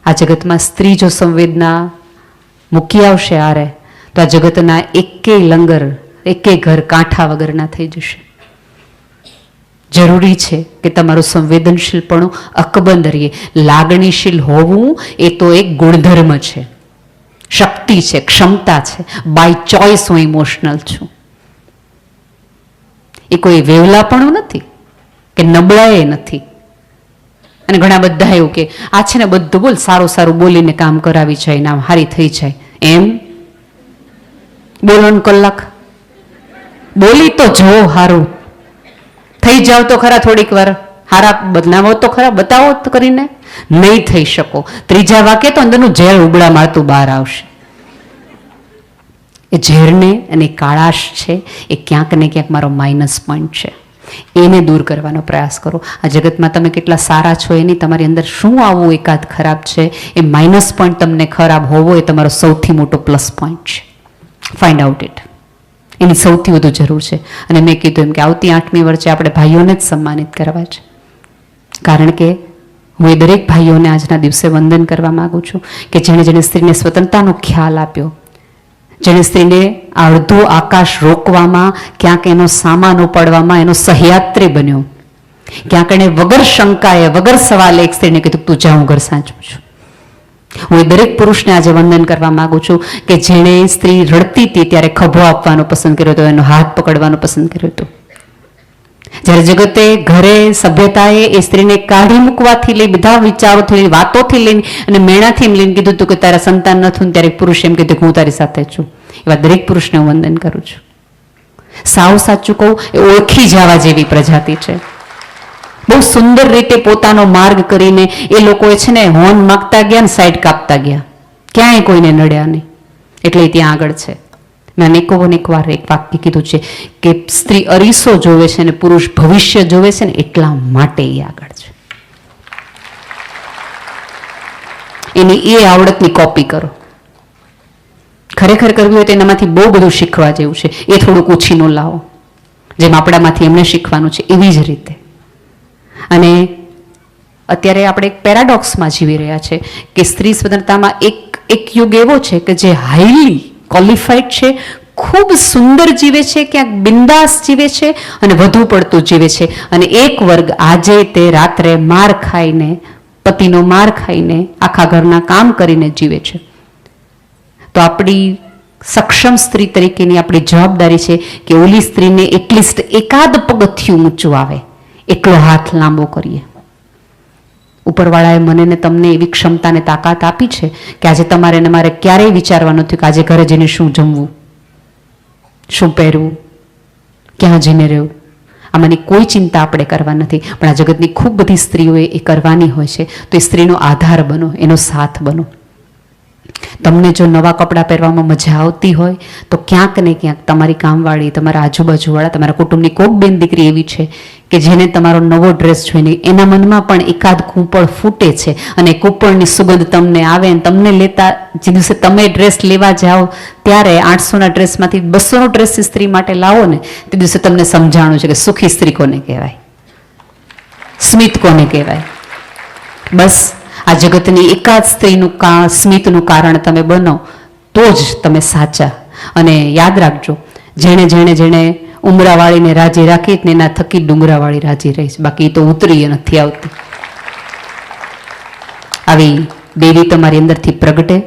આ જગતમાં સ્ત્રી જો સંવેદના મૂકી આવશે આરે તો આ જગતના એકેય લંગર, એકેય ઘર કાંઠા વગરના થઈ જશે. જરૂરી છે કે તમારું સંવેદનશીલપણું અકબંધ રહીએ. લાગણીશીલ હોવું એ તો એક ગુણધર્મ છે, શક્તિ છે, ક્ષમતા છે. બાય ચોઇસ હું ઇમોશનલ છું. એ કોઈ વેવલાપણું નથી કે નબળાઈ નથી. અને ઘણા બધા એવું કે આ છે ને બધું બોલ સારું સારું બોલીને કામ કરાવી જાય ને આમ હારી થઈ જાય. એમ બોલો ને કલાક બોલી તો જો હારું થઈ જાવ તો ખરા, થોડીક વાર હારા બદનામો તો ખરા, બતાવો તો કરીને. નહીં થઈ શકો. ત્રીજા વાક્ય તો અંદરનું ઝેર ઉબળા મારતું બહાર આવશે. એ ઝેરને અને કાળાશ છે એ ક્યાંક ને ક્યાંક મારો માઇનસ પોઈન્ટ છે. એને દૂર કરવાનો પ્રયાસ કરો. આ જગતમાં તમે કેટલા સારા છો એની તમારી અંદર શું આવું એકાદ ખરાબ છે એ માઇનસ પોઈન્ટ તમને ખરાબ હોવો એ તમારો સૌથી મોટો પ્લસ પોઈન્ટ છે. Find out it. એની સૌથી વધુ જરૂર છે. અને મેં કીધું એમ કે આવતી 8મી વર્ષે આપણે ભાઈઓને જ સન્માનિત કરવા છે. કારણ કે હું એ દરેક ભાઈઓને આજના દિવસે વંદન કરવા માગું છું કે જેણે જેણે સ્ત્રીને સ્વતંત્રતાનો ખ્યાલ આપ્યો, જેણે સ્ત્રીને અડધો આકાશ રોકવામાં, ક્યાંક એનો સામાન ઉપાડવામાં એનો સહયાત્રી બન્યો, ક્યાંક એને વગર શંકાએ વગર સવાલે એક સ્ત્રીને કીધું તું જા હું ઘર સાચું છું. હું એ દરેક પુરુષને આજે વંદન કરવા માંગુ છું કે જેણે સ્ત્રી રડતી હતી ત્યારે ખભો આપવાનો પસંદ કર્યો હતો, એનો હાથ પકડવાનો પસંદ કર્યો હતો. જ્યારે જગતે, ઘરે, સભ્યતાએ એ સ્ત્રીને કાઢી મૂકવાથી લઈ, બધા વિચારોથી લઈ, વાતોથી લઈને અને મેણાથી લઈને કીધું હતું કે તારા સંતાન નથી, ત્યારે પુરુષ એમ કીધું કે હું તારી સાથે છું. એવા દરેક પુરુષને હું વંદન કરું છું. સાવ સાચું કહું એ ઓળખી જવા જેવી પ્રજાતિ છે. બહુ સુંદર રીતે પોતાનો માર્ગ કરીને એ લોકોએ છે ને હોર્ન માગતા ગયા ને સાઈડ કાપતા ગયા, ક્યાંય કોઈને નડ્યા નહીં. એટલે ત્યાં આગળ છે. મેં અનેક વાર એક વાક્ય કીધું છે કે સ્ત્રી અરીસો જોવે છે અને પુરુષ ભવિષ્ય જોવે છે ને એટલા માટે એ આગળ છે. એની એ આવડતની કોપી કરો. ખરેખર કરવી હોય તો એનામાંથી બહુ બધું શીખવા જેવું છે. એ થોડુંક ઉછીનું લાવો, જેમ આપણામાંથી એમને શીખવાનું છે એવી જ રીતે. અને અત્યારે આપણે એક પેરાડોક્સમાં જીવી રહ્યા છે કે સ્ત્રી સ્વતંત્રતામાં એક યુગ એવો છે કે જે હાઈલી ક્વોલિફાઈડ છે, ખૂબ સુંદર જીવે છે, ક્યાંક બિંદાસ જીવે છે અને વધુ પડતું જીવે છે. અને એક વર્ગ આજે તે રાત્રે માર ખાઈને, પતિનો માર ખાઈને, આખા ઘરના કામ કરીને જીવે છે. તો આપણી સક્ષમ સ્ત્રી તરીકેની આપણી જવાબદારી છે કે ઓલી સ્ત્રીને એટલીસ્ટ એકાદ પગથિયું ઊંચું આવે એટલો હાથ લાંબો કરીએ. ઉપરવાળાએ મને ને તમને એવી ક્ષમતા ને તાકાત આપી છે કે આજે તમારે ને મારે ક્યારેય વિચારવાનું થયું કે આજે ઘરે જઈને શું જમવું, શું પહેરવું, ક્યાં જઈને રહેવું. આમાંની કોઈ ચિંતા આપણે કરવા નથી, પણ આ જગતની ખૂબ બધી સ્ત્રીઓએ એ કરવાની હોય છે. તો એ સ્ત્રીનો આધાર બનો, એનો સાથ બનો. તમને જો નવા કપડાં પહેરવામાં મજા આવતી હોય તો ક્યાંક ને ક્યાંક તમારી કામવાળી, તમારા આજુબાજુવાળા, તમારા કુટુંબની કોક બેન દીકરી એવી છે કે જેને તમારો નવો ડ્રેસ જોઈને એના મનમાં પણ એકાદ કૂંપળ ફૂટે છે, અને કૂંપળની સુગંધ તમને આવે અને તમને લેતા જે દિવસે તમે ડ્રેસ લેવા જાઓ ત્યારે 800ના ડ્રેસમાંથી 200નો ડ્રેસ સ્ત્રી માટે લાવો ને તે દિવસે તમને સમજાણું છે કે સુખી સ્ત્રી કોને કહેવાય, સ્મિત કોને કહેવાય. બસ આ જગતની એકાદ સ્ત્રીનું સ્મિતનું કારણ તમે બનો તો જ તમે સાચા. અને યાદ રાખજો, જેણે જેણે જેણે ઉમરાવાળીને રાજી રાખી ને એના થકી ડુંગરાવાળી રાજી રહી છે, બાકી તો ઉતરી નથી આવતી. આવી દેવી તમારી અંદરથી પ્રગટે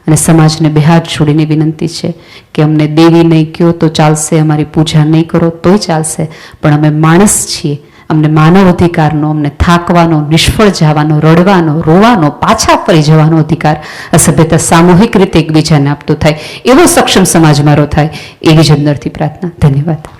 અને સમાજને બે હાથ છોડીને વિનંતી છે કે અમને દેવી નહીં કહો તો ચાલશે, અમારી પૂજા નહીં કરો તોય ચાલશે, પણ અમે માણસ છીએ, અમને માનવ અધિકારનો, અમને થાકવાનો, નિષ્ફળ જવાનો, રડવાનો, રોવાનો, પાછા ફરી જવાનો અધિકાર આ સભ્યતા સામૂહિક રીતે એકબીજાને આપતો થાય એવો સક્ષમ સમાજ મારો થાય એવી જ અંદરથી પ્રાર્થના. ધન્યવાદ.